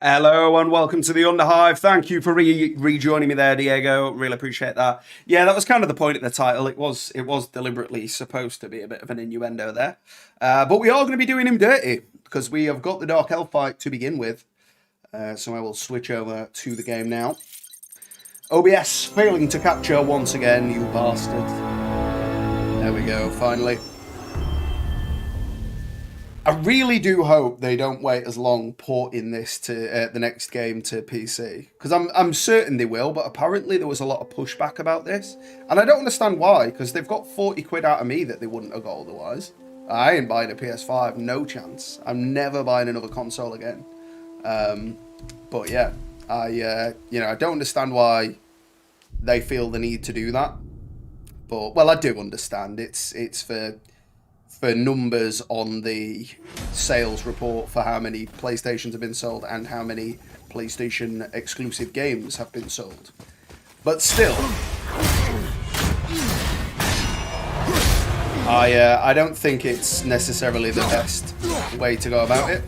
Hello and welcome to the Underhive. Thank you for rejoining me there, Diego. Really appreciate that. Yeah, that was kind of the point of the title. It was deliberately supposed to be a bit of an innuendo there. But we are going to be doing him dirty because we have got the Dark Elf fight to begin with. So I will switch over to the game now. OBS failing to capture once again, you bastard. There we go, finally. I really do hope they don't wait as long porting this to the next game to PC, because I'm certain they will, but apparently there was a lot of pushback about this, and I don't understand why, because they've got 40 quid out of me that they wouldn't have got otherwise. I ain't buying a PS5, no chance. I'm never buying another console again. But yeah, I don't understand why they feel the need to do that, but well, I do understand. It's for numbers on the sales report for how many PlayStations have been sold and how many PlayStation exclusive games have been sold. But still, I don't think it's necessarily the best way to go about it.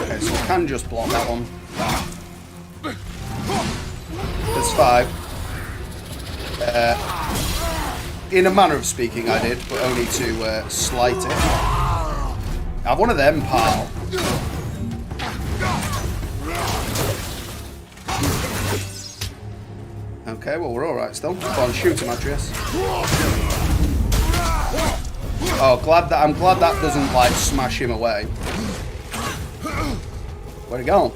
Okay, so I can just block that one. There's 5. In a manner of speaking, I did, but only to slight it. Have one of them, pal. Okay, well, we're alright still. Go on, shoot him, Atreus. Oh, I'm glad that doesn't, like, smash him away. Where'd he go?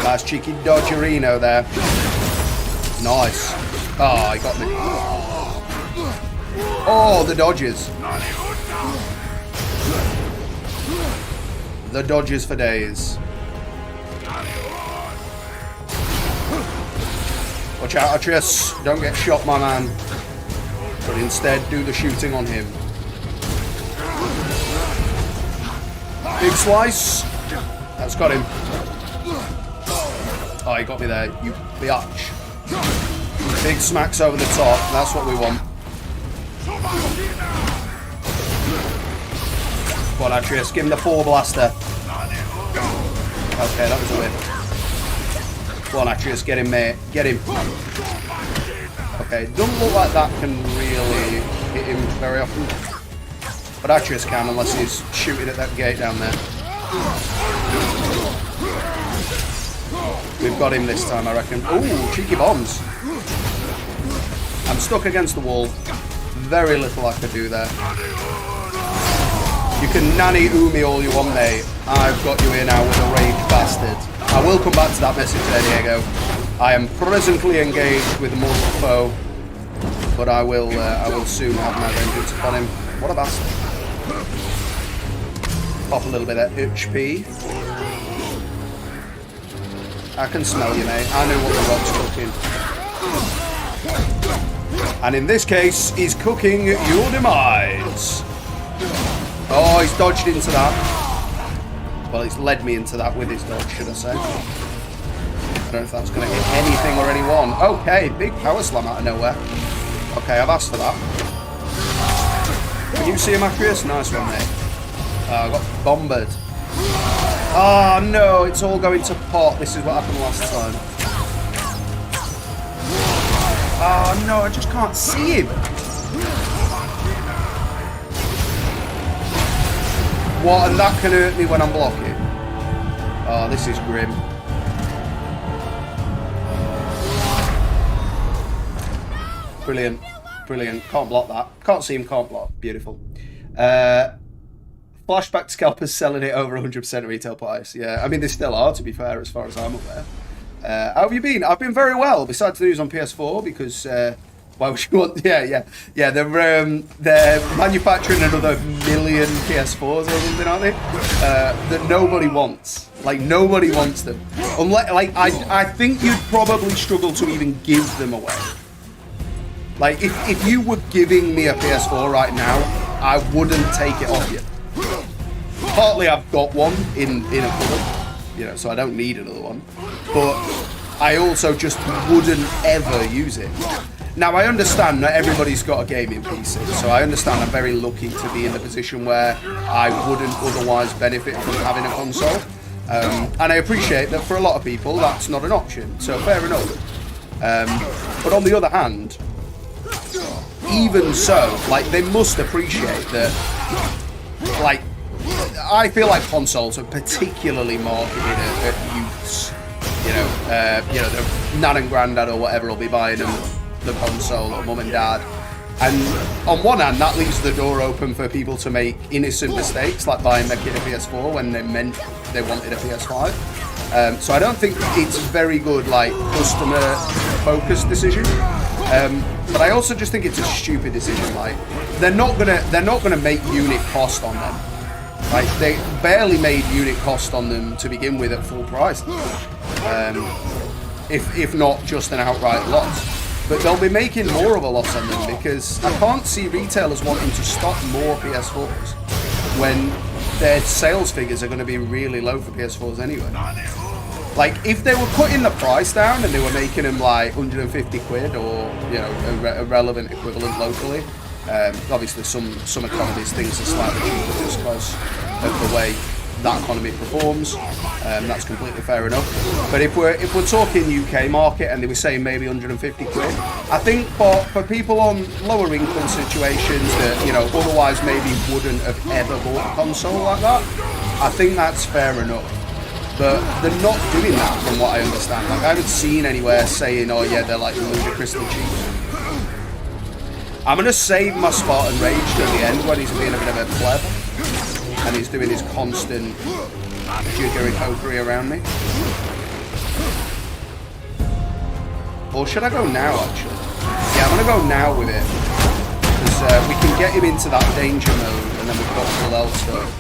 Nice cheeky dodgerino there. Nice. Oh, he got me. Oh, the dodges. The dodges for days. Watch out, Atreus. Don't get shot, my man. But instead, do the shooting on him. Big slice. That's got him. Oh, he got me there, you biatch. Big smacks over the top, that's what we want. Go on, Atreus, give him the 4 blaster. Okay, that was a win. Go on, Atreus, get him, mate. Get him. Okay, doesn't look like that can really hit him very often. But Atreus can, unless he's shooting at that gate down there. We've got him this time, I reckon. Ooh, cheeky bombs. I'm stuck against the wall. Very little I could do there. You can nanny me all you want, mate. I've got you here now with a rage bastard. I will come back to that message there, Diego. I am presently engaged with a mortal foe, but I will soon have my vengeance upon him. What a bastard. Pop a little bit of HP. I can smell you, mate. I know what the rock's cooking. And in this case, he's cooking your demise. Oh, he's dodged into that. Well, he's led me into that with his dodge, should I say. I don't know if that's going to hit anything or anyone. Okay, big power slam out of nowhere. Okay, I've asked for that. Can you see him, Atreus? Nice one, mate. I got bombarded. Oh no, it's all going to pot. This is what happened last time. Oh no, I just can't see him. What, and that can hurt me when I'm blocking? Oh, this is grim. Brilliant. Brilliant. Can't block that. Can't see him, can't block. Beautiful. Flashback scalpers selling it over 100% retail price. Yeah, I mean, they still are, to be fair, as far as I'm aware. How have you been? I've been very well, besides the news on PS4, because why would you want... Yeah, they're manufacturing another million PS4s or something, aren't they? That nobody wants. Like, nobody wants them. Unless, like, I think you'd probably struggle to even give them away. Like, if you were giving me a PS4 right now, I wouldn't take it off you. Partly I've got one in a cupboard, so I don't need another one. But I also just wouldn't ever use it. Now, I understand not everybody's got a gaming PC, so I understand I'm very lucky to be in the position where I wouldn't otherwise benefit from having a console. And I appreciate that for a lot of people, that's not an option, so fair enough. But on the other hand, even so, like, they must appreciate that, like, I feel like consoles are particularly marketed at youths. You know, the nan and granddad or whatever will be buying them the console, or mum and dad. And on one hand, that leaves the door open for people to make innocent mistakes, like buying their kid a PS4 when they meant they wanted a PS5. So I don't think it's a very good, like, customer-focused decision. But I also just think it's a stupid decision. Like, they're not gonna make unit cost on them. Like, they barely made unit cost on them to begin with at full price. If not just an outright loss. But they'll be making more of a loss on them because I can't see retailers wanting to stock more PS4s when their sales figures are going to be really low for PS4s anyway. Like, if they were cutting the price down and they were making them like 150 quid or, you know, a relevant equivalent locally, obviously some economies things are slightly cheaper just because of the way that economy performs. That's completely fair enough. But if we're talking UK market and they were saying maybe 150 quid, I think for people on lower income situations that, you know, otherwise maybe wouldn't have ever bought a console like that, I think that's fair enough. But they're not doing that from what I understand. Like, I haven't seen anywhere saying, oh yeah, they're like ludicrously cheap. I'm gonna save my Spartan Rage to the end when he's being a bit of a pleb. And he's doing his constant jiggery pokery around me. Or should I go now, actually? Yeah, I'm going to go now with it. Because we can get him into that danger mode, and then we've got full else though.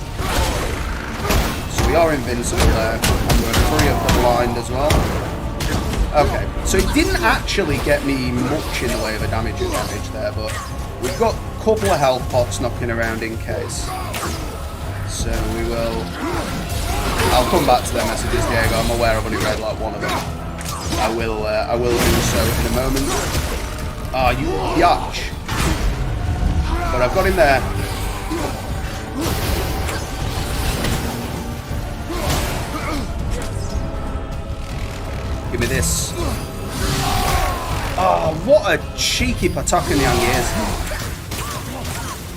So we are invincible there, and we're free of the blind as well. Okay, so it didn't actually get me much in the way of a damage there, but we've got a couple of health pots knocking around in case. So we will... I'll come back to their messages, Diego. I'm aware I've only read like one of them. I will do so in a moment. Ah, you yatch. But I've got him there. Give me this. Oh, what a cheeky Patakan he is.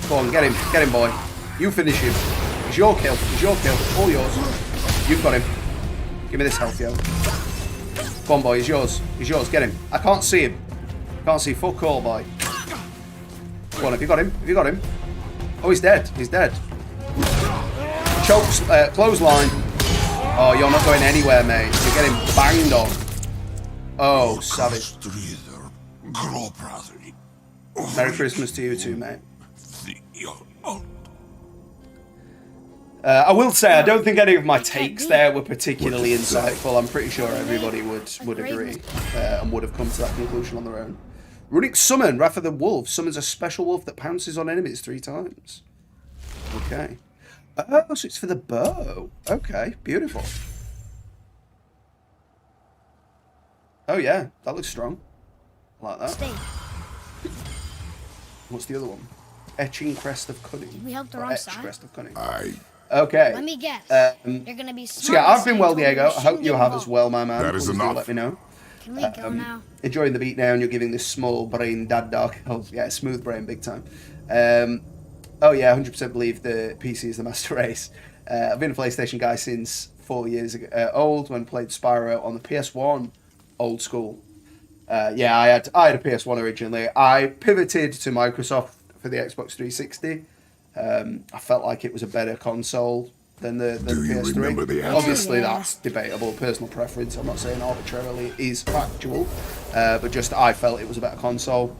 Go on, get him, boy. You finish him. It's your kill. It's your kill. All yours. You've got him. Give me this health, yo. Go on, boy. He's yours. He's yours. Get him. I can't see him. Can't see fuck all, boy. Go on. Have you got him? Have you got him? Oh, he's dead. He's dead. Chokes. Clothesline. Oh, you're not going anywhere, mate. You're getting banged on. Oh, savage. Merry Christmas to you too, mate. I will say, I don't think any of my takes there were particularly insightful. I'm pretty sure everybody would agree and would have come to that conclusion on their own. Runic Summon, Wrath of the Wolf, summons a special wolf that pounces on enemies 3 times. Okay. Oh, so it's for the bow. Okay, beautiful. Oh yeah, that looks strong. I like that. What's the other one? Etching Crest of Cunning. Did we help the wrong side? Crest of Cunning. Okay. Let me guess. You're gonna be smart. So yeah, I've been well, Diego. I hope you have as well, my man. That is enough. Let me know. Can we go now? Enjoying the beat now, and you're giving this small brain dad dog. Oh yeah, smooth brain, big time. Oh yeah, 100% believe the PC is the master race. I've been a PlayStation guy since 4 years ago, old when I played Spyro on the PS1, old school. Yeah, I had a PS1 originally. I pivoted to Microsoft for the Xbox 360. I felt like it was a better console than the PS3. Obviously, that's debatable, personal preference. I'm not saying arbitrarily it is factual, but just I felt it was a better console.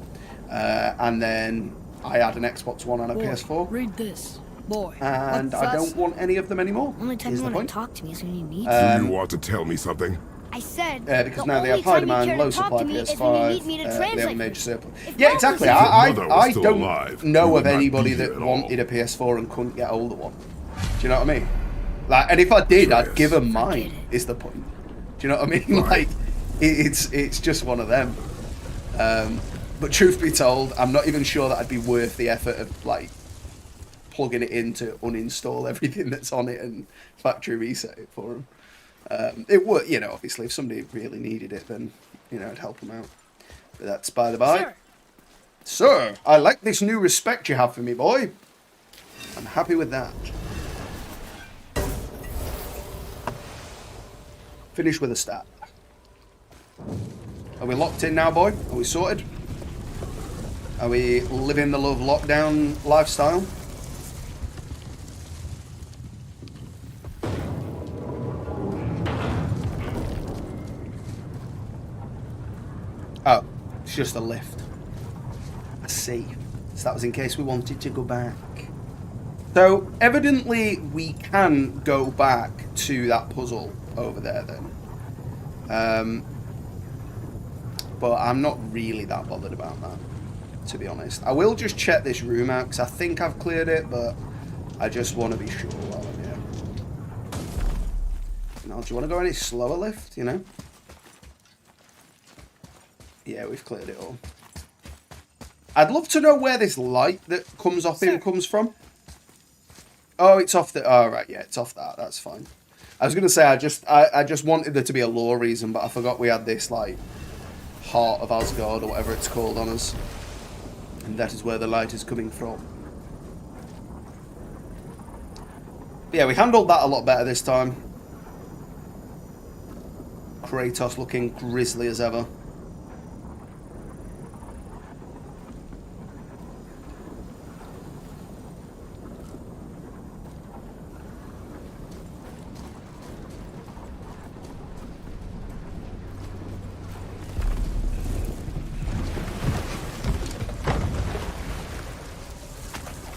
And then I had an Xbox One and a PS4. Read this, boy. And I don't want any of them anymore. Only time you want to talk to me is when you need Do you want to tell me something? I said because now they have high demand, low supply PS5. They have a major surplus. Yeah, exactly. If your I mother was still don't alive, you know would of not anybody be here that at all. wanted a PS4 and couldn't get hold of one. Do you know what I mean? Like, and if I did, I'd give them mine. Is the point? Do you know what I mean? Like, it's just one of them. But truth be told, I'm not even sure that I'd be worth the effort of, like, plugging it in to uninstall everything that's on it and factory reset it for them. It would, you know, obviously, if somebody really needed it, then, you know, I'd help them out. But that's by the by. Sir, I like this new respect you have for me, boy. I'm happy with that. Finish with a stat. Are we locked in now, boy? Are we sorted? Are we living the love lockdown lifestyle? Oh, it's just a lift. I see. So that was in case we wanted to go back. So, evidently, we can go back to that puzzle over there then. But I'm not really that bothered about that, to be honest. I will just check this room out, because I think I've cleared it, but I just want to be sure while I'm here. Now, do you want to go any slower lift, you know? Yeah, we've cleared it all. I'd love to know where this light that comes off him comes from. Oh, it's off the... Oh, right, yeah, it's off that. That's fine. I was going to say, I just wanted there to be a lore reason, but I forgot we had this, like, Heart of Asgard, or whatever it's called, on us. And that is where the light is coming from. But yeah, we handled that a lot better this time. Kratos looking grisly as ever.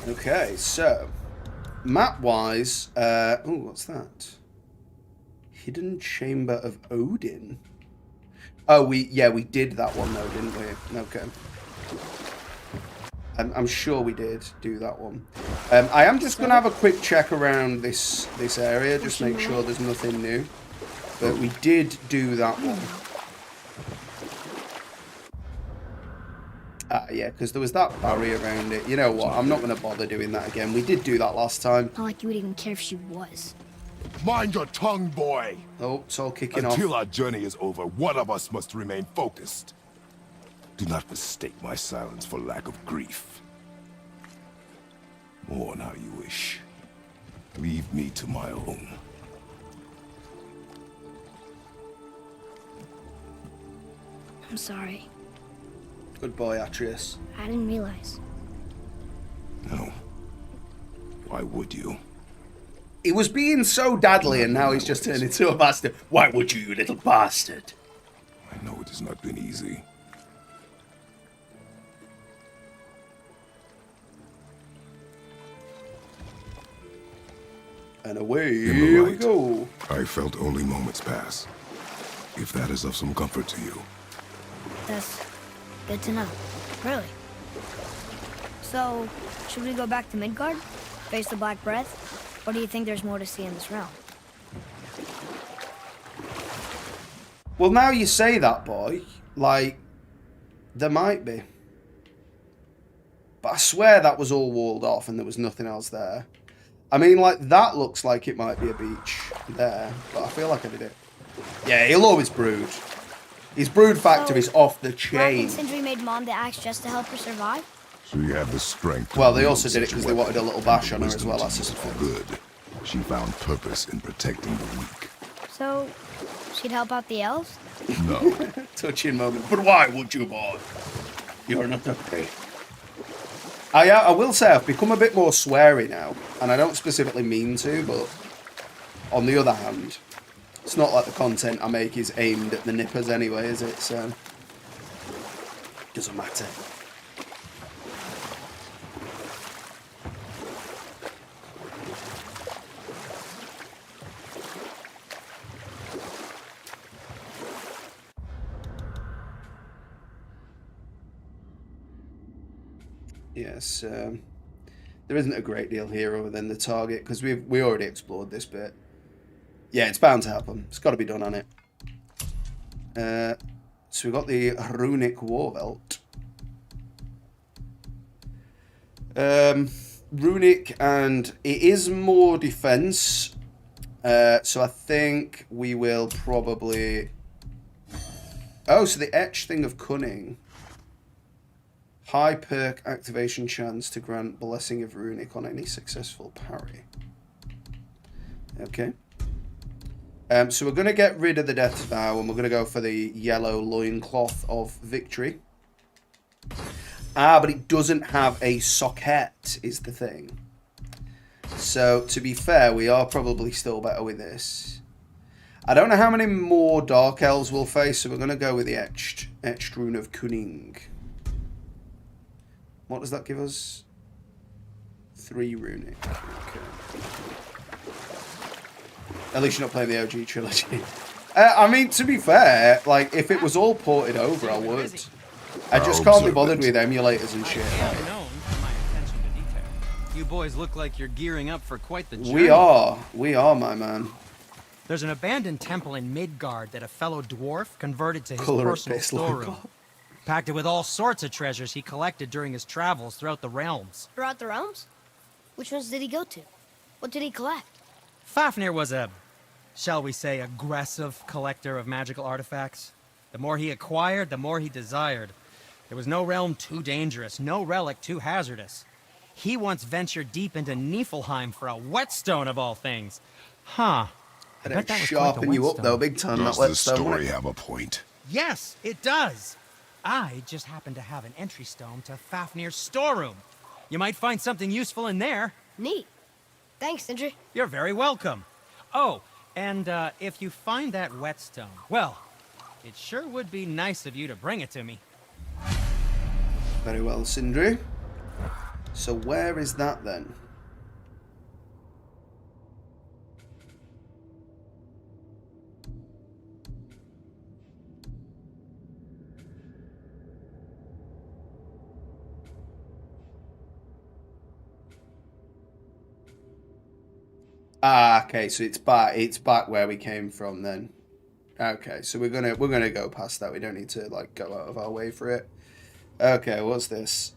Okay, so map-wise, oh, what's that? Hidden Chamber of Odin. Oh, we did that one though, didn't we? Okay. I'm sure we did do that one. I am just gonna have a quick check around this area, just make sure there's nothing new. But we did do that one. Yeah, because there was that barrier around it. You know what? I'm not going to bother doing that again. We did do that last time. Not like you would even care if she was. Mind your tongue, boy! Oh, it's all kicking off. Until our journey is over, one of us must remain focused. Do not mistake my silence for lack of grief. Mourn how you wish. Leave me to my own. I'm sorry. Good boy, Atreus. I didn't realize. No. Why would you? He was being so dadly and now he's just turned into a bastard. Why would you little bastard? I know it has not been easy. And away In the here we light, go. I felt only moments pass. If that is of some comfort to you. That's good to know. Really. So, should we go back to Midgard? Face the Black Breath? Or do you think there's more to see in this realm? Well, now you say that, boy, like, there might be. But I swear that was all walled off and there was nothing else there. I mean, like, that looks like it might be a beach there, but I feel like I did it. Yeah, he'll always brood. His brood factor is off the Rock chain. and Sindri made Mom the axe just to help her survive? She had the strength. Well, they also did it because they wanted a little bash on her as well. That's just for good. She found purpose in protecting the weak. So, she'd help out the elves? No. touching moment. But why would you, boy? You're not okay. I will say I've become a bit more sweary now, and I don't specifically mean to, but on the other hand, it's not like the content I make is aimed at the nippers anyway, is it? So, doesn't matter. Yes, there isn't a great deal here other than the target, because we already explored this bit. Yeah, it's bound to happen. It's got to be done on it. So we've got the runic war belt. Runic, and it is more defense. So I think we will probably... Oh, so the etch thing of cunning. High perk activation chance to grant Blessing of Runic on any successful parry. Okay. So we're going to get rid of the Death Vow, and we're going to go for the yellow loincloth of victory. Ah, but it doesn't have a socket, is the thing. So, to be fair, we are probably still better with this. I don't know how many more Dark Elves we'll face, so we're going to go with the Etched Rune of Cunning. What does that give us? 3 Runic. Okay. At least you're not playing the OG trilogy. I mean, to be fair, like, if it was all ported over, I would. I just can't be bothered with emulators and shit. You boys look like you're gearing up for quite the journey. We are, my man. There's an abandoned temple in Midgard that a fellow dwarf converted to his Colour of personal piss, storeroom. Lord. Packed it with all sorts of treasures he collected during his travels throughout the realms. Throughout the realms? Which ones did he go to? What did he collect? Fafnir was a, shall we say, aggressive collector of magical artifacts. The more he acquired, the more he desired. There was no realm too dangerous, no relic too hazardous. He once ventured deep into Niflheim for a whetstone of all things. Huh. I bet that was quite the Sharpen you up whetstone. though, big time. Does That this whetstone. story have a point? Yes, it does. I just happen to have an entry stone to Fafnir's storeroom. You might find something useful in there. Neat. Thanks, Sindri. You're very welcome. Oh, and if you find that whetstone, well, it sure would be nice of you to bring it to me. Very well, Sindri. So where is that then? Ah, okay, so it's back where we came from then. Okay, so we're gonna go past that. We don't need to like go out of our way for it. Okay, what's this?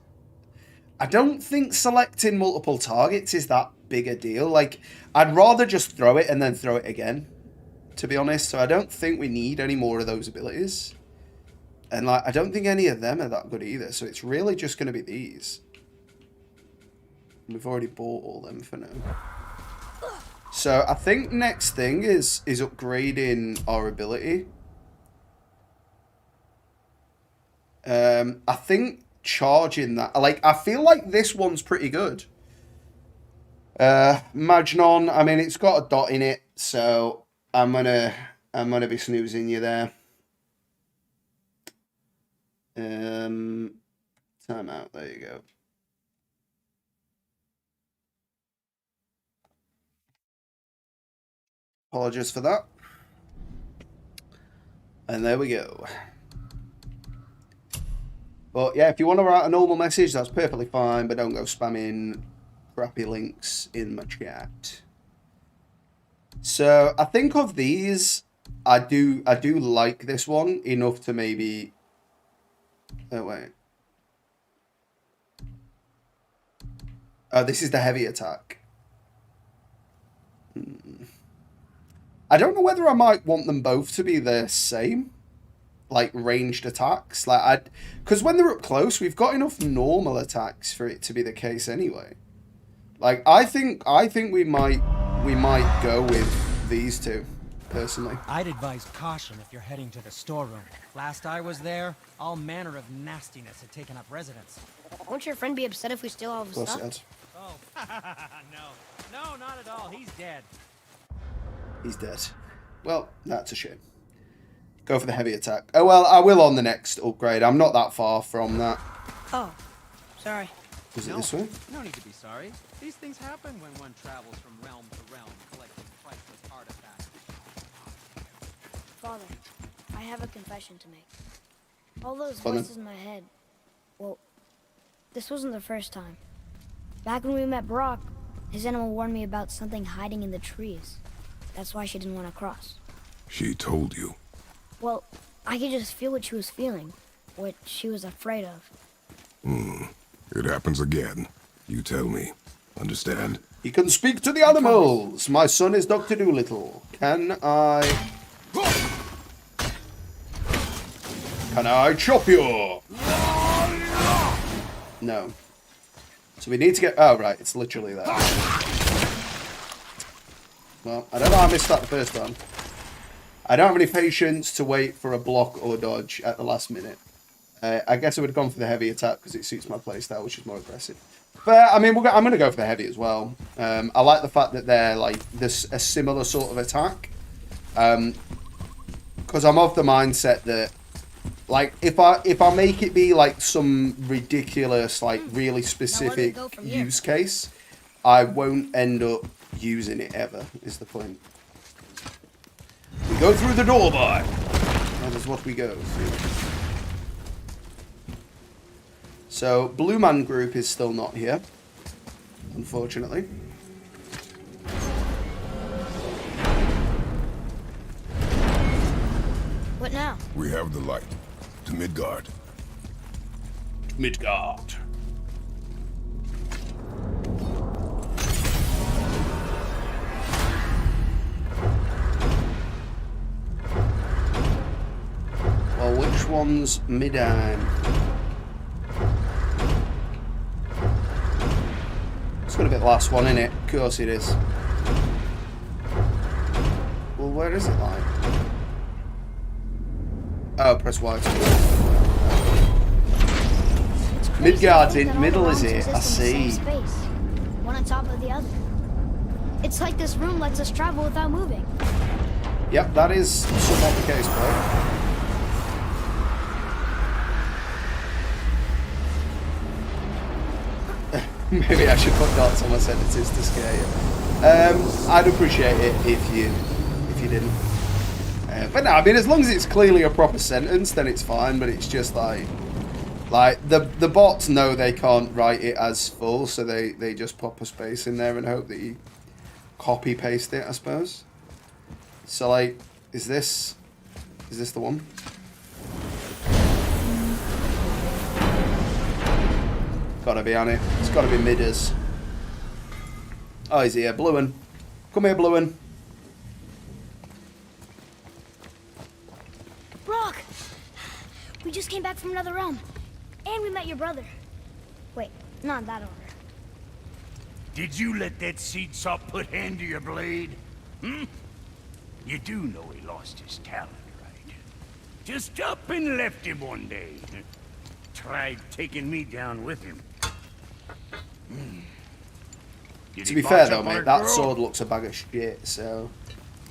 I don't think selecting multiple targets is that big a deal. Like, I'd rather just throw it and then throw it again, to be honest. So I don't think we need any more of those abilities. And like, I don't think any of them are that good either. So it's really just going to be these. We've already bought all them for now. So I think next thing is upgrading our ability. I think charging that, like, I feel like this one's pretty good. Magnon, I mean, it's got a dot in it, so I'm gonna be snoozing you there. Time out, there you go. Apologies for that. And there we go. But yeah, if you want to write a normal message, that's perfectly fine, but don't go spamming crappy links in my chat. So I think of these, I do like this one enough to maybe... Oh, wait. Oh, this is the heavy attack. I don't know whether I might want them both to be the same. Like ranged attacks, like because when they're up close, we've got enough normal attacks for it to be the case anyway. Like I think we might go with these two, personally. I'd advise caution if you're heading to the storeroom. Last I was there, all manner of nastiness had taken up residence. Won't your friend be upset if we steal all of his stuff? Oh, no, not at all. He's dead. He's dead. Well, that's a shame. Go for the heavy attack. Oh, well, I will on the next upgrade. I'm not that far from that. Oh, sorry. Is it this way? No need to be sorry. These things happen when one travels from realm to realm, collecting priceless artifacts. Father, I have a confession to make. All those Well, then. voices in my head, well, this wasn't the first time. Back when we met Brock, his animal warned me about something hiding in the trees. That's why she didn't want to cross. She told you. Well, I could just feel what she was feeling, what she was afraid of. It happens again. You tell me. Understand? He can speak to the animals. My son is Dr. Doolittle. Can I chop you? No. So we need to get... Oh, right. It's literally there. Well, I don't know how I missed that the first time. I don't have any patience to wait for a block or dodge at the last minute. I guess I would have gone for the heavy attack because it suits my playstyle, which is more aggressive. But, I mean, I'm going to go for the heavy as well. I like the fact that they're, like, this a similar sort of attack. Because I'm of the mindset that, like, if I make it be, like, some ridiculous, like, really specific use case, I won't end up using it ever, is the point. We go through the door, boy. That is what we go through. So, Blue Man Group is still not here, unfortunately. What now? We have the light. To Midgard. Midgard. Well, which one's Midheim? It's gonna be the last one, innit? Of course it is. Well, where is it, like? Oh, press Y. Midgard's in middle, is it? I see. Space, one on top of the other. It's like this room lets us travel without moving. Yep, that is somewhat the case, bro. Maybe I should put dots on my sentences to scare you. I'd appreciate it if you didn't. But no, I mean, as long as it's clearly a proper sentence, then it's fine. But it's just like the bots know they can't write it as full, so they just pop a space in there and hope that you copy paste it, I suppose. So like, is this the one? Gotta be on it. It's gotta be Midas. Oh, he's here. Blue'un. Come here, Blue'un. Brock! We just came back from another realm. And we met your brother. Wait, not in that order. Did you let that seed sop put hand to your blade? Hmm? You do know he lost his talent, right? Just up and left him one day. Tried taking me down with him. To be fair though, mate, that sword looks a bag of shit, so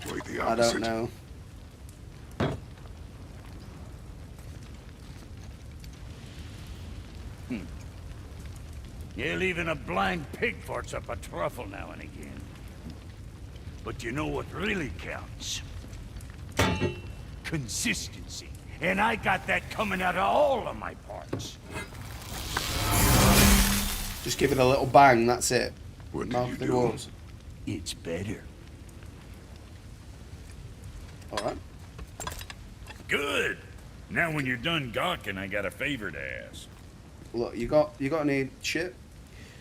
Quite the I opposite. don't know. Yeah, leaving a blind pig farts up a truffle now and again. But you know what really counts? Consistency. And I got that coming out of all of my parts. Just give it a little bang, that's it. What did Mouth you the do? dwarves. It's better. Alright. Good. Now when you're done gawking, I got a favor to ask. Look, you got any shit?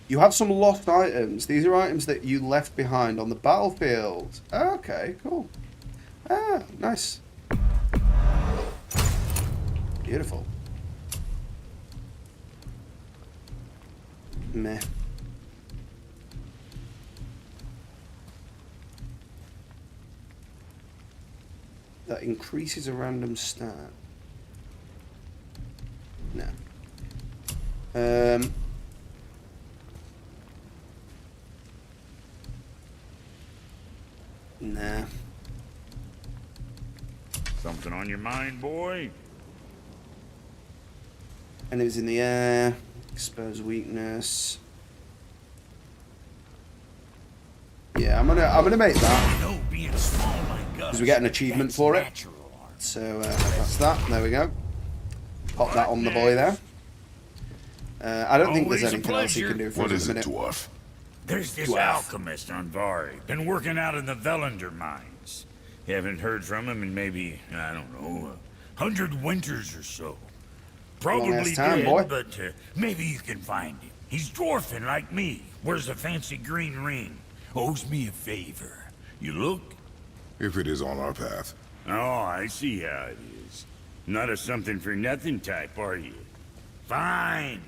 You have some lost items. These are items that you left behind on the battlefield. Okay, cool. Ah, nice. Beautiful. Meh. That increases a random stat. No. Nah. Something on your mind, boy? And it was in the air. Expose weakness. Yeah, I'm gonna make that. No, being small like us. Because we get an achievement for it. Natural art. So that's that. There we go. Pop that on the boy there. I don't think there's Always a anything else you can do for What us is at it, the minute. dwarf? There's this Dwarf. alchemist on Vari. Been working out in the Velander mines. Haven't heard from him in maybe, I don't know, 100 winters or so. Probably Long-ass time, dead, boy. but maybe you can find him. He's dwarfing like me. Wears a fancy green ring. Owes me a favor. You look? If it is on our path. Oh, I see how it is. Not a something-for-nothing type, are you? Fine.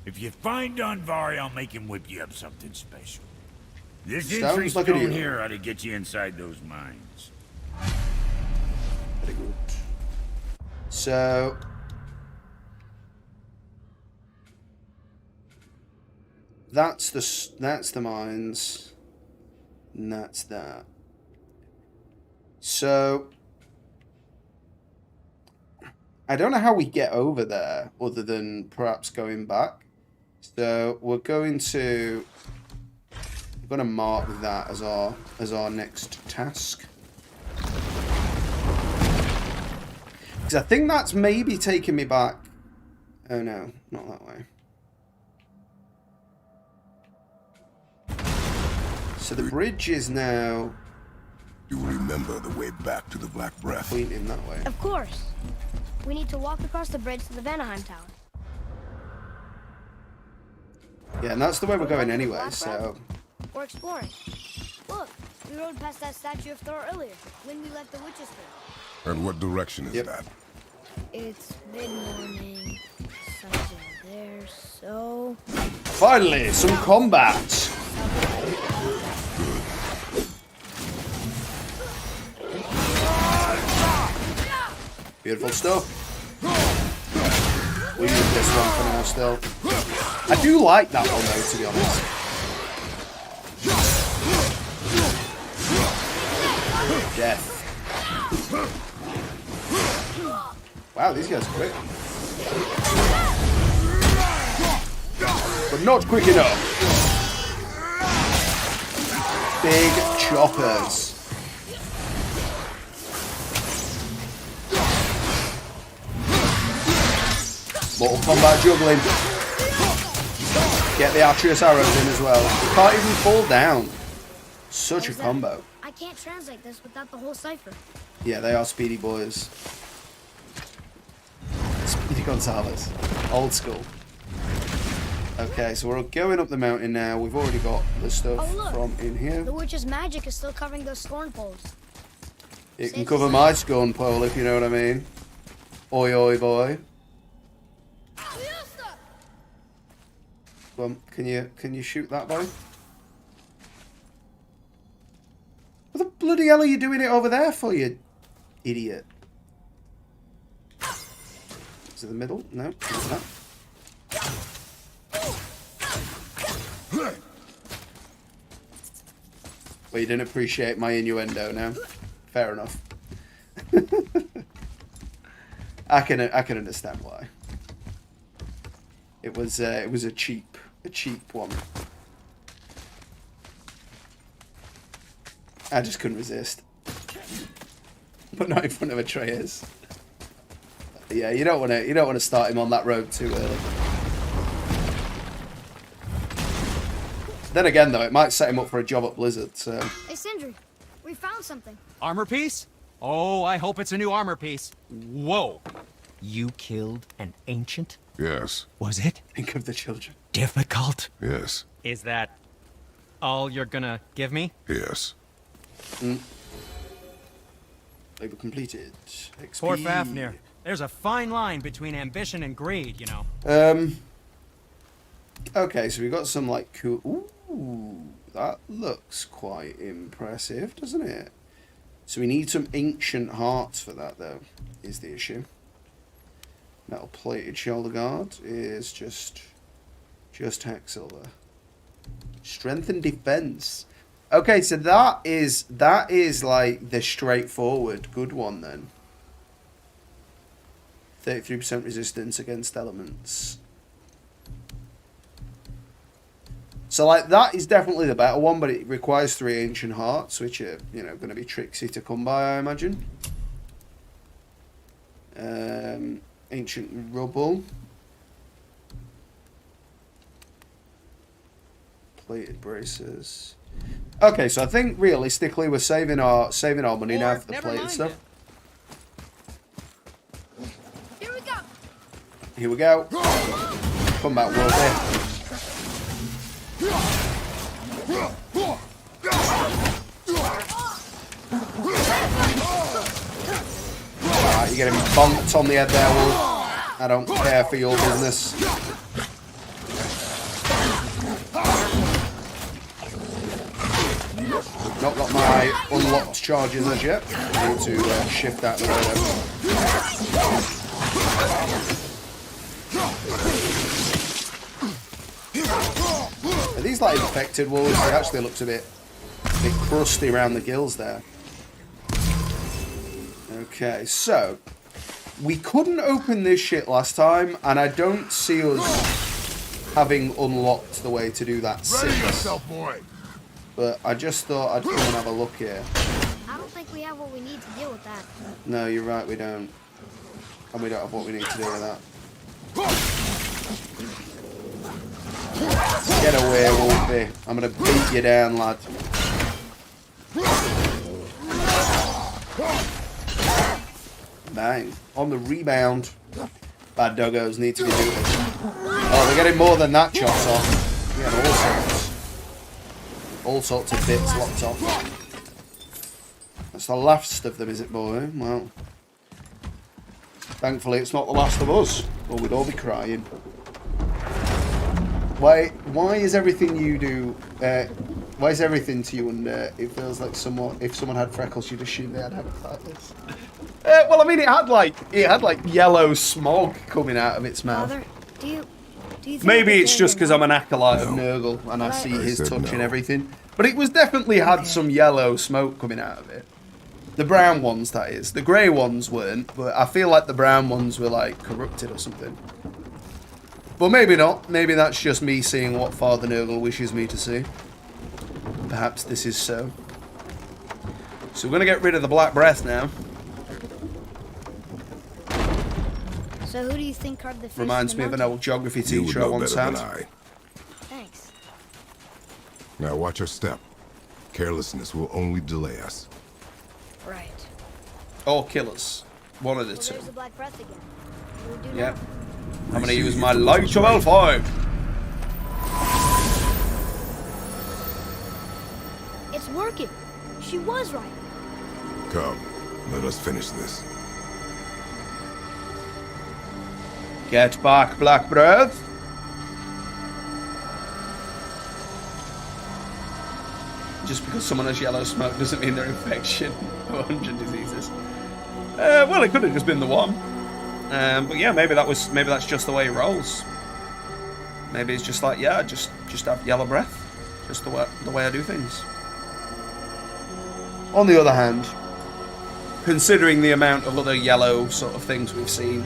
If you find Andvari, I'll make him whip you up something special. This entry Sounds like a stone deal. here ought to get you inside those mines. Very good. So that's the mines, and that's that. So I don't know how we get over there other than perhaps going back. So we're going to mark that as our next task. Because I think that's maybe taking me back. Oh no, not that way. So the bridge is now You will remember the way back to the Black Breath. pointing that way. Of course. We need to walk across the bridge to the Vanaheim Tower. Yeah, and that's the way we're going Black anyway, Breath? so... We're exploring. Look, we rode past that statue of Thor earlier, when we left the Witch's Field. And what direction is Yep. that? It's mid-morning, sun's in there, so... Finally, some combat! Beautiful stuff. We use this one for now still. I do like that one though, to be honest. Death. Wow, these guys are quick. But not quick enough. Big choppers. Mortal Kombat juggling. Get the Atreus arrows in as well. You can't even fall down. Such a Where's that? combo. I can't translate this without the whole cipher. Yeah, they are speedy boys. Speedy Gonzalez. Old school. Okay, so we're going up the mountain now. We've already got the stuff Oh, look. from in here. The witch's magic is still covering those scorn poles. It can cover my scorn pole, if you know what I mean. Oi, oi, boy. Well, can you shoot that boy? What the bloody hell are you doing it over there for, you idiot? Is it the middle? No, not that. Well, you didn't appreciate my innuendo now. Fair enough. I can understand why. It was a cheap one. I just couldn't resist. But not in front of Atreus. Yeah, you don't want to start him on that road too early. Then again, though, it might set him up for a job at Blizzard. So Hey, Sindri, we found something. Armor piece? Oh, I hope it's a new armor piece. Whoa. You killed an ancient? Yes. Was it think of the children. difficult? Yes. Is that all you're gonna give me? Yes. Labor completed. XP. Poor Fafnir. There's a fine line between ambition and greed, you know. Okay, so we got some like cool. Ooh, that looks quite impressive, doesn't it? So we need some ancient hearts for that, though. Is the issue? Metal plated shoulder guard is just Hacksilver. Strength and defense. Okay, so that is like the straightforward good one then. 33% resistance against elements. So like that is definitely the better one, but it requires 3 ancient hearts, which are, you know, going to be tricksy to come by, I imagine. Ancient rubble. Plated braces. Okay, so I think realistically we're saving our money now for the plated stuff. Here we go. Here we go. Combat world there. You're getting bonked on the head there, Wolf. I don't care for your business. Not got my unlocked charges as yet. I need to shift that the way though. Are these like infected wolves? It actually looks a bit crusty around the gills there. Okay, so we couldn't open this shit last time, and I don't see us having unlocked the way to do that Ready since. yourself, boy. But I just thought I'd come and have a look here. I don't think we have what we need to deal with that. No, you're right, we don't. And we don't have what we need to do with that. Get away, Wolfie. I'm gonna beat you down, lad. Bang. On the rebound. Bad doggos need to be doing. Oh, they're getting more than that chopped off. Yeah, all sorts. All sorts of bits locked off. That's the last of them, is it, boy? Well, thankfully it's not the last of us, or we'd all be crying. Why is everything you do, why is everything to you under, it feels like if someone had freckles, you'd assume they had hepatitis? Well, I mean, it had like yellow smog coming out of its mouth. Father, do you think Maybe that it's they just were because I'm not- an acolyte of No. Nurgle and I see his said touch and no. everything. But it was definitely had some yellow smoke coming out of it. The brown ones, that is. The grey ones weren't, but I feel like the brown ones were like corrupted or something. But maybe not. Maybe that's just me seeing what Father Nurgle wishes me to see. Perhaps this is so. So we're going to get rid of the Black Breath now. So who do you think carved the face Reminds me of an mountain? old geography You would teacher I know once better than had. I. Thanks. Now watch your step. Carelessness will only delay us. Right. Or kill us. One of the Well, two. there's the black breath again. What do we do Yep. now? I'm going to see use if my it was Light of right. L5. It's working. She was right. Come, let us finish this. Get back, Black Breath. Just because someone has yellow smoke doesn't mean they're infection of 100 diseases. Well, it could have just been the one. But yeah, maybe that's just the way he rolls. Maybe it's just like, yeah, just have yellow breath. Just the way I do things. On the other hand, considering the amount of other yellow sort of things we've seen,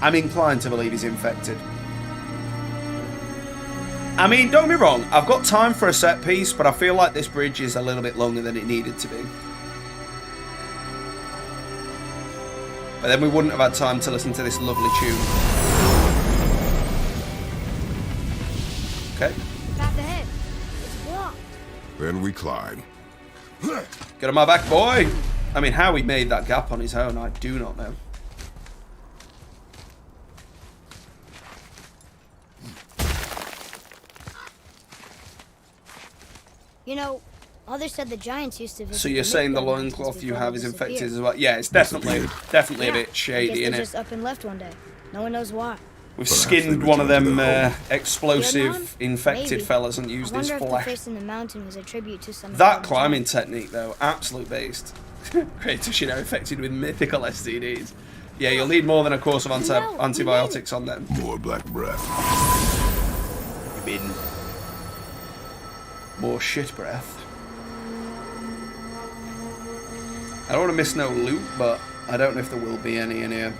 I'm inclined to believe he's infected. I mean, don't get me wrong, I've got time for a set piece, but I feel like this bridge is a little bit longer than it needed to be. But then we wouldn't have had time to listen to this lovely tune. Okay, Path ahead. It's blocked. Then we climb. get on my back, boy! I mean, how he made that gap on his own, I do not know. You know, others said the giants used to visit. So you're saying the Midgard mountains loincloth you before have they is infected disappeared. as well? Yeah, it's definitely a Yeah, bit shady, I guess innit? they just up and left one day. No one knows why. We've Perhaps skinned they one of returned to them their home. explosive Vietnam? infected Maybe. fellas and used I his wonder if the flesh. face in the mountain was a tribute to some. of That the climbing giants. technique, though, absolute based. Kratos, you know, infected with mythical STDs. Yeah, you'll need more than a course of No, we antibiotics on them. More black breath. You mean more shit breath? I don't want to miss no loot, but I don't know if there will be any in here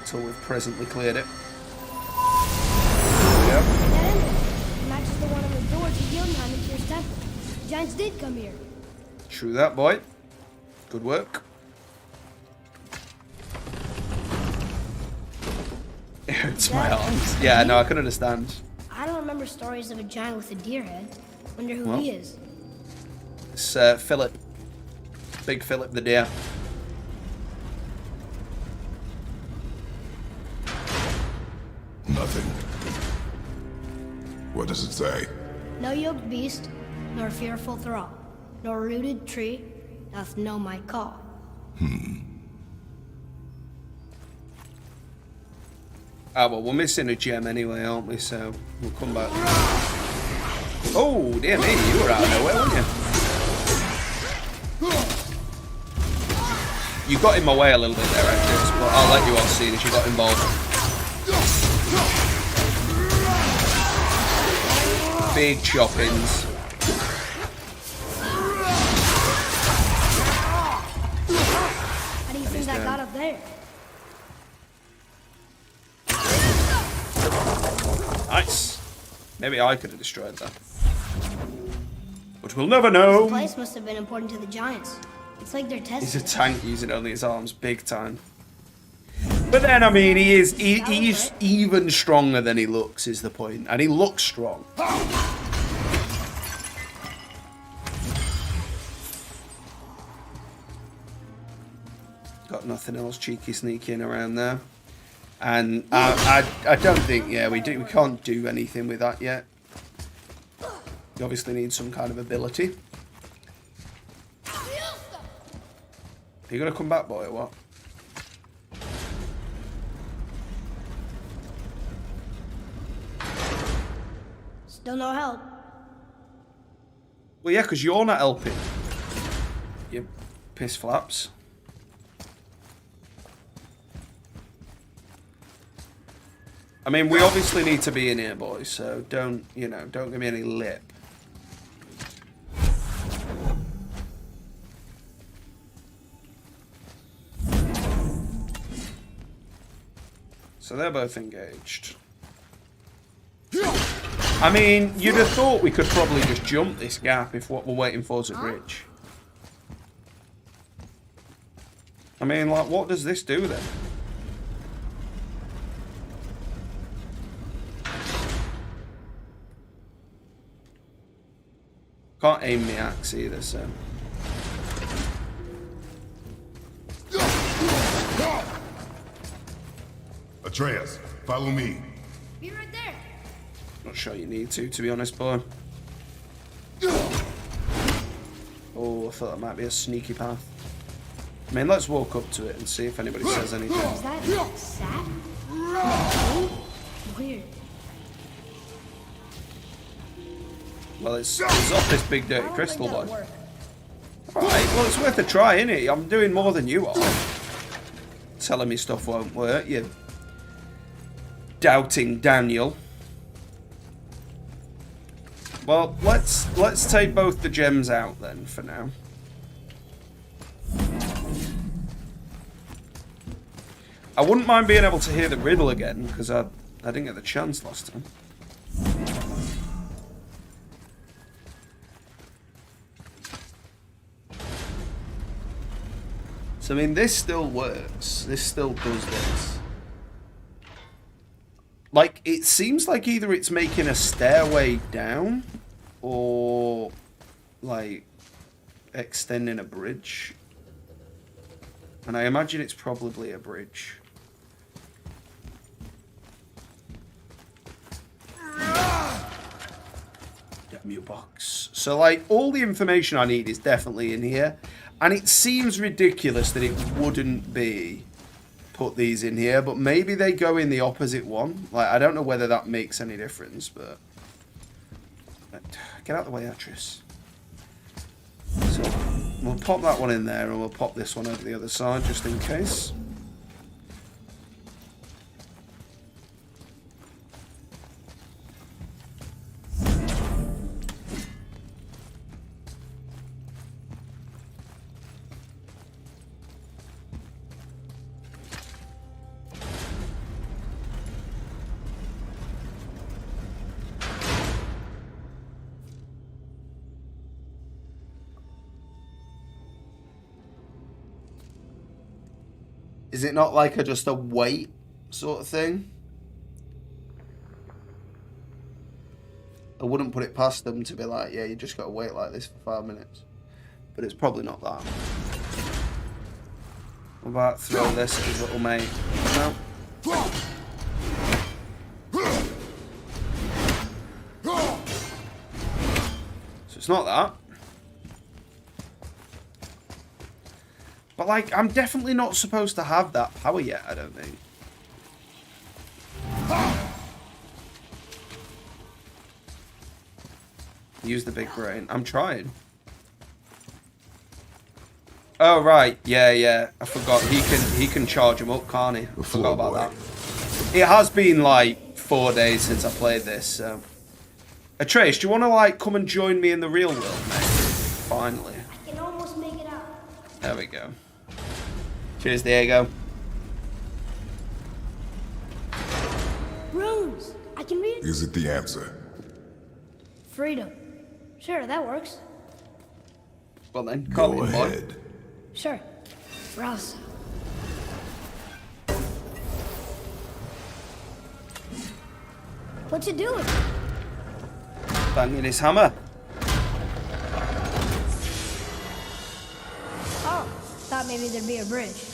until we've presently cleared it. Yep. That ended. Matches the one on the door to Jotunheim and Tyr's temple. The giants did come here. True that, boy. Good work. It hurts my arms. Yeah, no, I can understand. I don't remember stories of a giant with a deer head. Wonder who Well. he is. It's Philip. Big Philip the deer. Nothing. What does it say? No yoked beast, nor fearful thrall, nor rooted tree doth know my call. Ah, well, we're missing a gem anyway, aren't we? So we'll come back. Oh, dear me, you were out of nowhere, weren't you? You got in my way a little bit there, actually, but I'll let you all see as you got involved. Big choppings. How do you think that got up there? Nice. Maybe I could have destroyed that. But we'll never know. This place must have been important to the Giants. It's like they're testing. He's a tank using only his arms, big time. But then, I mean, he's even stronger than he looks, is the point. And he looks strong. Got nothing else cheeky sneaking around there. And I don't think, yeah, we can't do anything with that yet. You obviously need some kind of ability. Are you gonna come back, boy, or what? Still no help. Well, yeah, because you're not helping. You piss flaps. I mean, we obviously need to be in here, boys, so don't give me any lip. So they're both engaged. I mean, you'd have thought we could probably just jump this gap if what we're waiting for is a bridge. I mean, like, what does this do then? Can't aim the axe either, so. Atreus, follow me. Be right there. Not sure you need to be honest, boy. Oh, I thought that might be a sneaky path. I mean, let's walk up to it and see if anybody says anything. Is that sad? Weird. Well, it's off this big dirty crystal, boy. Alright, well, it's worth a try, innit? I'm doing more than you are. Telling me stuff won't work, you doubting Daniel. Well, let's take both the gems out then for now. I wouldn't mind being able to hear the riddle again, because I didn't get the chance last time. So, I mean, this still works. This still does this. Like, it seems like either it's making a stairway down or, like, extending a bridge. And I imagine it's probably a bridge. Damn you, box. So, like, all the information I need is definitely in here. And it seems ridiculous that it wouldn't be put these in here, but maybe they go in the opposite one. Like, I don't know whether that makes any difference, but... Get out of the way, Atreus. So, we'll pop that one in there, and we'll pop this one over the other side, just in case. Is it not like just a wait sort of thing? I wouldn't put it past them to be like, yeah, you just got to wait like this for 5 minutes. But it's probably not that. What about throw this at his little mate? No. So it's not that. But, like, I'm definitely not supposed to have that power yet, I don't think. Use the big brain. I'm trying. Oh right, yeah. I forgot. He can charge him up, can't he? I forgot about that. It has been like 4 days since I played this, so. Atreus, do you want to like come and join me in the real world, mate? Finally. I can almost make it out. There we go. Cheers, Diego. Runes! I can read. Is it the answer? Freedom. Sure, that works. Well then, call Go him, boy. ahead. Sure. Rouse. What you doing? Banging his hammer. Oh, thought maybe there'd be a bridge.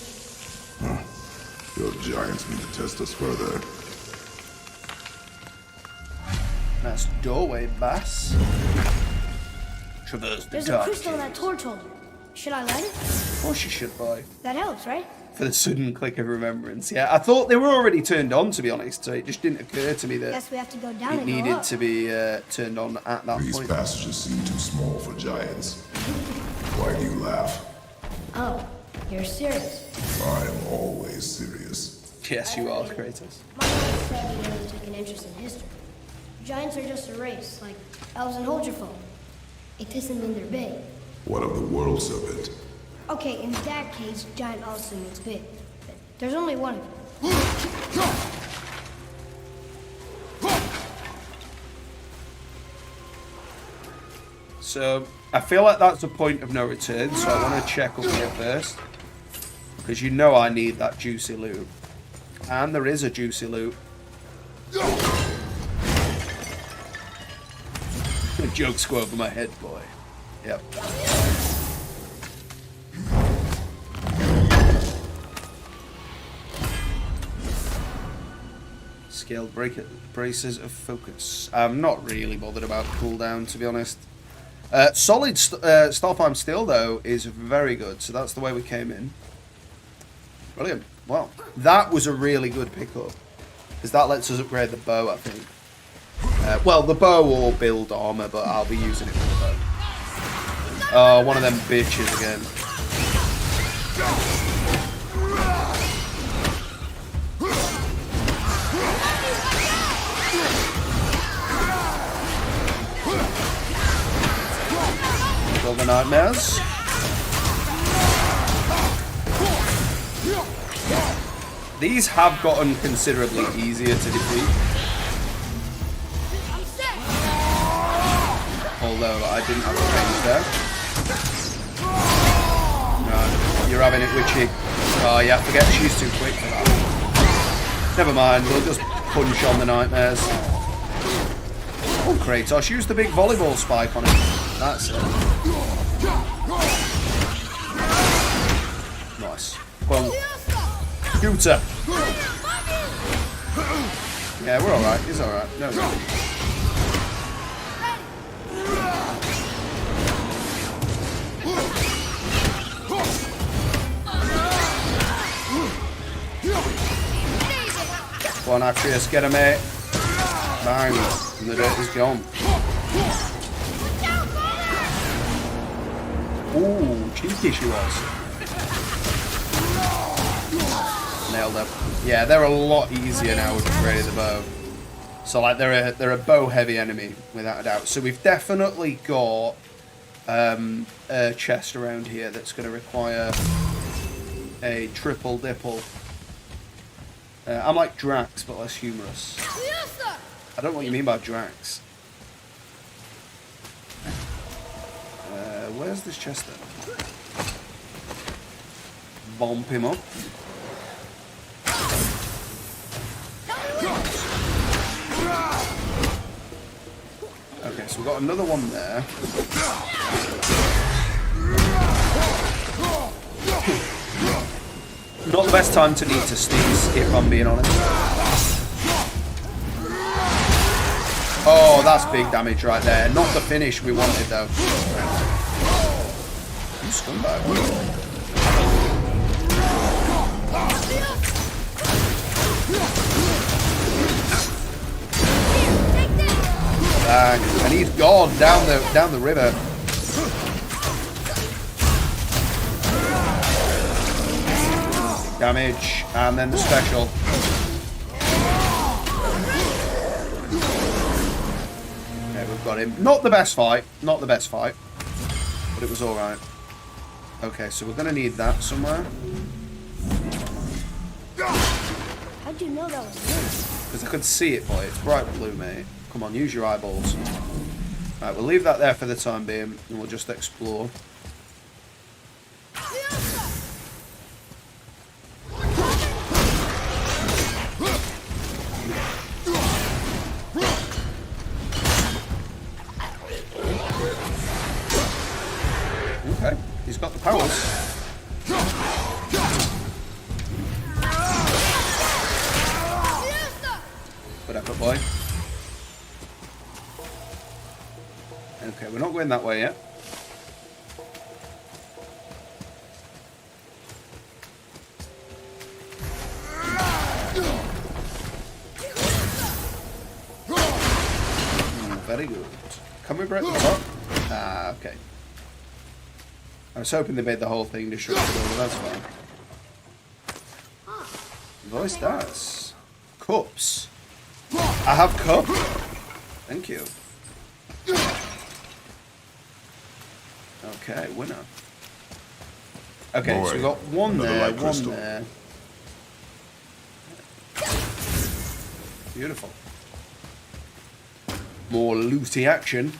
Your giants need to test us further. Nice doorway, bass. Traverse the There's a dark. crystal in that torch holder. Should I light it? Of course you should, boy. That helps, right? For the sudden click of remembrance. Yeah, I thought they were already turned on, to be honest, so it just didn't occur to me that Guess we have to go down it and go needed up. to be turned on at that These point. passages seem too small for giants. Why do you laugh? Oh, you're serious. I am always serious. Yes, you are, Kratos. My mom said you never took an interest in history. Giants are just a race, like elves and Holgerfolk. It doesn't mean they're big. What of the world serpent? Okay, in that case, giant also means big. There's only one of them. So, I feel like that's a point of no return, so I want to check up here first. Because you know I need that juicy loot. And there is a juicy loot. The jokes go over my head, boy. Yep. Scaled braces of focus. I'm not really bothered about cooldown, to be honest. Solid Starfheim Steel, though, is very good. So that's the way we came in. Brilliant. Wow. That was a really good pickup. Because that lets us upgrade the bow, I think. Well, the bow or build armor, but I'll be using it for the bow. Oh, one of them bitches again. Kill the nightmares. These have gotten considerably easier to defeat. Although I didn't have the range there. No, you're having it, Witchy. Oh yeah, forget she's too quick for that. Never mind, we'll just punch on the nightmares. Oh, Kratos, use the big volleyball spike on it. That's it. Nice. Well, Scooter. Yeah, we're alright. He's alright. No, no. Go on, Atreus, get him, mate. Bang. And the dirt is gone. Ooh, cheeky she was. Nailed her. Yeah, they're a lot easier now with upgrading the bow. So like they're a bow heavy enemy without a doubt. So we've definitely got a chest around here that's going to require a triple dipple. I'm like Drax but less humorous. I don't know what you mean by Drax. Where's this chest then? Bump him up. Okay, so we've got another one there. Not the best time to need to sneeze, if I'm being honest. Oh, that's big damage right there. Not the finish we wanted, though. You scumbag. Bang. And he's gone down the river. Damage, and then the special. Okay, we've got him. Not the best fight. Not the best fight. But it was alright. Okay, so we're going to need that somewhere. How'd you know that was me? Because I could see it, boy. It's bright blue, mate. Come on, use your eyeballs. Right, we'll leave that there for the time being, and we'll just explore. Okay, he's got the powers. Good effort, boy. Okay, we're not going that way yet. Very good. Can we break the top? Ah, okay. I was hoping they made the whole thing destructible, but that's fine. Voice stats. Cups. I have cup. Thank you. Okay, winner. Okay, Boy, so we got one another there, light one crystal. there. Beautiful. More looty action.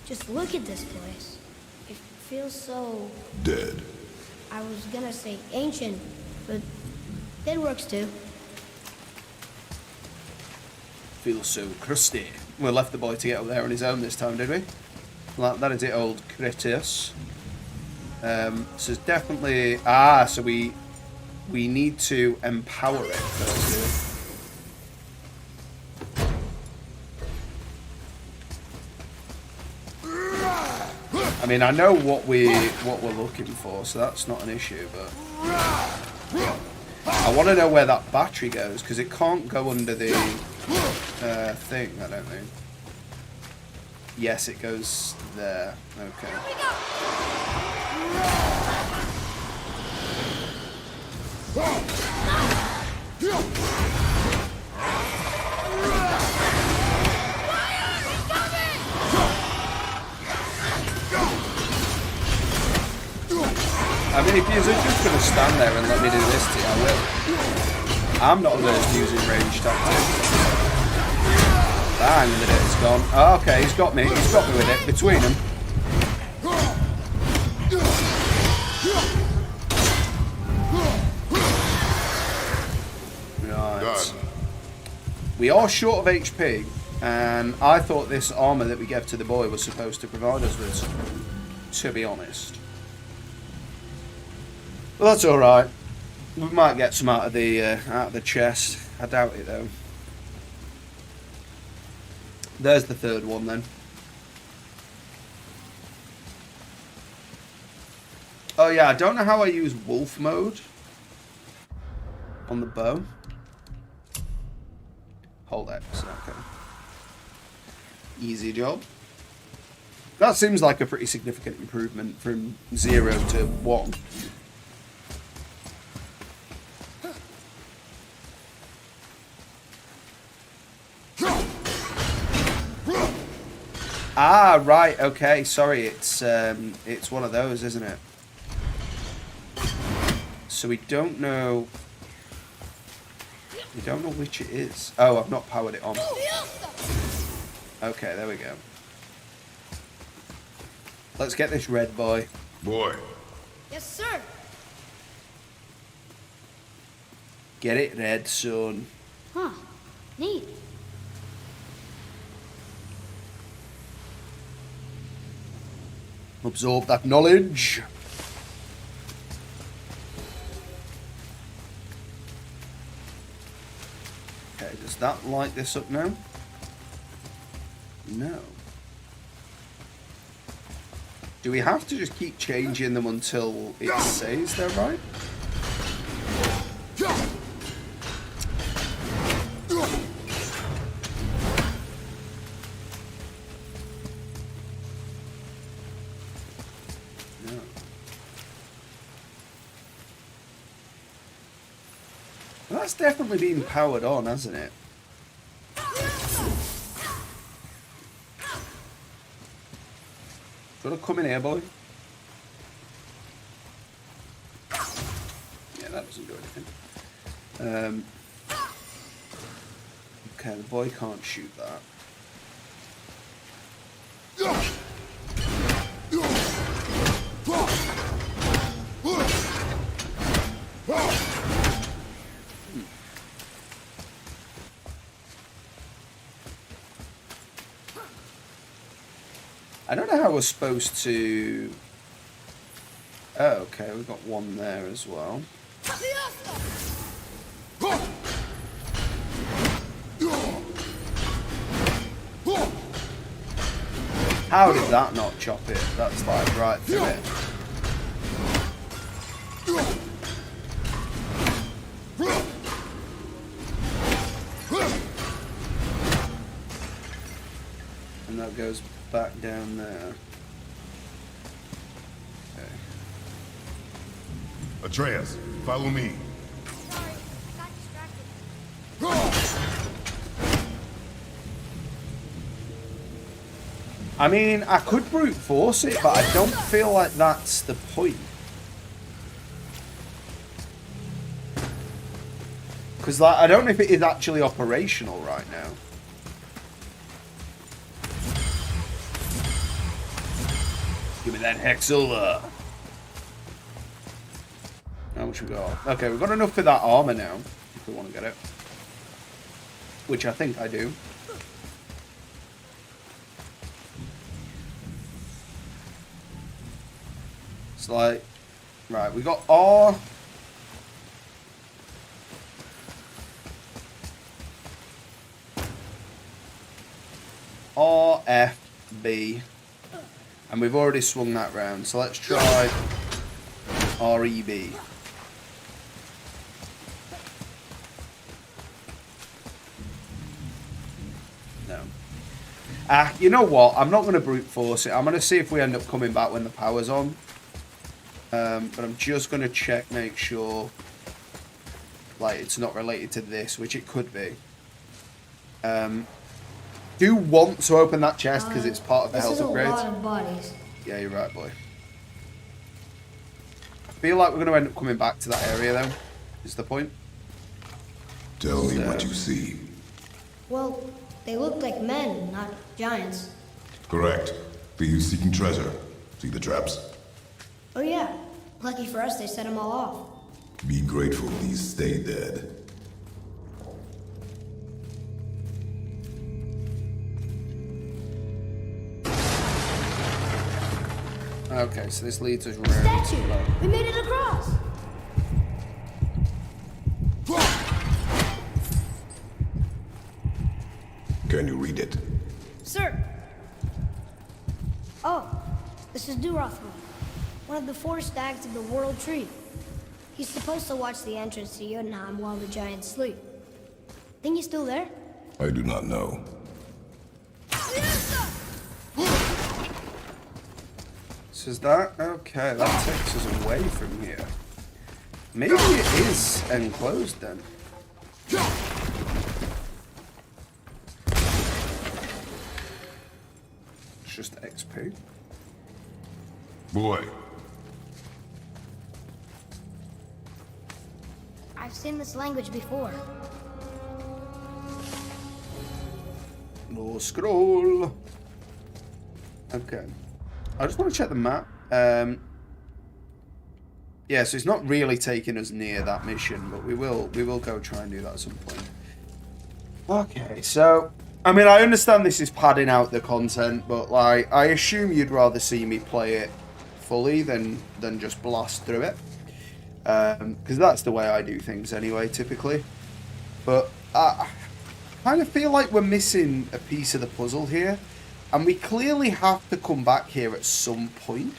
Just look at this place. It feels so... Dead. I was gonna say ancient, but it works too. Feels so crusty. We left the boy to get up there on his own this time, did we? That is it, old Critias. So it's definitely... Ah, so we need to empower it first. I mean, I know what we're looking for, so that's not an issue, but I want to know where that battery goes, because it can't go under the thing, I don't think. Yes, it goes there. Okay. I mean, if you're just going to stand there and let me do this to you, I will. I'm not averse to using range tactics. Bang, the it's gone. Oh, okay, he's got me. He's got me with it. Between them. Right. Done. We are short of HP, and I thought this armour that we gave to the boy was supposed to provide us with some, to be honest. Well, that's alright. We might get some out of the chest. I doubt it, though. There's the third one, then. Oh, yeah, I don't know how I use wolf mode on the bow. Hold X, okay. Easy job. That seems like a pretty significant improvement from 0 to 1. Ah, right, okay, sorry, it's one of those, isn't it? So we don't know which it is. Oh, I've not powered it on. Okay, there we go. Let's get this red boy. Boy, Yes, sir. Get it red, son. Huh. Neat. Absorb that knowledge. Okay, does that light this up now? No. Do we have to just keep changing them until it says they're right? Well, that's definitely been powered on, hasn't it? Gotta come in here, boy. Yeah, that doesn't do anything. Okay, the boy can't shoot that. I don't know how we're supposed to... Oh, okay, we've got one there as well. How did that not chop it? That's like right through it. And that goes back down there. Okay. Atreus, follow me. Sorry, got distracted. I mean, I could brute force it, but I don't feel like that's the point. Because like, I don't know if it is actually operational right now. Give me that Hexula. How much we got? Okay, we've got enough for that armor now, if we want to get it. Which I think I do. It's like, right, we got R. R, F, B. And we've already swung that round, so let's try REB. No. You know what? I'm not going to brute force it. I'm going to see if we end up coming back when the power's on. But I'm just going to check, make sure like it's not related to this, which it could be. Do want to open that chest because it's part of the health upgrade. This is a lot of bodies. Yeah, you're right, boy. I feel like we're going to end up coming back to that area, though. Is the point? Tell me what you see. Well, they look like men, not giants. Correct. Thieves seeking treasure. See the traps? Oh yeah, lucky for us they set them all off. Be grateful these stay dead. Okay, so this leads us around. Statue! We made it across! Can you read it? Sir! Oh, this is Durothor, one of the 4 stags of the World Tree. He's supposed to watch the entrance to Jotunheim while the giants sleep. Think he's still there? I do not know. So is that? Okay, that takes us away from here. Maybe it is enclosed then. It's just XP. Boy, I've seen this language before. No scroll. Okay. I just want to check the map. Yeah, so it's not really taking us near that mission, but we will go try and do that at some point. Okay, so I mean, I understand this is padding out the content, but like I assume you'd rather see me play it fully than just blast through it. Because that's the way I do things anyway, typically. But I kind of feel like we're missing a piece of the puzzle here. And we clearly have to come back here at some point.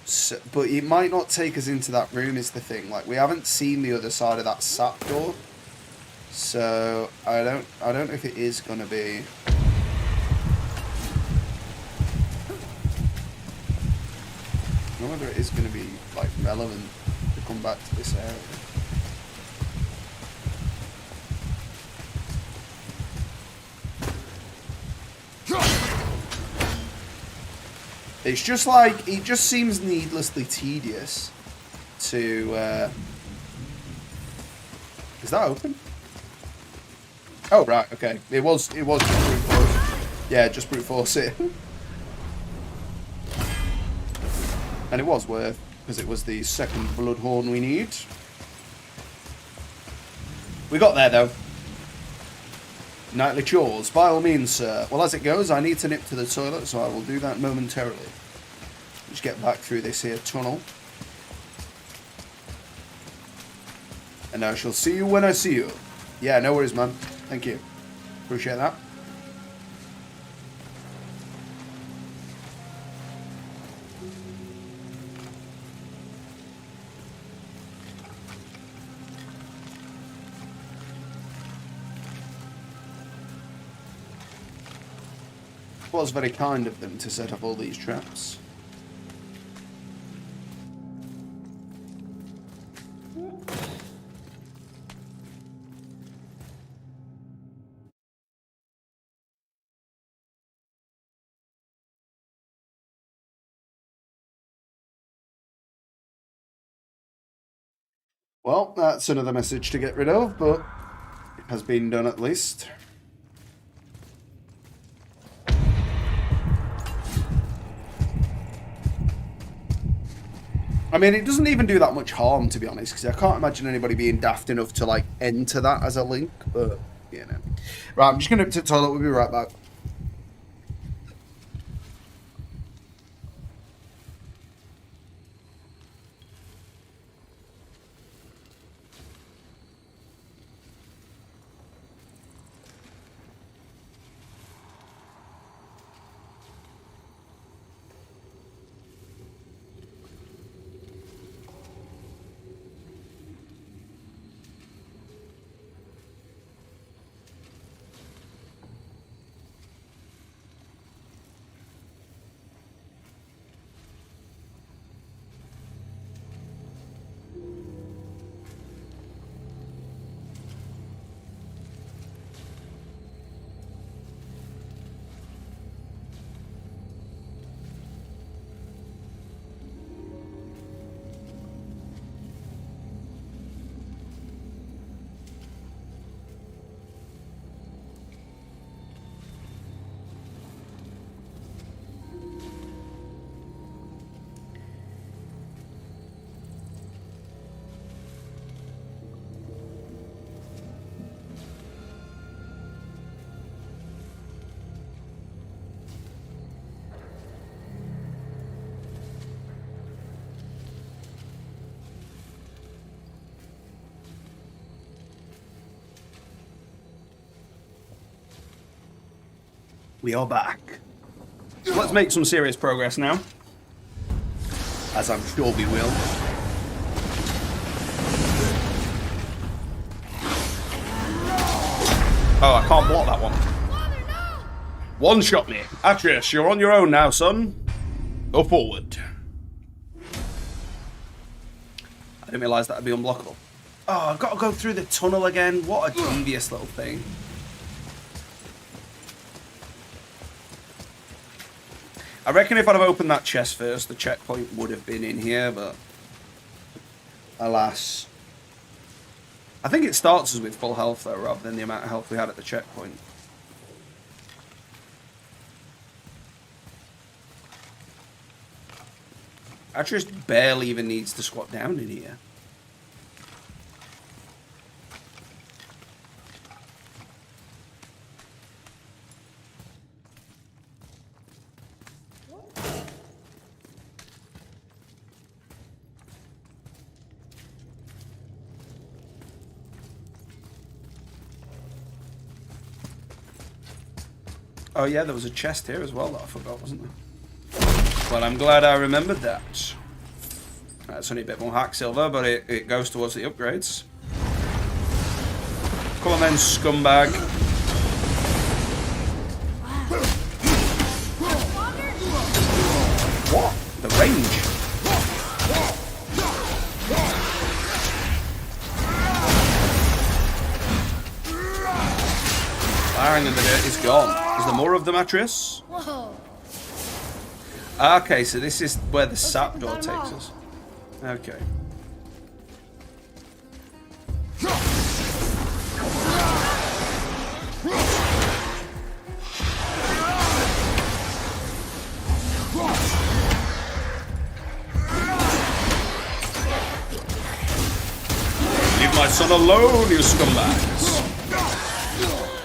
So, but it might not take us into that room is the thing. Like, we haven't seen the other side of that sap door. So, I don't know if it is going to be... I don't know whether it is going to be, like, relevant to come back to this area. It's just like, it just seems needlessly tedious to, is that open? Oh, right, okay. It was just brute force. Yeah, just brute force it. And it was worth, because it was the second Bloodhorn we need. We got there, though. Nightly chores. By all means, sir. Well, as it goes, I need to nip to the toilet, so I will do that momentarily. Just get back through this here tunnel. And I shall see you when I see you. Yeah, no worries, man. Thank you. Appreciate that. It was very kind of them to set up all these traps. Well, that's another message to get rid of, but it has been done at least. I mean, it doesn't even do that much harm, to be honest, because I can't imagine anybody being daft enough to, like, enter that as a link, but, you know. Right, I'm just going to the toilet. We'll be right back. We are back. Let's make some serious progress now. As I'm sure we will. Oh, I can't block that one. One shot me. Atreus, you're on your own now, son. Go forward. I didn't realise that would be unblockable. Oh, I've got to go through the tunnel again. What a devious little thing. I reckon if I'd have opened that chest first, the checkpoint would have been in here, but alas. I think it starts us with full health, though, rather than the amount of health we had at the checkpoint. Atreus barely even needs to squat down in here. Oh yeah, there was a chest here as well that I forgot, wasn't there? Well, I'm glad I remembered that. That's only a bit more hack silver, but it goes towards the upgrades. Come on then, scumbag. What? The range? Firing in the dirt is gone. Is there more of them, Atreus? Whoa. Okay, so this is where the sap like we door got 'em takes all. us. Okay. Leave my son alone, you scumbags.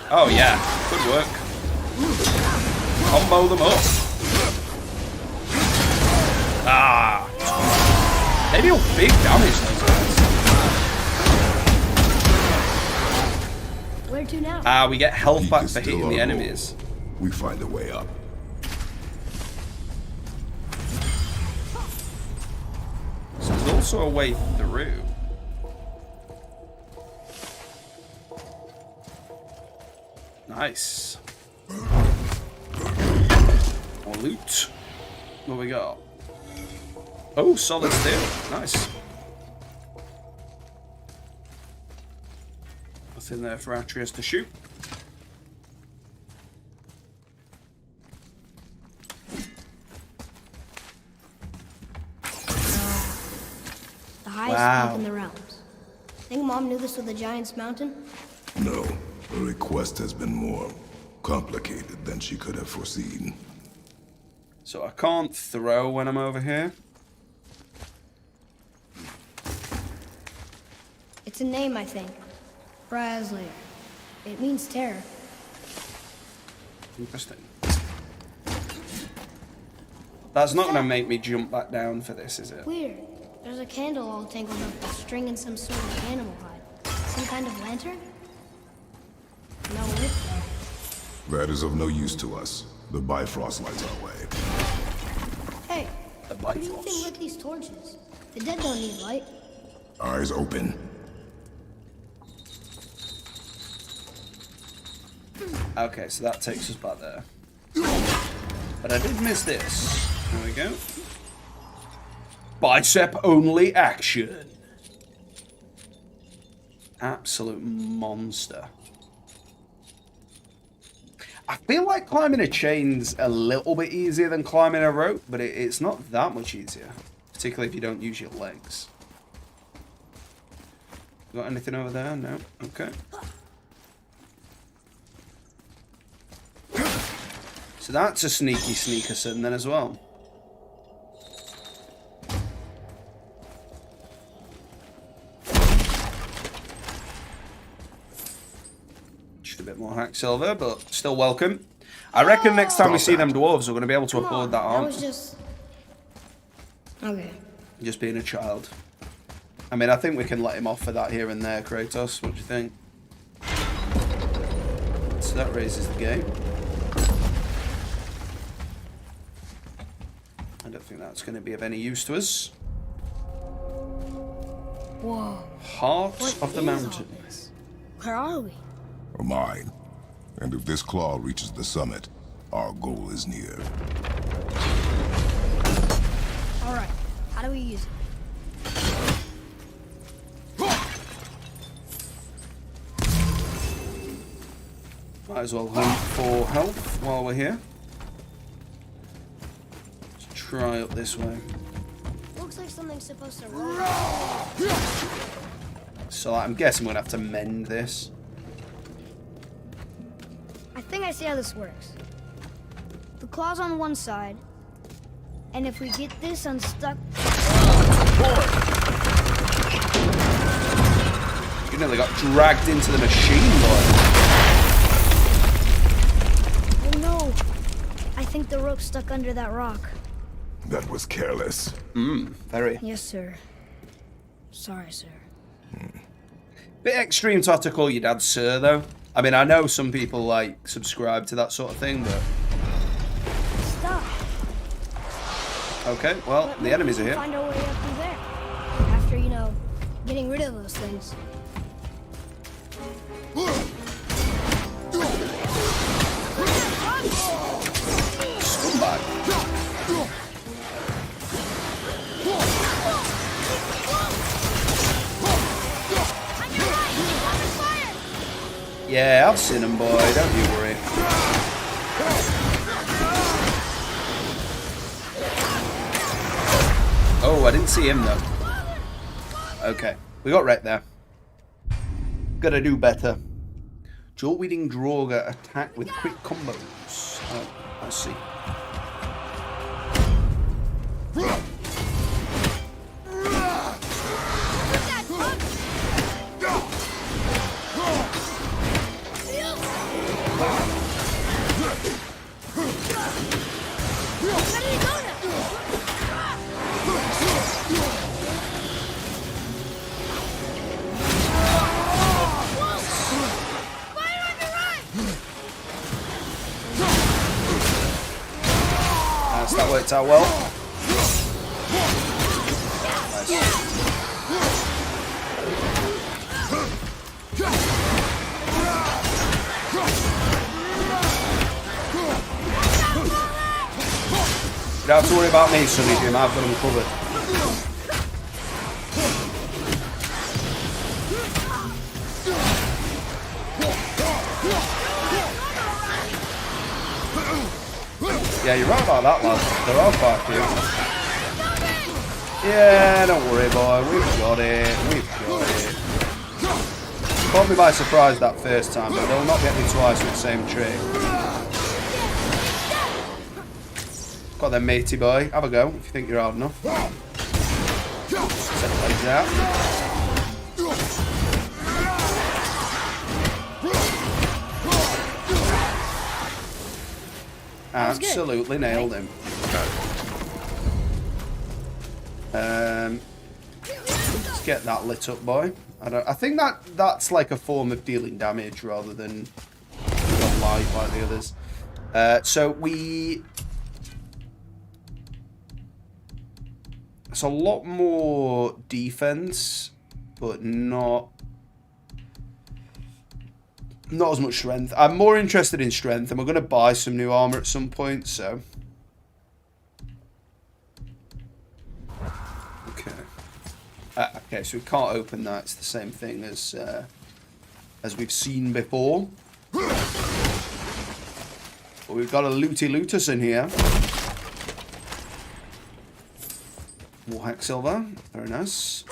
Oh yeah, good work. Combo them up. Ah. They deal big damage, those guys. Where to now? Ah, we get health Peak back is for still hitting our the goal. enemies. We find a way up. So there's also a way through. Nice. More loot. What we got? Oh, solid steel. Nice. Nothing there for Atreus to shoot. The highest Wow. peak in the realms. Think Mom knew this was the Giant's Mountain? No, the request has been more complicated than she could have foreseen. So I can't throw when I'm over here. It's a name, I think. Braslayer. It means terror. Interesting. That's not going to make me jump back down for this, is it? Weird. There's a candle all tangled up with string and some sort of animal hide. Some kind of lantern? No wick though. That is of no use to us. The Bifrost lights our way. Hey, The who do you Bifrost. think lit these torches? The dead don't need light. Eyes open. Okay, so that takes us back there. But I did miss this. There we go. Bicep only action. Absolute monster. I feel like climbing a chain's a little bit easier than climbing a rope, but it's not that much easier. Particularly if you don't use your legs. Got anything over there? No? Okay. So that's a sneaky sneakerson then as well. Just a bit more hack silver, but still welcome. I reckon next time we see them dwarves, we're going to be able to Come afford on, that that was armor. just... Okay. Just being a child. I mean, I think we can let him off for that here and there, Kratos. What do you think? So that raises the game. I don't think that's going to be of any use to us. Whoa. Heart What of the is all mountain. this? Where are we? Or mine. And if this claw reaches the summit, our goal is near. All right. How do we use it? Might as well hunt for health while we're here. Let's try up this way. Looks like something's supposed to roll. So I'm guessing we're going to have to mend this. I think I see how this works. The claw's on one side, and if we get this unstuck... You nearly got dragged into the machine, boy. Oh no! I think the rope's stuck under that rock. That was careless. Very. Yes, sir. Sorry, sir. Bit extreme to have to call your dad sir, though. I mean, I know some people, like, subscribe to that sort of thing, but... Stop! Okay, well, But the maybe enemies we are can here. find our way up through there. After, you know, getting rid of those things. Scumbag. Yeah, I've seen him, boy. Don't you worry. Oh, I didn't see him though. Okay, we got wrecked there. Gotta do better. Jolt Weeding Draugr attack with quick combos. Oh, let's see. That worked out well. Nice. You don't have to worry about me, Sonny Jim. I've got them covered. Yeah, you're right about that, lad. There are quite a few. Yeah, don't worry, boy. We've got it. We've got it. Caught me by surprise that first time, but they'll not get me twice with the same trick. Got them, matey boy. Have a go if you think you're hard enough. Set the legs out. Absolutely nailed him. Let's get that lit up, boy. I think that's like a form of dealing damage rather than life like the others. So it's a lot more defense, but not as much strength. I'm more interested in strength, and we're going to buy some new armor at some point, so. Okay. Okay, so we can't open that. It's the same thing as we've seen before. But we've got a Looty Lootus in here. Warhack Silver. Very nice.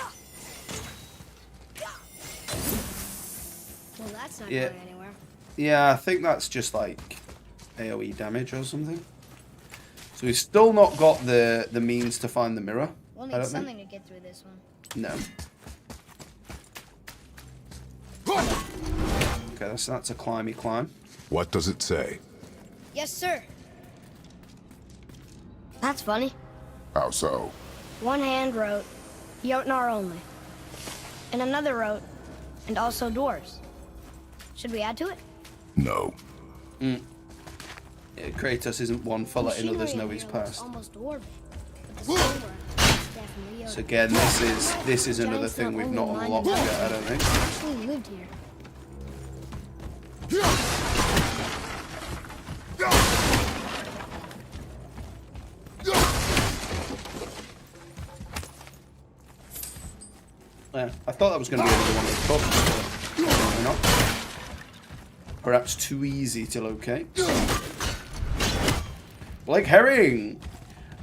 Well, that's not going anywhere. Yeah, I think that's just like AoE damage or something. So we've still not got the means to find the mirror. We'll need something to get through this one. No. Okay, so that's a climby climb. What does it say? Yes, sir. That's funny. How so? One hand wrote, Jotnar only. And another wrote, and also dwarves. Should we add to it? No. Yeah, Kratos isn't one for letting others know his past. Almost dwarven. But the silver definitely So again, this is another thing we've not unlocked yet, I don't think. actually lived here. Yeah, I thought that was going to be another one of the pubs, but apparently not. Perhaps too easy to locate. Blake Herring.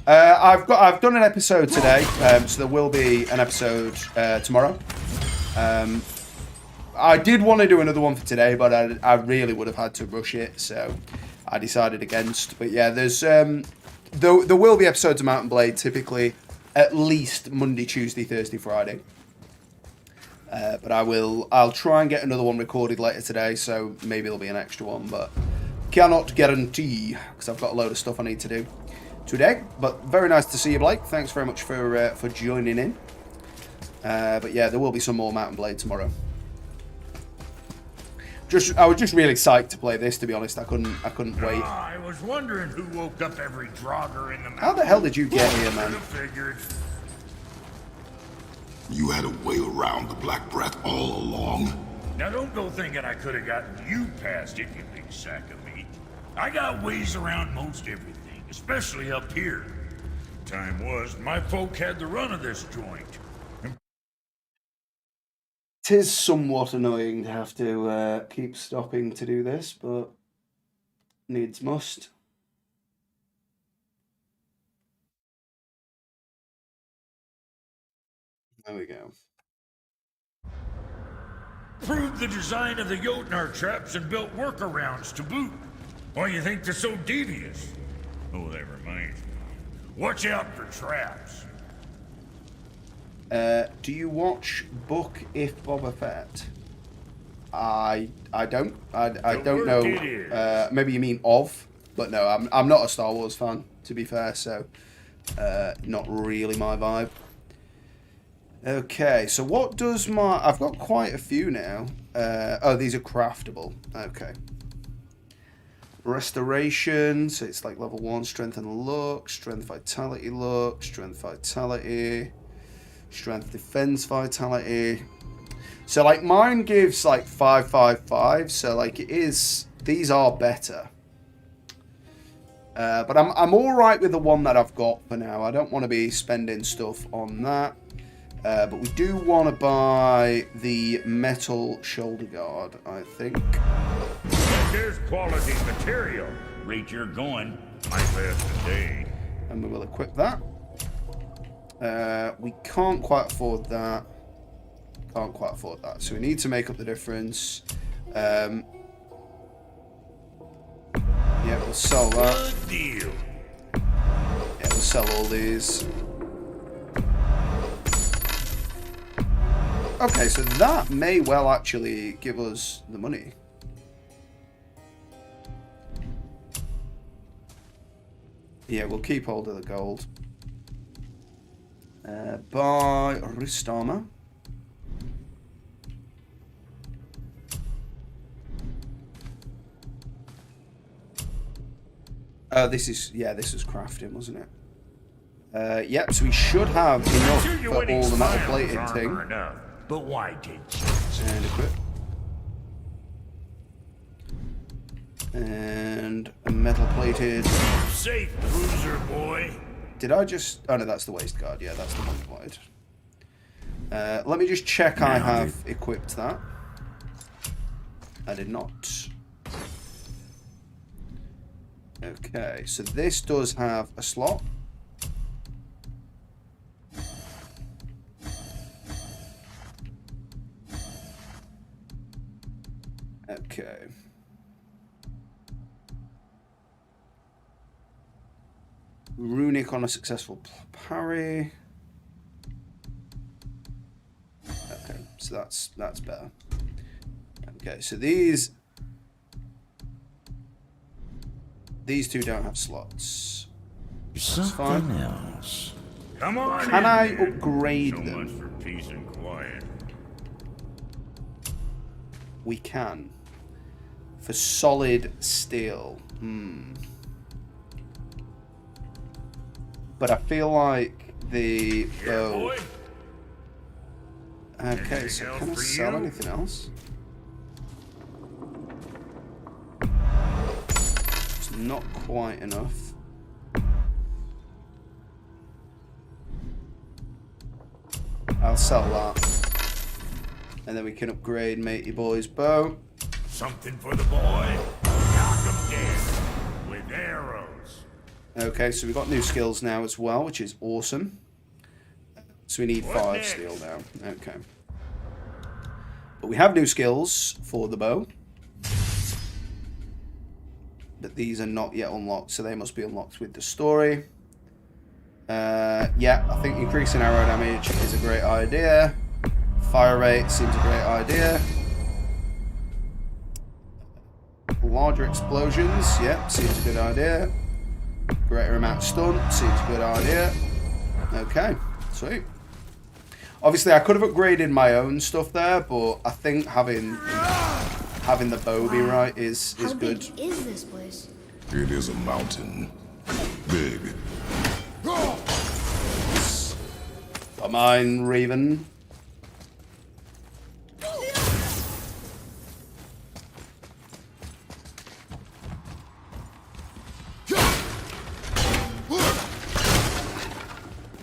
I've done an episode today, so there will be an episode tomorrow. I did want to do another one for today, but I really would have had to rush it, so I decided against. But yeah, there's there will be episodes of Mount and Blade typically at least Monday, Tuesday, Thursday, Friday. But I'll try and get another one recorded later today, so maybe there'll be an extra one, but cannot guarantee because I've got a load of stuff I need to do today. But very nice to see you, Blake. Thanks very much for joining in. But yeah, there will be some more Mount and Blade tomorrow. I was just really psyched to play this. To be honest, I couldn't wait. I was wondering who woke up every Draugr in the mountain. How the hell did you get here, man? Figured. You had a way around the Black Breath all along. Now don't go thinking I could have gotten you past it, you big sack of meat. I got ways around most everything, especially up here. Time was, my folk had the run of this joint. Tis somewhat annoying to have to keep stopping to do this, but needs must. There we go. Improved the design of the Jotnar traps and built workarounds to boot. Why you think they're so devious? Oh, that reminds me. Watch out for traps. Do you watch Book If Boba Fett? I don't. I don't know. work it is. Maybe you mean of, but no, I'm not a Star Wars fan, to be fair. So, not really my vibe. Okay, so what does my... I've got quite a few now. Oh, these are craftable. Okay. Restoration, so it's like level 1, strength and luck, strength, vitality, luck, strength, vitality, strength, defense, vitality. So like mine gives like 5, 5, 5, so like it is... These are better. But I'm alright with the one that I've got for now. I don't want to be spending stuff on that. But we do want to buy the metal shoulder guard, I think. There's quality material. Rate you're going. Might last a day. And we will equip that. We can't quite afford that. Can't quite afford that. So we need to make up the difference. Yeah, we'll sell that. Good deal. Yeah, we'll sell all these. Okay, so that may well actually give us the money. Yeah, we'll keep hold of the gold. Buy wrist armor. This is crafting, wasn't it? Yep, so we should have enough Sure, for your all winning the metal smiles plated aren't thing. enough. But why take And equip. And a metal plated. safe, bruiser boy? Did I just... Oh no, that's the waist guard. Yeah, that's the one I wanted. Let me just check I have equipped that. I did not. Okay, so this does have a slot. Okay. Runic on a successful parry. Okay, so that's better. Okay, so these two don't have slots. Something else. Come on. Can in I there. upgrade So them? much for peace and quiet. We can. For solid steel. But I feel like the Yeah, bow... boy. Okay, Anything so else can I for sell you? anything else? It's not quite enough. I'll sell that. And then we can upgrade Matey Boy's bow. Something for the boy. Knock him dead with arrows. Okay, so we've got new skills now as well, which is awesome. So we need What 5 next? steel now. Okay. But we have new skills for the bow. But these are not yet unlocked, so they must be unlocked with the story. Yeah, I think increasing arrow damage is a great idea. Fire rate seems a great idea. Larger explosions, yep, seems a good idea. Greater amount of stun, seems a good idea. Okay, sweet. Obviously, I could have upgraded my own stuff there, but I think having the bow be right is How good. big is this place? It is a mountain. Big. Got mine, Raven.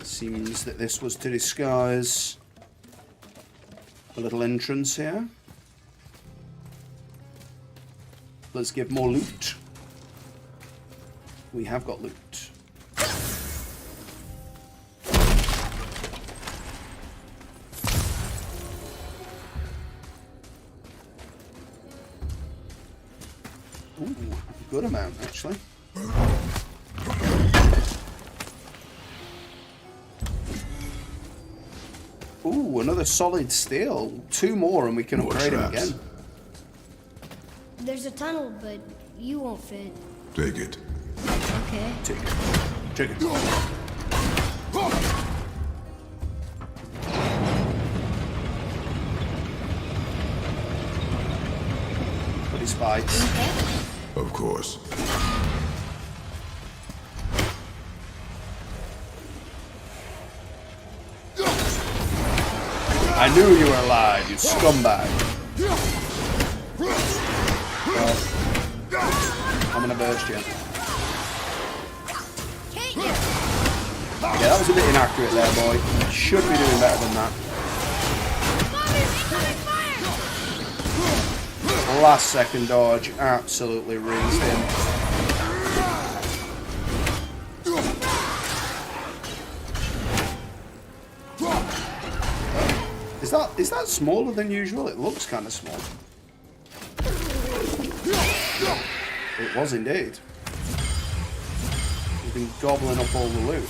Seems that this was to disguise a little entrance here. Let's give more loot. We have got loot. Ooh, a good amount, actually. Ooh, another solid steel. 2 more and we can More upgrade him traps. again. There's a tunnel, but you won't fit. Take it. Okay. Take it. Take it. Put his spikes. Okay. Of course. I knew you were alive, you scumbag. Well, I'm gonna burst you. Can't you? Yeah, that was a bit inaccurate there, boy. Should be doing better than that. Last second dodge, absolutely rinsed him. Is that smaller than usual? It looks kind of small. It was indeed. We've been gobbling up all the loot.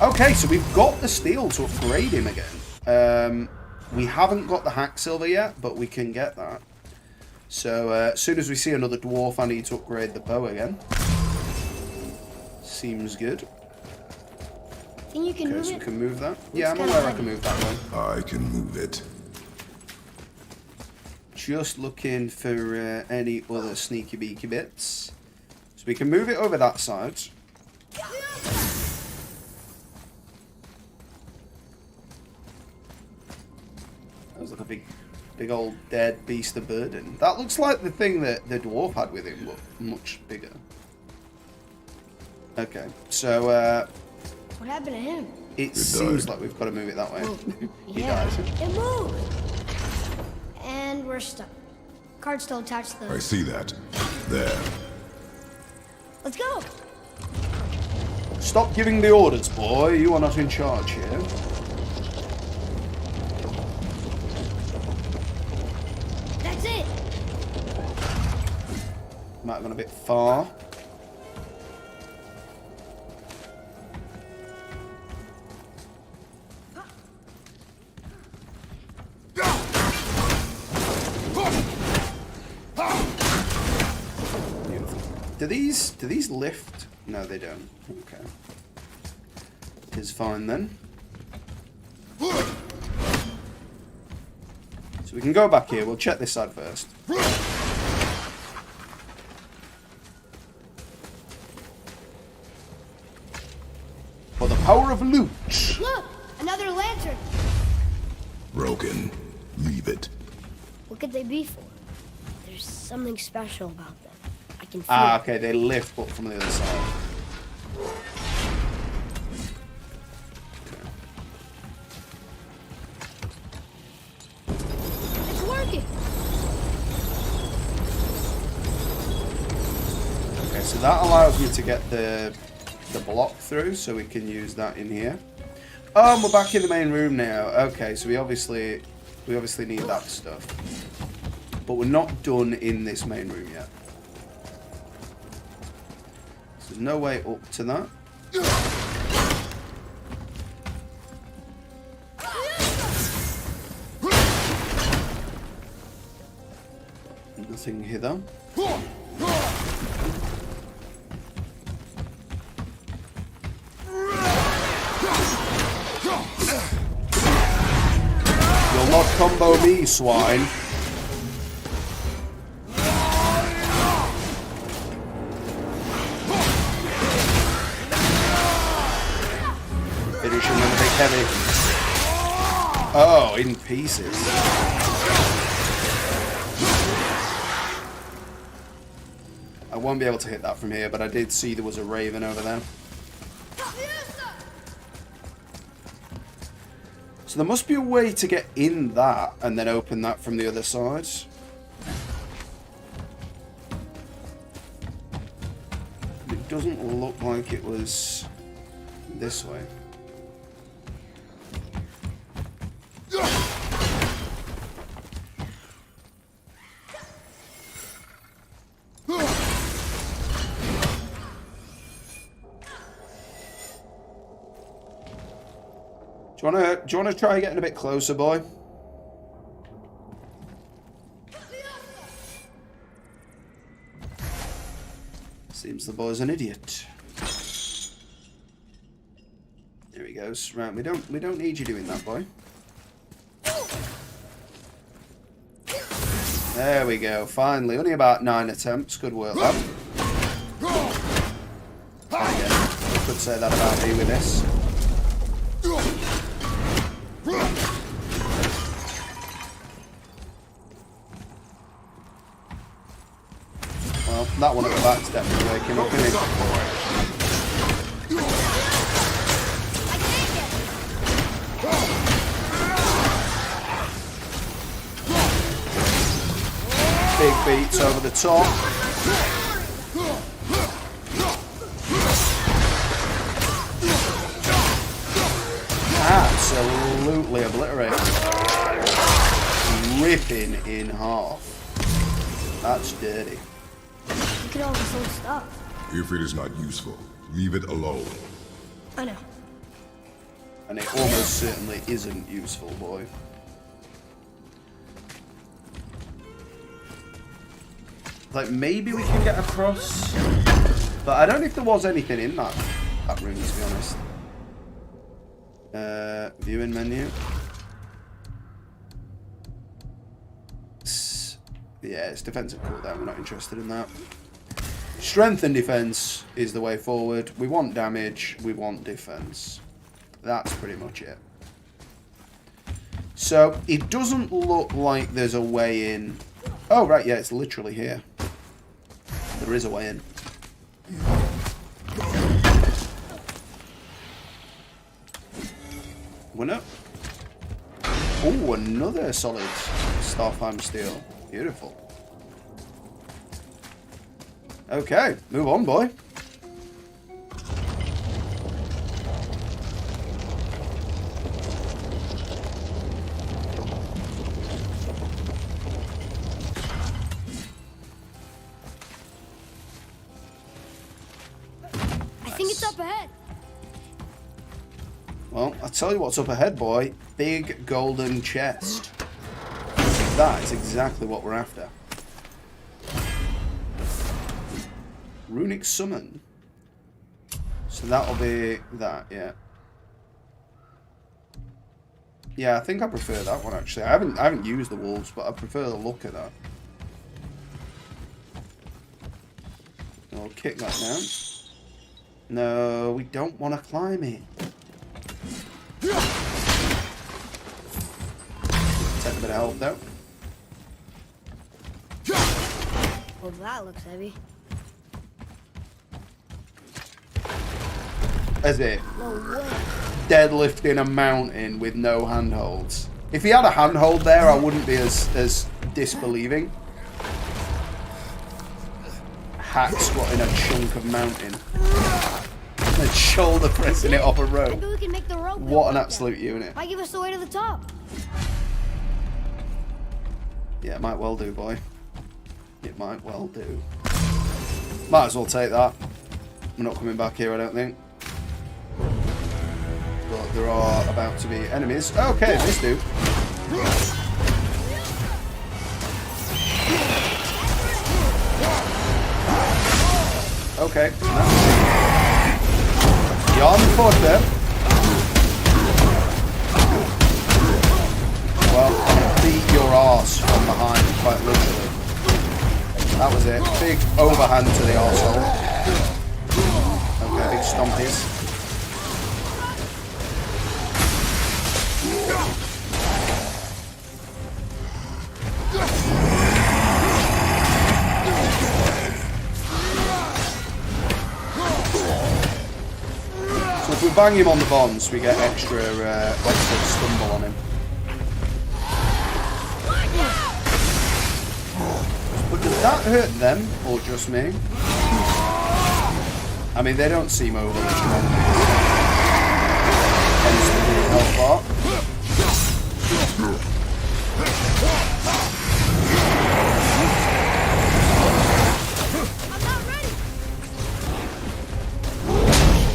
Okay, so we've got the steel to upgrade him again. We haven't got the hack silver yet, but we can get that. So as soon as we see another dwarf, I need to upgrade the bow again. Seems good. Think you can Okay, move so it? we can move that. Yeah, I'm kinda aware I heavy. can move that one. I can move it. Just looking for any other sneaky beaky bits. So we can move it over that side. That was like a big old dead beast of burden. That looks like the thing that the dwarf had with him, but much bigger. Okay, so What happened to him? it died. seems like we've got to move it that way. He Yeah. dies. It moved. And we're stuck. Card's still attached to I the... see that. There. Let's go. Stop giving the orders, boy. You are not in charge here. That's it. Might have gone a bit far. Beautiful. Do these lift? No, they don't. Okay. Is fine then. So we can go back here. We'll check this side first. For the power of loot. Look, another lantern. Broken. Leave it. What could they be for? There's something special about them. I can feel Ah, it. okay. They lift, but from the other side. It's working. Okay, so that allows me to get the block through, so we can use that in here. Oh, and we're back in the main room now. Okay, so we obviously need that stuff, but we're not done in this main room yet. So there's no way up to that. Nothing hither. You'll not combo me, swine. Finishing him a big heavy. Oh, in pieces. I won't be able to hit that from here, but I did see there was a raven over there. So there must be a way to get in that and then open that from the other side. It doesn't look like it was this way. Do you wanna try getting a bit closer, boy? Seems the boy's an idiot. There he goes. Right, we don't need you doing that, boy. There we go. Finally, only about 9 attempts. Good work, lad. Again, could say that about me with this. Well, that one at the back's definitely waking up, isn't it? Big beats over the top. Absolutely obliterated. Ripping in half. That's dirty. Look at all this old stuff. If it is not useful, leave it alone. I know. And it almost certainly isn't useful, boy. Like, maybe we can get across. But I don't know if there was anything in that room, to be honest. Viewing menu. Yeah, it's defensive cooldown. We're not interested in that. Strength and defense is the way forward. We want damage. We want defense. That's pretty much it. So, it doesn't look like there's a way in. Oh, right, yeah, it's literally here. There is a way in. Winner. Oh, another solid Starfheim steel. Beautiful. Okay, move on, boy. I think it's up ahead. Well, I'll tell you what's up ahead, boy. Big golden chest. That is exactly what we're after. Runic summon. So that'll be that, yeah. Yeah, I think I prefer that one actually. I haven't used the wolves, but I prefer the look of that. I'll kick that down. No, we don't want to climb it. Take a bit of health though. Well, that looks heavy. As it No way. deadlifting a mountain with no handholds. If he had a handhold there, I wouldn't be as disbelieving. Hack squatting a chunk of mountain. And shoulder pressing it off a rope. Maybe we can make the rope. What an absolute unit. Might give us the way to the top. Yeah, it might well do, boy. It might well do. Might as well take that. We're not coming back here, I don't think. But there are about to be enemies. Okay, this dude. Okay. You're on the foot there. Well, I'm gonna beat your arse from behind, quite literally. That was it. Big overhand to the arsehole. Okay, big stompies. So if we bang him on the bonds, we get extra stumble on him. But does that hurt them, or just me? I mean, they don't seem overly strong. Hence the health bar.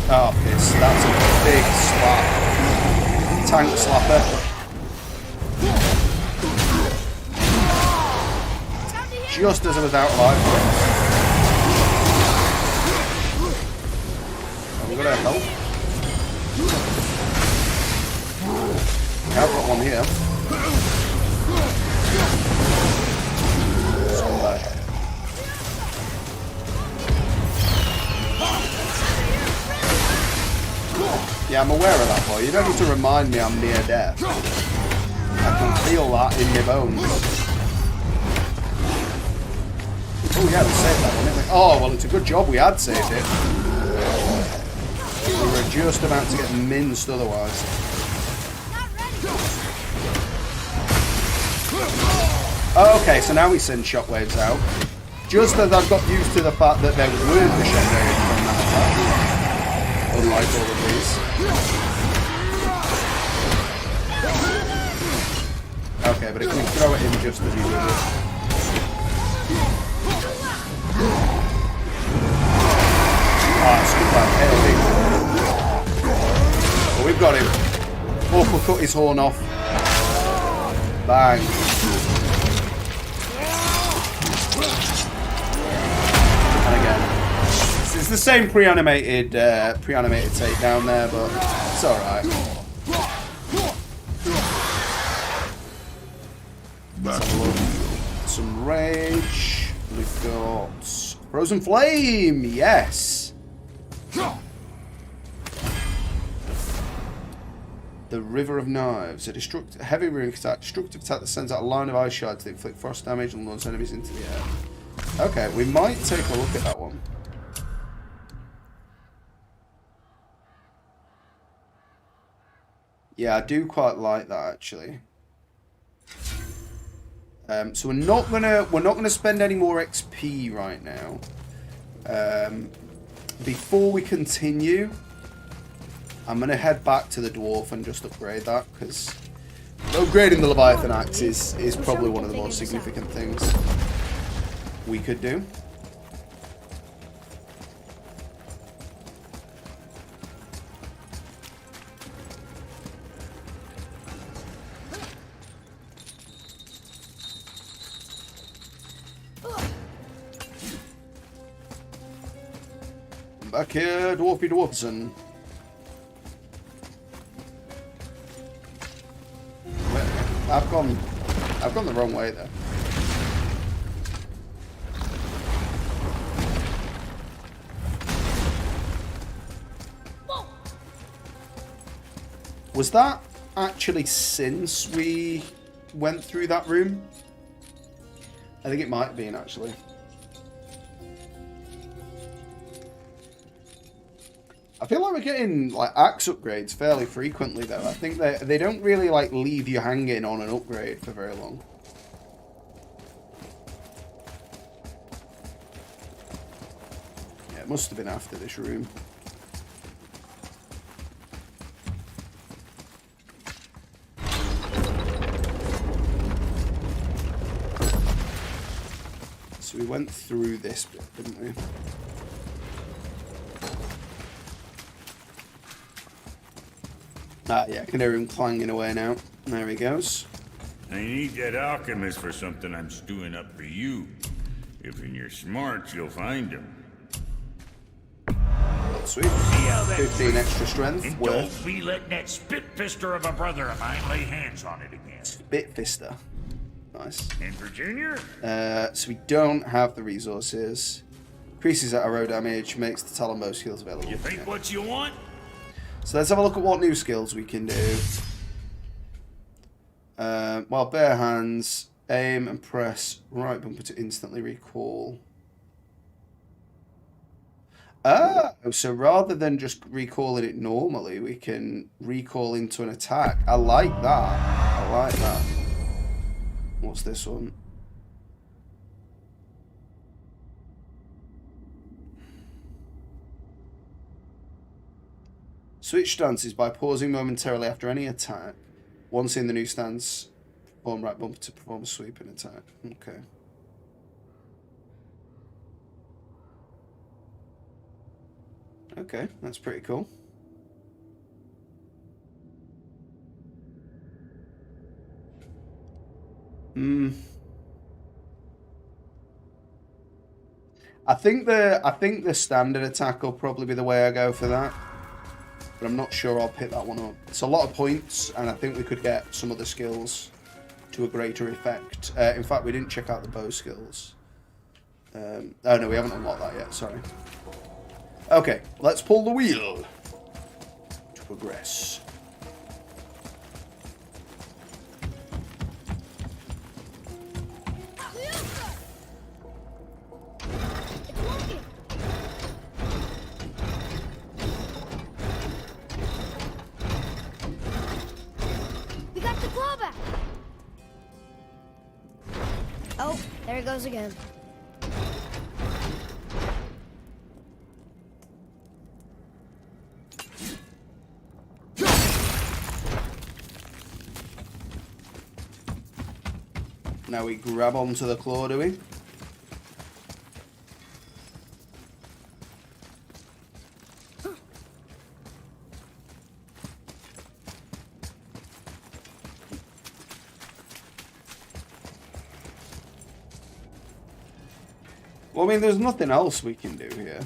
Oh, piss. That's a big slap. just as I was out of life. Oh, we've got our help. I've got one here. Scumbag. Yeah, I'm aware of that, boy. You don't need to remind me I'm near death. I can feel that in my bones. Oh, yeah, we saved that one, didn't we? Oh, well, it's a good job we had saved it. We were just about to get minced otherwise. Okay, so now we send shockwaves out. Just as I've got used to the fact that there weren't the shockwaves from that attack. Unlike all of these. Okay, but if we throw it in just as you did it. Ah, scumbag. Well, we've got him. Awful cut his horn off. Bang. And again. It's the same pre-animated takedown there, but it's alright. Let's have a look. Some rage. We've got Frozen Flame, yes. The River of Knives, a heavy runic attack, destructive attack that sends out a line of ice shards that inflict frost damage and launch enemies into the air. Okay, we might take a look at that one. Yeah, I do quite like that actually. So we're not gonna spend any more XP right now. Before we continue, I'm gonna head back to the dwarf and just upgrade that because upgrading the Leviathan axe is probably one of the most significant things we could do. Back here, Dwarfy Dwarfson. I've gone the wrong way there. Was that actually since we went through that room? I think it might have been actually. I feel like we're getting like axe upgrades fairly frequently though. I think they don't really like leave you hanging on an upgrade for very long. Yeah, it must have been after this room. So we went through this bit, didn't we? Ah, yeah, I can hear him clanging away now. There he goes. I need that alchemist for something I'm stewing up for you. If in your smarts, you'll find him. Sweet. 15 extra strength. And Worth. don't be letting that spit-fister of a brother of mine lay hands on it again. Bitfister. Nice. And for Junior? So we don't have the resources. Increases arrow damage, makes the Talon bow skills available. You think what you want? So let's have a look at what new skills we can do. While bare hands, aim and press right bumper to instantly recall. Oh, so rather than just recalling it normally, we can recall into an attack. I like that. I like that. What's this one? Switch stances by pausing momentarily after any attack. Once in the new stance, perform right bumper to perform a sweeping attack. Okay. Okay, that's pretty cool. I think the standard attack will probably be the way I go for that. But I'm not sure I'll pick that one up. It's a lot of points, and I think we could get some other skills to a greater effect. In fact, we didn't check out the bow skills. Oh no, we haven't unlocked that yet, sorry. Okay, let's pull the wheel to progress. We got the claw back. Oh, there it goes again. Now we grab onto the claw, do we? Well, I mean, there's nothing else we can do here.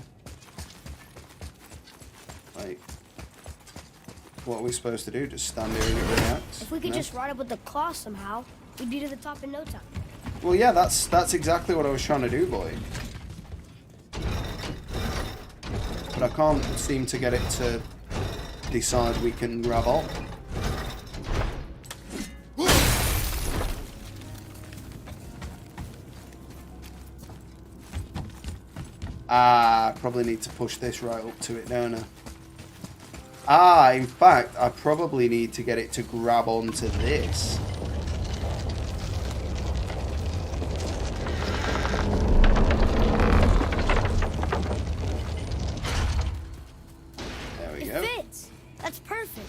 Like, what are we supposed to do? Just stand here and it reacts? If we could No? just ride up with the claw somehow, we'd be to the top in no time. Well, yeah, that's exactly what I was trying to do, boy. But I can't seem to get it to decide we can grab on. Ah, I probably need to push this right up to it, don't I? Ah, in fact, I probably need to get it to grab onto this. There we It go. fits. That's perfect.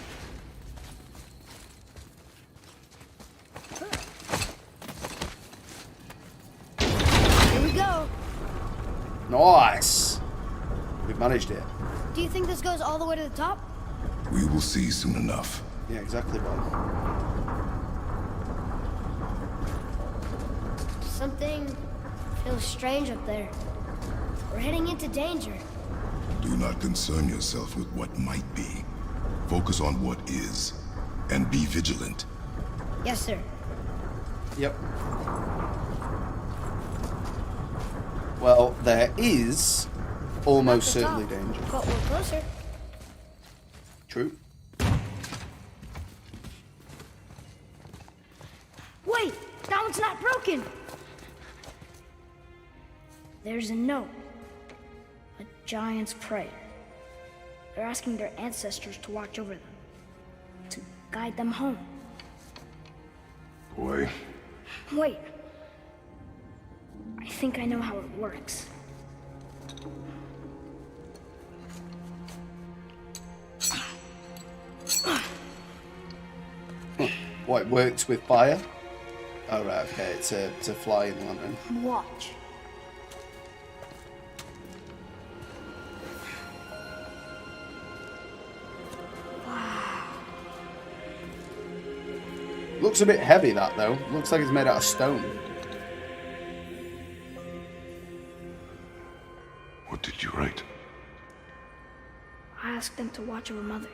Here we go. Nice. We've managed it. Do you think this goes all the way to the top? We will see soon enough. Yeah, exactly, boy. Something feels strange up there. We're heading into danger. Do not concern yourself with what might be. Focus on what is, and be vigilant. Yes, sir. Yep. Well, there is almost Not the certainly top, danger. But we're closer. True. Wait, that one's not broken. There's a note. A giant's prayer. They're asking their ancestors to watch over them. To guide them home. Boy, Wait. I think I know how it works. What, it works with fire? Oh, right, okay, it's a flying lantern. Watch. Looks a bit heavy, that, though. Looks like it's made out of stone. what did you write? I asked them to watch over Mother.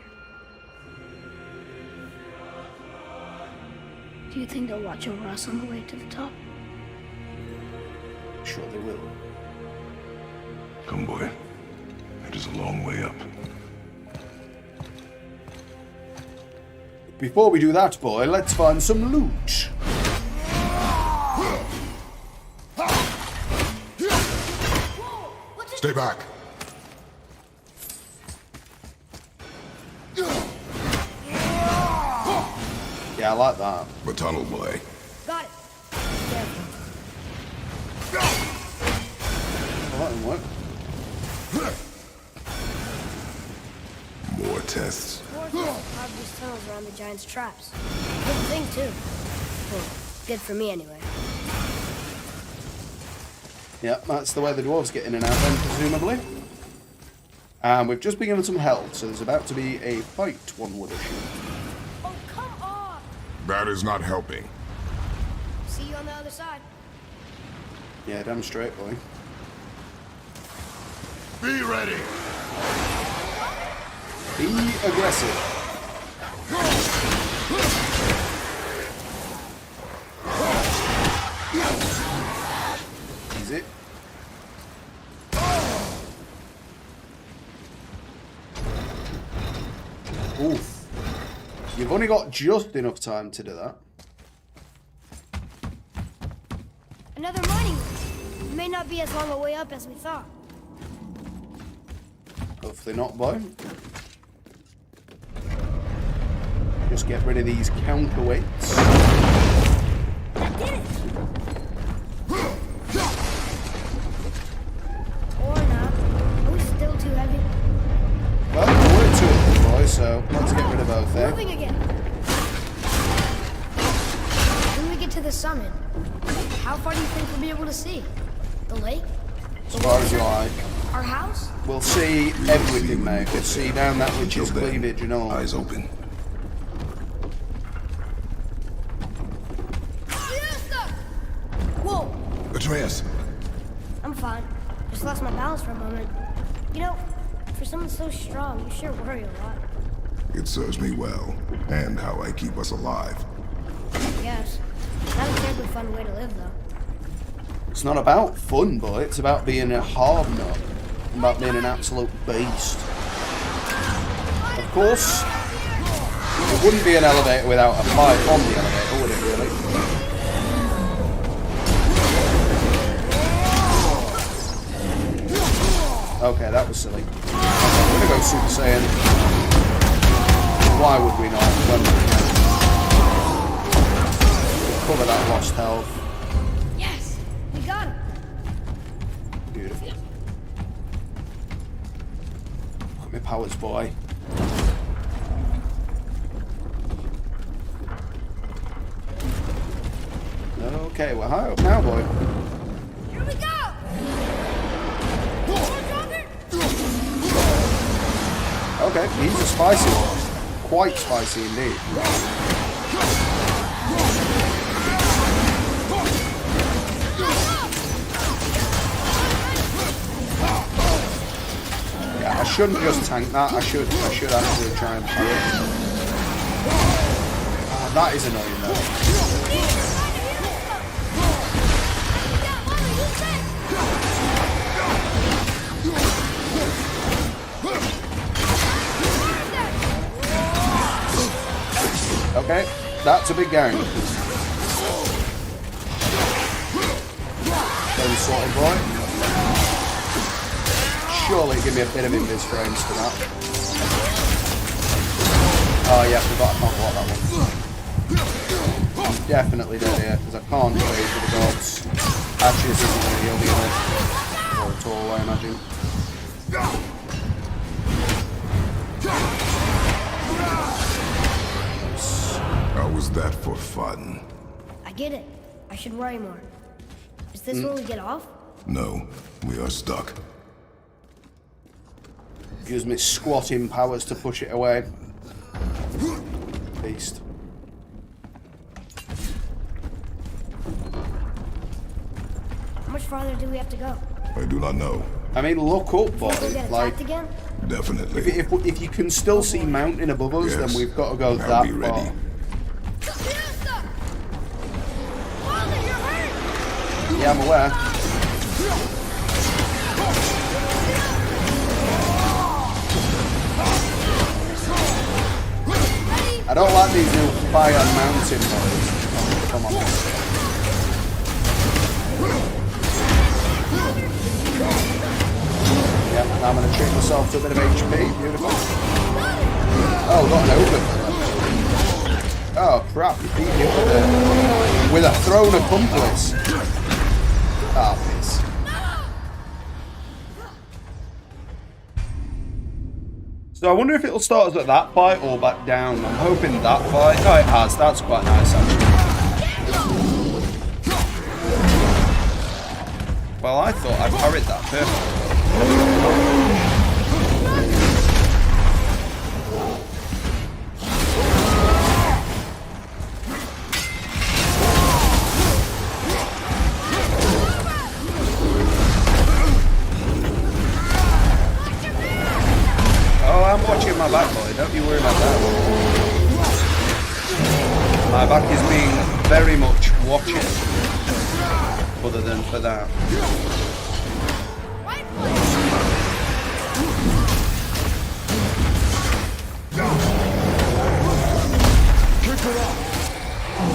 Do you think they'll watch over us on the way to the top? Sure they will. Come, boy. It is a long way up. Before we do that, boy, let's find some loot. Stay back. Yeah, I like that. The tunnel, boy. Got it. Well, that didn't work. More tests. More carve these tunnels around the giant's traps. Good thing, too. Well, good for me, anyway. Yeah, that's the way the dwarves get in and out then, presumably. And we've just been given some health, so there's about to be a fight, one would assume. Oh, come on! That is not helping. See you on the other side. Yeah, damn straight, boy. Be ready. Be aggressive. Easy. Oof. You've only got just enough time to do that. Another mining room. It may not be as long a way up as we thought. Hopefully not, boy. Just get rid of these counterweights. I did it! Or not. Are we still too heavy? Well, we're two of them, boy, so let's get rid of both there. Moving again. When we get to the summit, how far do you think we'll be able to see? The lake? As far as you like. Our house? We'll see everything, mate. We'll see down that which is Until then, cleavage and all. Eyes open. Whoa! Atreus. I'm fine. Just lost my balance for a moment. You know, for someone so strong, you sure worry a lot. It serves me well, and how I keep us alive. I guess. Not a terribly fun way to live, though. It's not about fun, boy. It's about being a hard nut. About being an absolute beast. Of course, it wouldn't be an elevator without a fight on the elevator, would it really? Okay, that was silly. I'm gonna go Super Saiyan. Why would we not? When we can. Cover that lost health. Yes! We got him! Beautiful. Look at my powers, boy. Okay, we're high up now, boy. Here we go! Okay, he's a spicy one. Quite spicy indeed. Yeah, I shouldn't just tank that. I should actually try and parry it. That is annoying though. Okay, that's a big gang. Very sorted, boy. Surely give me a bit of invis frames for that. Oh yeah, I forgot I can't block that one. Definitely dead here, because I can't trade with the gods. Actually, this isn't going to heal me enough. Or at all, I imagine. How was that for fun? I get it. I should worry more. Is this where we get off? No, we are stuck. Use my squatting powers to push it away. Beast. How much farther do we have to go? I do not know. I mean, look up, boy. We'll get Like, attacked again? Definitely. if you can still see mountain above us, then Yes. we've got to go I'll that be ready. far. Father, you're hurt! Yeah, I'm aware. I don't like these new fire mountain modes. Oh, come on. Yeah, now I'm going to treat myself to a bit of HP. Beautiful. Oh, got an open. Oh, crap. You beat me up there. With a thrown accomplice. Ah, piss. So I wonder if it'll start us at that fight or back down. I'm hoping that fight. Oh, it has. That's quite nice, actually. Well, I thought I parried that perfectly. my back, boy. Don't you worry about that. My back is being very much watching, other than for that.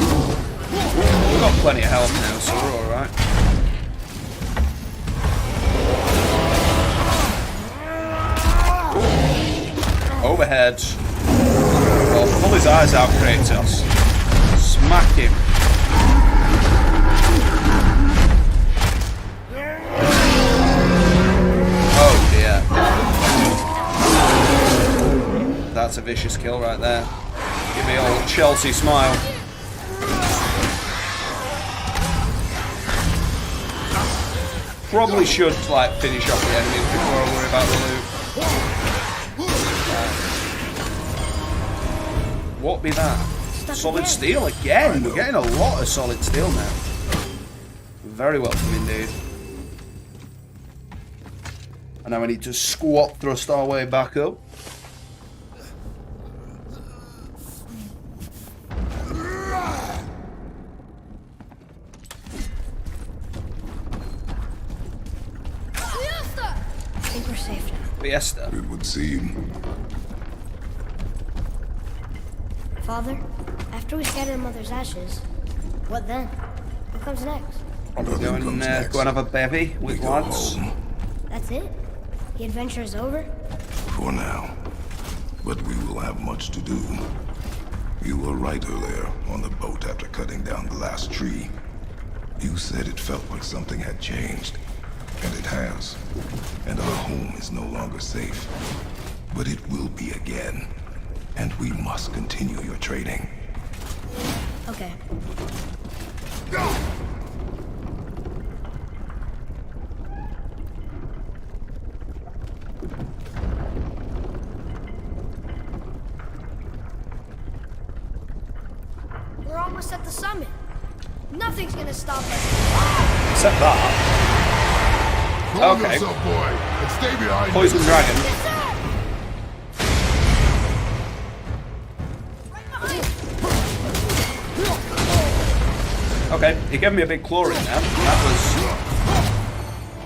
We've got plenty of health now, so we're alright. Overhead. Well, pull his eyes out, Kratos. Smack him. Oh dear. That's a vicious kill right there. Give me old Chelsea smile. Probably should like finish off the enemies before I worry about the loot. What be that? Solid steel again. We're getting a lot of solid steel now. Very welcome indeed. And now we need to squat thrust our way back up. Fiesta. It would seem. Father, after we scatter Mother's ashes, what then? What comes next? Nothing Go and comes next. go and have a bevy We with go lads. home That's it? The adventure is over? for now. But we will have much to do. You were right earlier on the boat after cutting down the last tree. You said it felt like something had changed. And it has. And our home is no longer safe. But it will be again. And we must continue your trading. Okay. We're almost at the summit. Nothing's gonna stop us. Except that. Hold Okay. yourself, boy, and stay behind Poison me. dragon. Okay, he gave me a big claw in there. That was...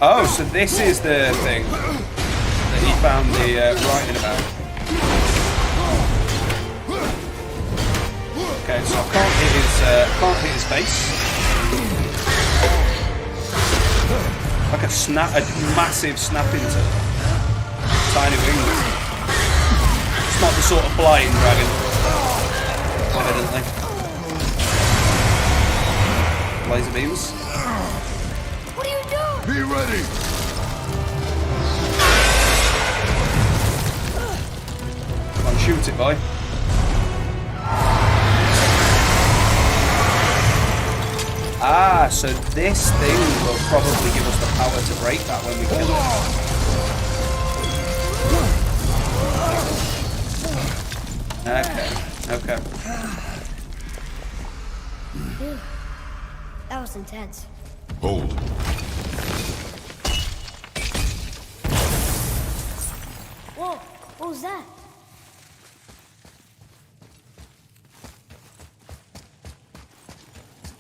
Oh, so this is the thing that he found the writing about. Okay, so I can't hit his face. Like a massive snapping to tiny wings. It's not the sort of flying dragon, evidently. Laser beams. What are you doing? Be ready. Come on, shoot it, boy. Ah, so this thing will probably give us the power to break that when we kill it. Okay, okay. That was intense. Hold. Whoa, what was that?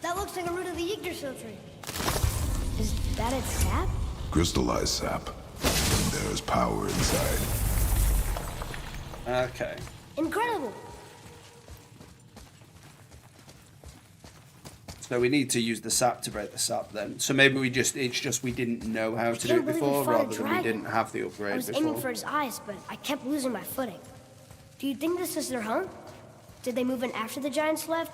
That looks like a root of the Yggdrasil tree. Is that its sap? Crystallized sap. And there is power inside. Okay. Incredible. So we need to use the sap to break the sap then. So maybe it's just we didn't know how to do Can't it believe we before fought a rather than we dragon. didn't have the I upgrade was before. aiming for his eyes, but I kept losing my footing. Do you think this is their home? Did they move in after the giants left?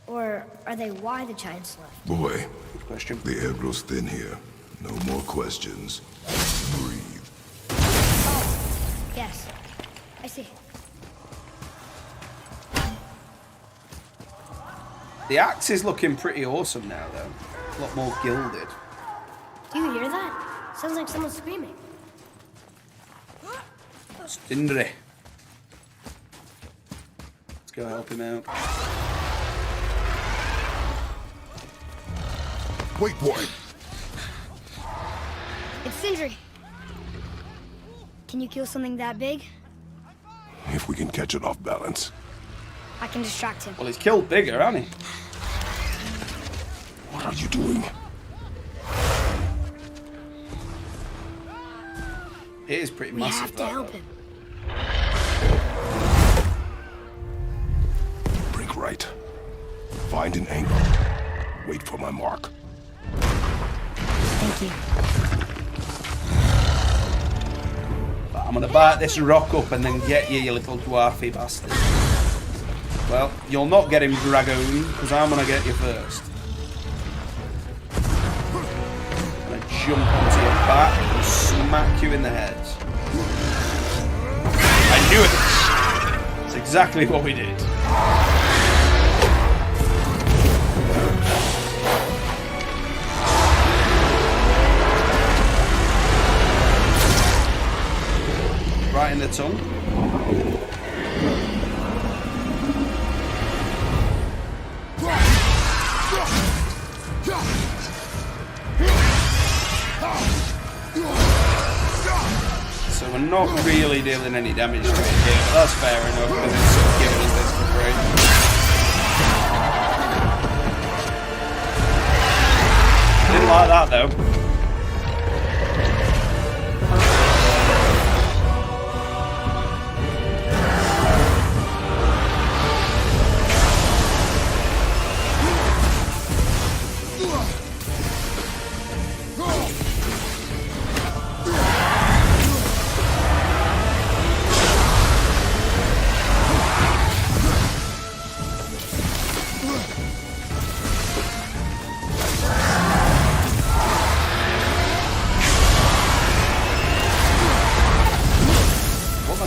Or are they why the giants left? Boy, Good question. the air grows thin here. No more questions. Breathe. Yes, I see. The axe is looking pretty awesome now though. A lot more gilded. Do you hear that? Sounds like someone screaming. Sindri. Let's go help him out. Wait, boy. It's Sindri. Can you kill something that big? if we can catch it off balance. I can distract him. Well, he's killed bigger, hasn't he? What are you doing? It is pretty We massive. have to that, help though. him. Break right. Find an angle. Wait for my mark. Thank you. I'm gonna bite this rock up and then get you, you little dwarfy bastard. Well, you'll not get him, Dragoon, because I'm gonna get you first. I'm gonna jump onto your back and smack you in the head. I knew it! It's exactly what we did. Right in the tongue. So we're not really dealing any damage to it here, but that's fair enough because it's sort of giving us this for free. Didn't like that though.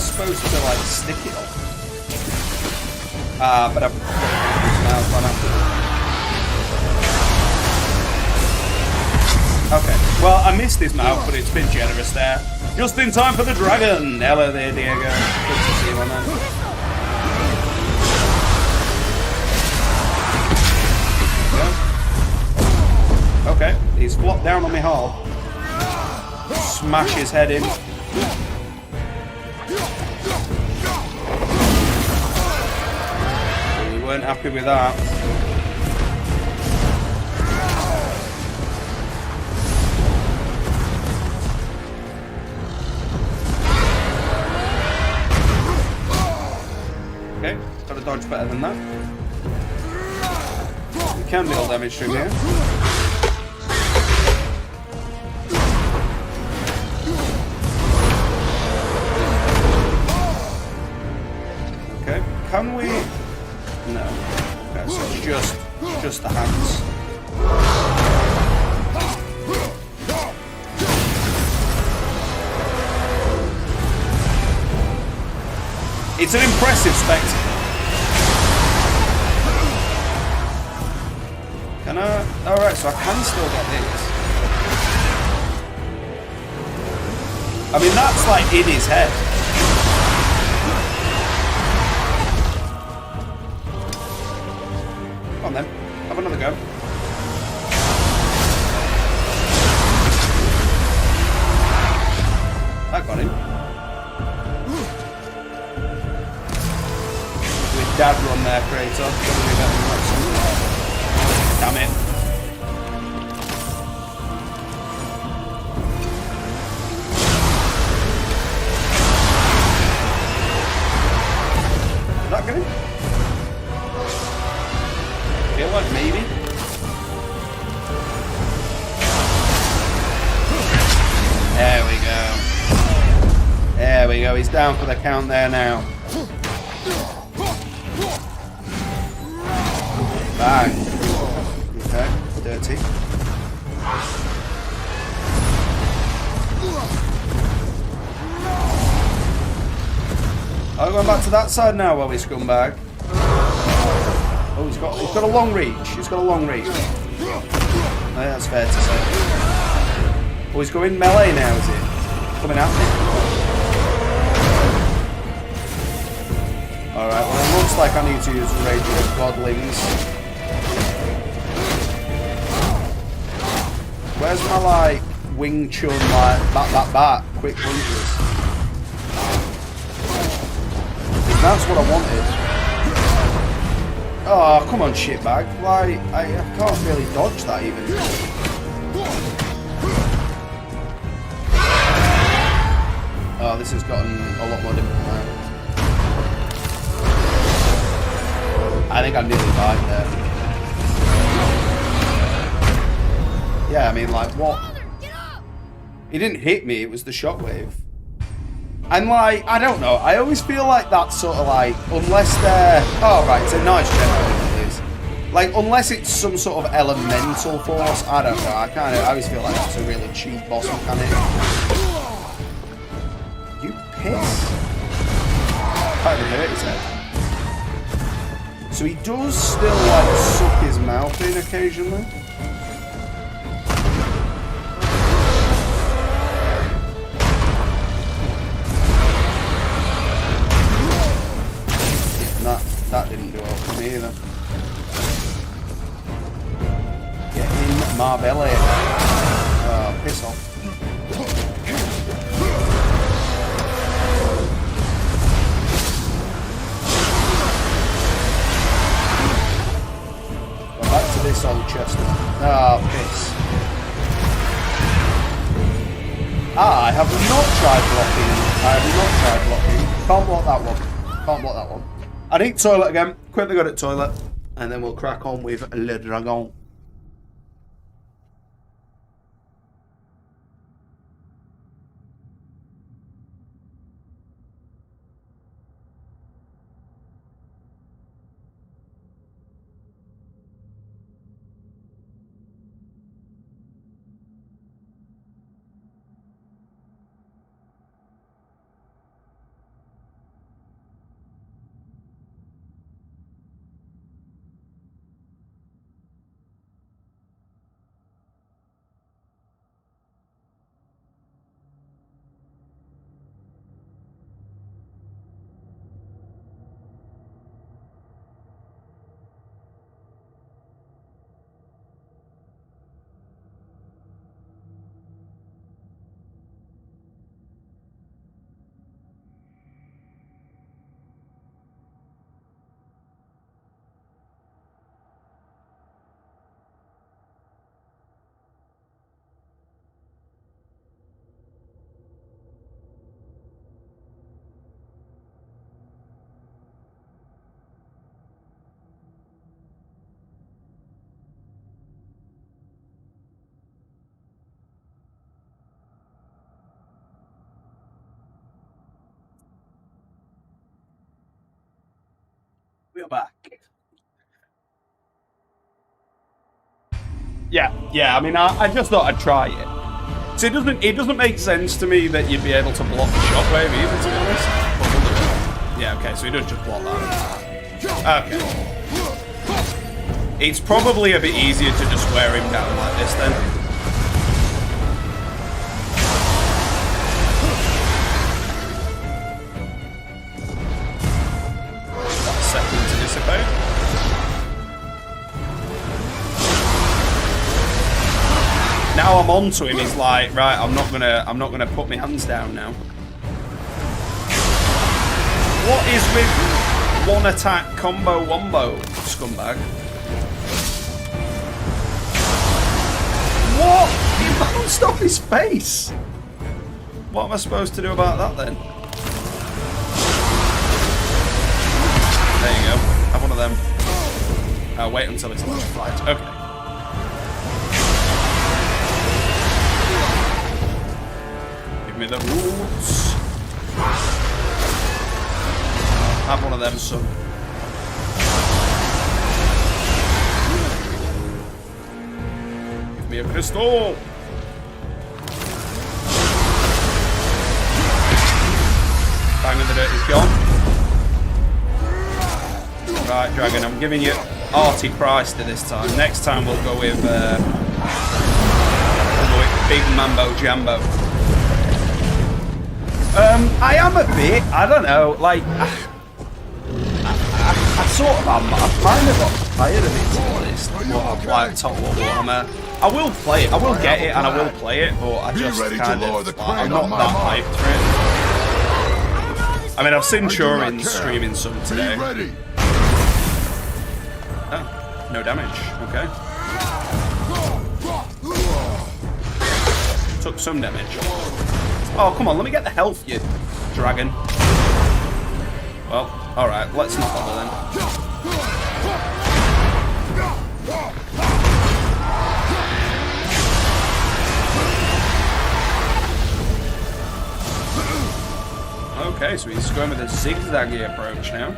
Supposed to like stick it on. But I've okay, well I missed his mouth, but it's been generous there. Just in time for the dragon. Hello there, Diego. Good to see you, my man. Okay, he's flopped down on me hull. Smash his head in. Weren't happy with that. Okay, got to dodge better than that. We can deal damage to him here. Okay, can we? No. Okay, so it's just the hands. It's an impressive spectacle. Can I? Alright, so I can still get this. I mean, that's like in his head. Come on then, have another go. That got him. With dad run there, Kratos. Damn it. Did that get him? Feel like maybe. There we go. There we go. He's down for the count there now. Bang. Okay, dirty. I'm going back to that side now while we scumbag. Oh, he's got a long reach. He's got a long reach. Oh, yeah, that's fair to say. Oh, he's going melee now, is he? Coming at me. Alright, well it looks like I need to use Rage of the Godlings. Where's my, like, Wing Chun, like, bat, quick punches? That's what I wanted. Oh, come on, shitbag. Like, I can't really dodge that even. Oh, this has gotten a lot more difficult now. I think I nearly died there. Yeah, I mean, like, what? He didn't hit me, it was the shockwave. And, like, I don't know, I always feel like that's sort of like, unless they're... Oh, right, it's a nice generator, it is. Like, unless it's some sort of elemental force, I don't know, I always feel like that's a really cheap boss mechanic. You piss. Can't even hurt his head. So he does still, like, suck his mouth in occasionally. That didn't do well for me either. Get in my belly. Oh, piss off. Go back to this old chest now. Ah, piss. I have not tried blocking. Can't block that one. Can't block that one. I need toilet again. Quickly go to toilet. And then we'll crack on with Le Dragon. We're back. Yeah. I mean, I just thought I'd try it. So it doesn't make sense to me that you'd be able to block the shockwave either, to be honest. Yeah, okay, so he does just block that. Okay. It's probably a bit easier to just wear him down like this then. Now I'm onto him, he's like, right, I'm not gonna put my hands down now. What is with one attack combo wombo, scumbag? What? He bounced off his face. What am I supposed to do about that then? There you go. Have one of them. Wait until it's electrified. Okay. Me the roots. Have one of them, son. Give me a crystal. Bang of the dirt is gone. Right, Dragon, I'm giving you Artie Chrysler this time. Next time we'll go with Big Mambo Jambo. I am a bit, I don't know, like, I sort of am, I've kind of got tired of it, to be honest, like Total War Warhammer. I will play it, I will get it, and I will play it, but I just kind of, like, I'm not that hyped for it. I mean, I've seen I do not Turin care. streaming some Be today. ready. Oh, no damage. Okay. Took some damage. Oh, come on, let me get the health, you dragon. Well, alright, let's not bother then. Okay, so he's going with a zigzaggy approach now.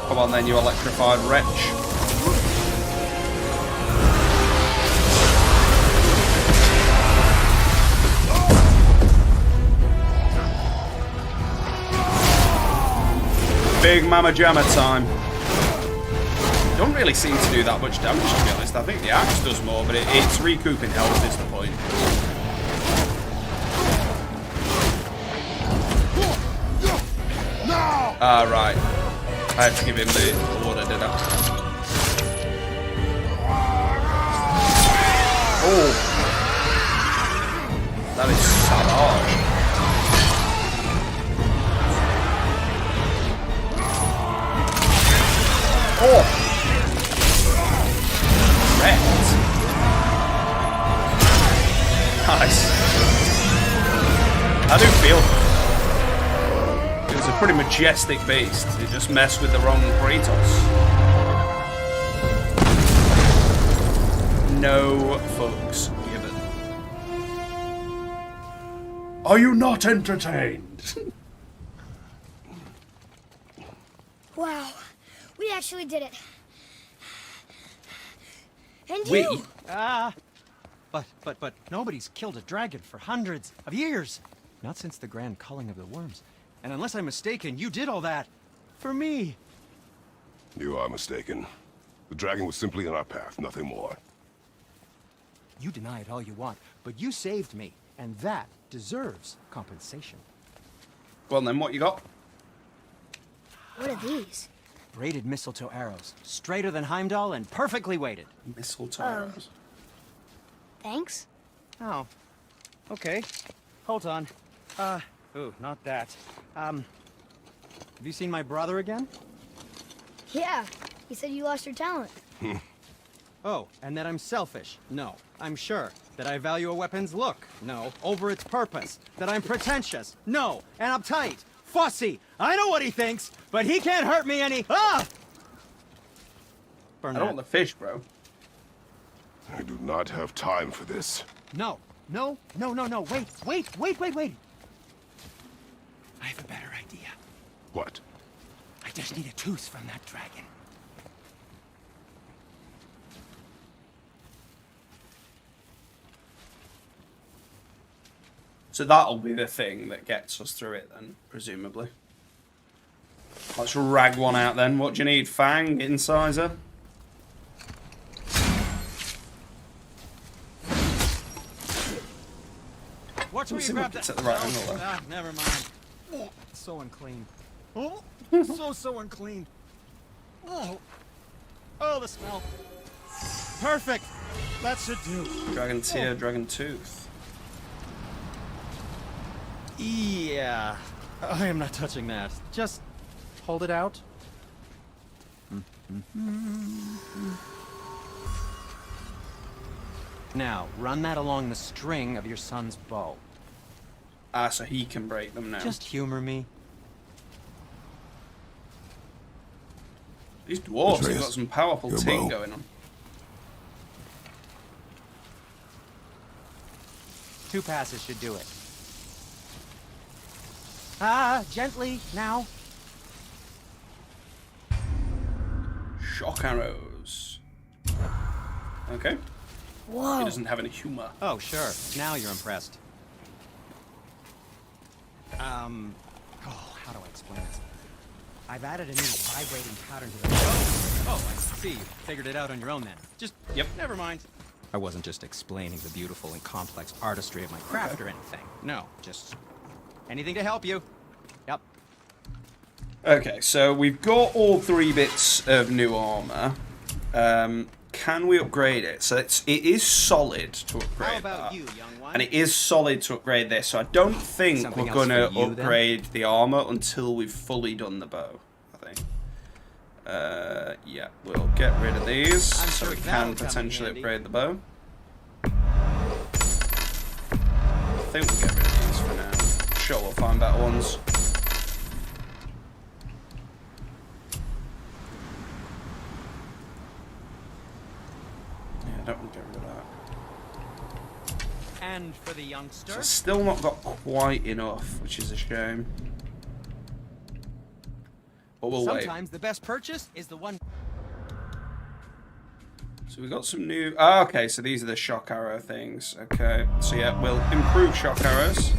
Come on then, you electrified wretch. Big Mama Jamma time. Don't really seem to do that much damage, to be honest. I think the axe does more, but it's recouping health is the point. Ah, right. I had to give him the order, did I? Oh. That is savage. Oh. Wrecked. Nice. I do feel it was a pretty majestic beast. It just messed with the wrong Kratos. No fucks given. Are you not entertained? Wow, we actually did it. And We? you! But nobody's killed a dragon for hundreds of years. Not since the grand culling of the worms. And unless I'm mistaken, you did all that for me. You are mistaken. The dragon was simply in our path, nothing more. You deny it all you want, but you saved me, and that deserves compensation. Well then, what you got? What are these? Braided mistletoe arrows, straighter than Heimdall and perfectly weighted. Mistletoe Oh. arrows. Thanks? Oh, okay. Hold on. Ooh, not that. Have you seen my brother again? Yeah, he said you lost your talent. Oh, and that I'm selfish? No, I'm sure. That I value a weapon's look? No, over its purpose. That I'm pretentious? No, and uptight, fussy. I know what he thinks, but he can't hurt me any. Ah! Burn I don't want the fish, bro. I do not have time for this. No. Wait. I have a better idea. What? I just need a tooth from that dragon. So that'll be the thing that gets us through it then, presumably. Let's rag one out then. What do you need? Fang? Incisor? Watch where Let's you see grab if it's that. at the right angle, though. Ah, never mind. Oh, so unclean. Oh, so unclean. Oh, the smell. Perfect. That should do. Dragon tear, dragon tooth. Yeah, I am not touching that. Just hold it out. Now, run that along the string of your son's bow. Ah, so he can break them now. Just humor me. These dwarves have Atreus, got some powerful your ting bow. going on. 2 passes should do it. Gently, now. Shock arrows. Okay. Whoa. He doesn't have any humor. Oh, sure. Now you're impressed. How do I explain this? I've added a new vibrating pattern to the Oh, I see. You figured it out on your own then. Just, Yep. never mind. I wasn't just explaining the beautiful and complex artistry of my craft or anything. No, just anything to help you. Yep. Okay, so we've got all 3 bits of new armor. can we upgrade it? So it is solid to upgrade How about that. you, young one? And it is solid to upgrade this, so I don't think Something we're else going to for you, then? upgrade the armor until we've fully done the bow, I think. Yeah, we'll get rid of these, I'm so sure we that'll can come in potentially handy. upgrade the bow. I think we'll get rid of these for now. Sure, we'll find better ones. Yeah, I don't want to get rid of that. And for the youngster. So still not got quite enough, which is a shame. But we'll wait. Sometimes the best purchase is the one. So we got some new... Ah, okay, so these are the shock arrow things. Okay, so yeah, we'll improve shock arrows.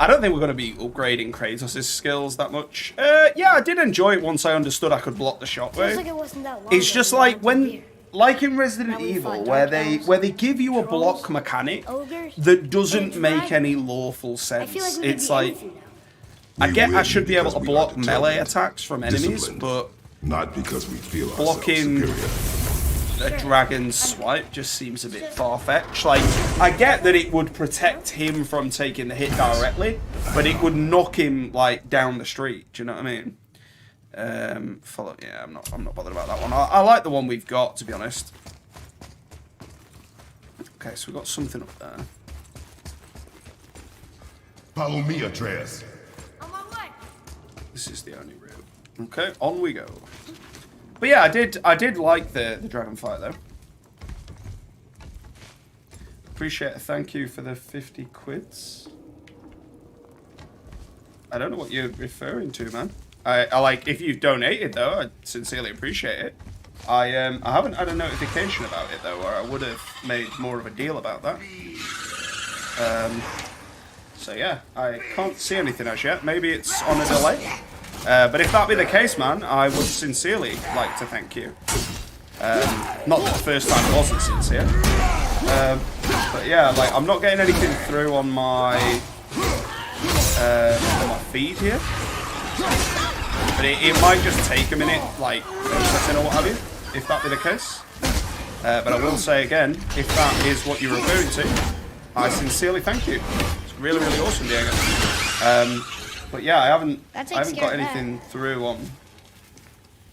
I don't think we're going to be upgrading Kratos' skills that much. Yeah, I did enjoy it once I understood I could block the Feels shockwave. like it wasn't that long It's ago just we like went when, to here. like in Resident Now we Evil, fight where dark elves, they give you a block trolls, mechanic ogres, that doesn't and make dragons. any lawful I sense. feel like we could It's be like anything now. I get I win should be able because to we are block melee determined, attacks from enemies, disciplined, but not because we feel blocking- ourselves superior. a dragon swipe just seems a bit far-fetched. Like, I get that it would protect him from taking the hit directly, but it would knock him like down the street. Do you know what I mean? Follow. Yeah, I'm not bothered about that one. I like the one we've got, to be honest. Okay, so we've got something up there. Follow me, Atreus. On my way. This is the only route. Okay, on we go. But yeah, I did like the dragon fight though. Appreciate it. Thank you for the 50 quids. I don't know what you're referring to, man. I like if you've donated though. I sincerely appreciate it. I haven't had a notification about it though, or I would have made more of a deal about that. So yeah, I can't see anything as yet. Maybe it's on a delay. But if that be the case, man, I would sincerely like to thank you. Not that the first time wasn't sincere. But yeah, like I'm not getting anything through on my feed here. But it might just take a minute, like processing or what have you, if that be the case. But I will say again, if that is what you're referring to, I sincerely thank you. It's really, really awesome, Diego. But yeah, I haven't That got takes care of that. anything through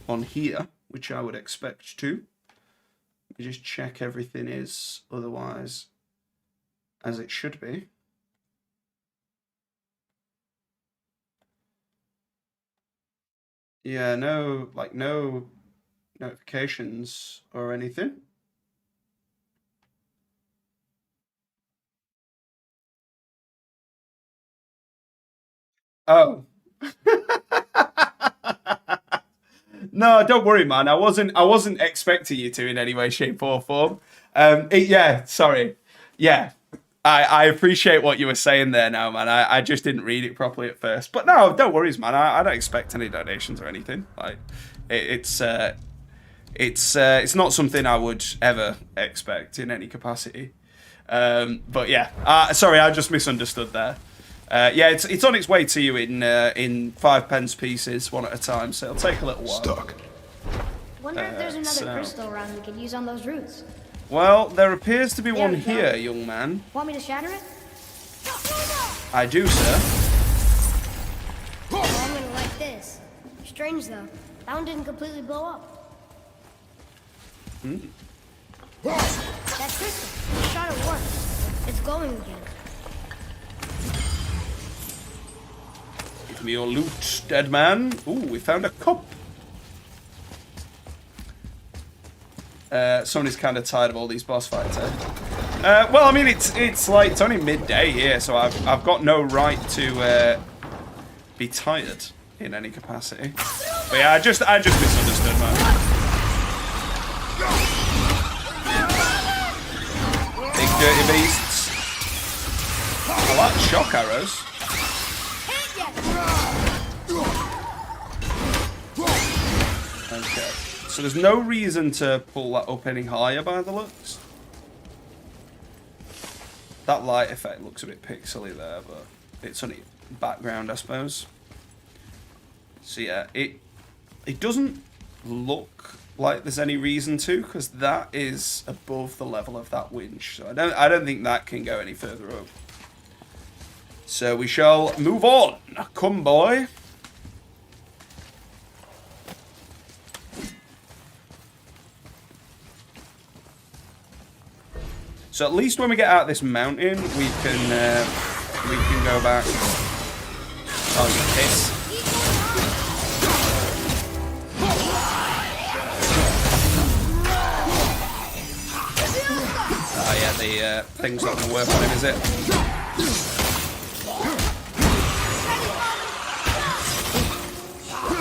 on here, which I would expect to. Let me just check everything is otherwise as it should be. Yeah, no notifications or anything. Oh. No, don't worry, man. I wasn't expecting you to in any way, shape, or form. Yeah, sorry. Yeah. I appreciate what you were saying there now, man. I just didn't read it properly at first. But no, don't worry, man. I don't expect any donations or anything. Like it's not something I would ever expect in any capacity. But yeah, sorry, I just misunderstood there. Yeah, it's on its way to you in 5 pence pieces, one at a time. So it'll take a little while. Stuck. Wonder if there's another so- crystal around we could use on those roots. Well, there appears to be There one we go. here, young man. Want me to shatter it? I do, sir. Oh, I'm gonna like this. Strange though, that one didn't completely blow up. That crystal, the shot it works. It's glowing again. Give me your loot, dead man. Ooh, we found a cup. Somebody's kind of tired of all these boss fights, eh? Well, I mean, it's like it's only midday here, so I've got no right to be tired in any capacity. But yeah, I just misunderstood, man. Big dirty beasts. I like shock arrows. Okay. So there's no reason to pull that up any higher by the looks. That light effect looks a bit pixely there, but It's only background, I suppose. So yeah, it doesn't look like there's any reason to, because that is above the level of that winch. So I don't think that can go any further up. So we shall move on. Come, boy. So at least when we get out this mountain, we can go back. Oh, you piss. Oh yeah, the thing's not going to work on him, is it?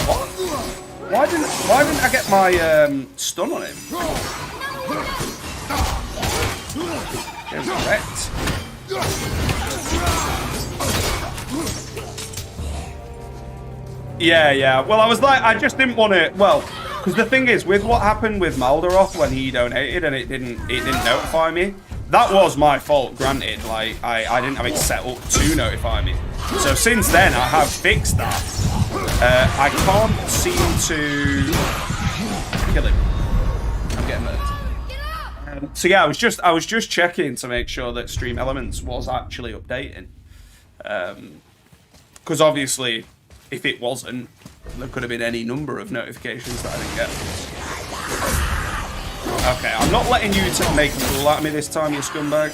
What? Why didn't I get my stun on him? Getting wrecked. Yeah. Well, I was like, I just didn't want to. Well, because the thing is, with what happened with Maldaroth when he donated and it didn't notify me. That was my fault, granted. Like, I didn't have it set up to notify me. So since then, I have fixed that. I can't seem to kill him. I'm getting murdered. So yeah, I was just checking to make sure that Stream Elements was actually updating. Because obviously, if it wasn't, there could have been any number of notifications that I didn't get. Okay, I'm not letting you make a fool out of me this time, you scumbag.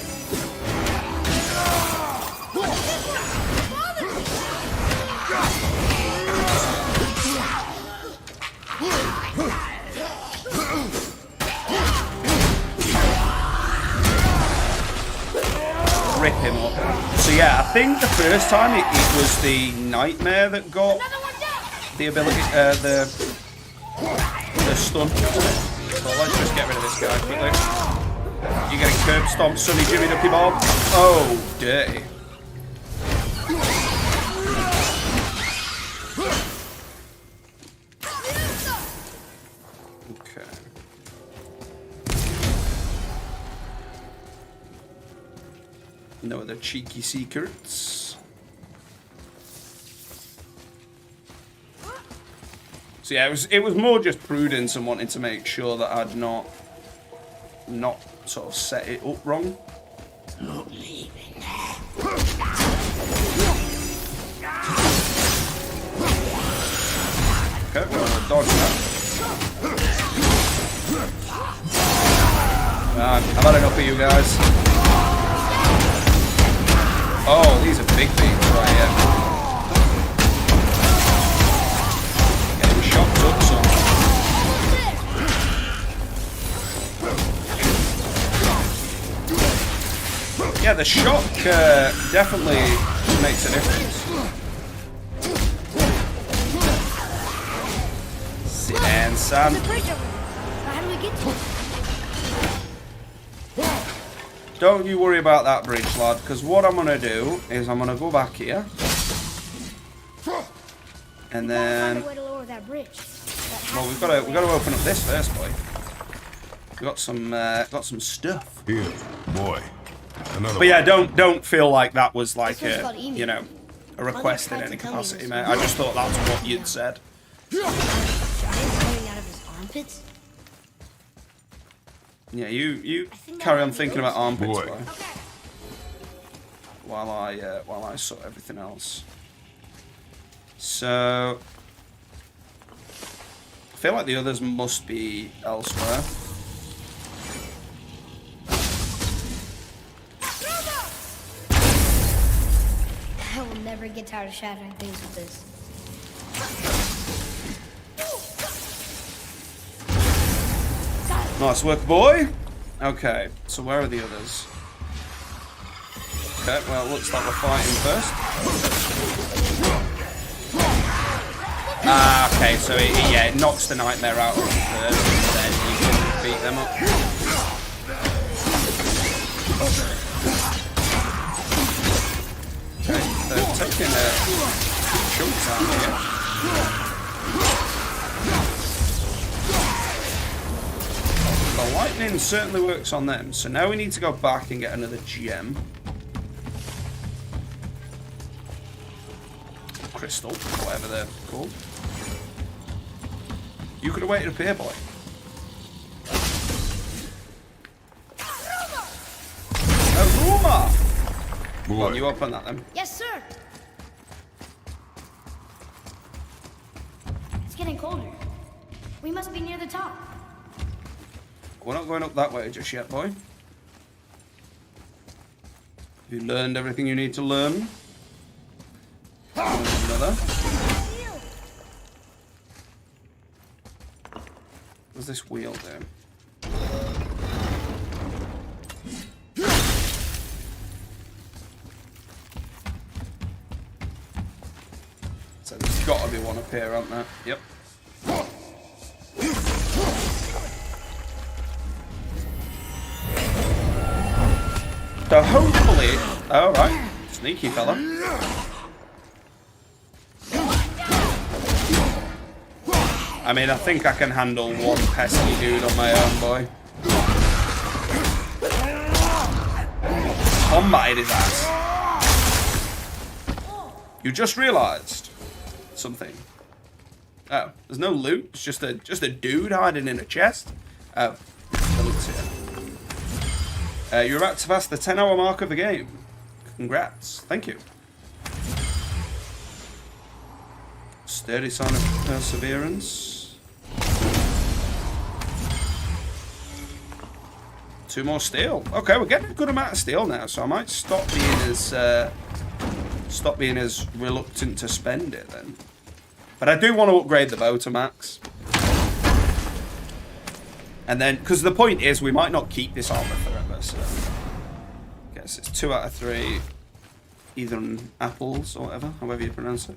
Rip him up. So yeah, I think the first time it was the Nightmare that got the ability, the stun. So let's just get rid of this guy quickly. You getting curb stomped, Sonny Jimmy Ducky Bob? Oh, dirty. Okay. No other cheeky secrets. So yeah, it was more just prudence and wanting to make sure that I'd not sort of set it up wrong. Not leaving. Okay, we'll dodge that. I've had enough of you guys. Oh, these are big beams right here. Getting shocked up some. Yeah, the shock definitely makes a difference. Sit down, son. How do we get to it? Don't you worry about that bridge, lad, because what I'm going to do is I'm going to go back here. And then... Find a way to lower that bridge. Well, we've got to open up this first, boy. We've got some stuff. Here, boy. Another But yeah, don't feel like that was like This one's a, called Emu. you know, a request in tried any to tell me capacity, this mate. one. I just thought that's what you'd said. Giants coming out of his armpits? Yeah, you think carry that on might be thinking yours. about armpits, Boy. boy. Okay. While I sort everything else. So I feel like the others must be elsewhere. I will never get tired of shattering things with this. Nice work, boy. Okay, so where are the others? Okay, well, looks like we're fighting first. Ah, okay, so it knocks the Nightmare out of first, and then you can beat them up. Okay, they're taking chunks out here. The lightning certainly works on them, so now we need to go back and get another gem. crystal, whatever they're called. You could have waited up here, boy. Aruma! Boy, Well, you open that then. Yes, sir. It's getting colder. We must be near the top. We're not going up that way just yet, boy. You learned everything you need to learn. Another. What's this wheel do? So there's got to be one up here, aren't there? Yep. So hopefully, all right, sneaky fella. I mean, I think I can handle one pesky dude on my own, boy. Combated his ass. You just realised something. Oh, there's no loot. It's just a dude hiding in a chest. Oh, the loot's here. You're about to pass the 10-hour mark of the game. Congrats. Thank you. Sturdy sign of perseverance. 2 more steel. Okay, we're getting a good amount of steel now, so I might stop being as reluctant to spend it then. But I do want to upgrade the bow to max. And then, because the point is, we might not keep this armor forever, so I guess it's 2 out of 3 Eden apples or whatever, however you pronounce it.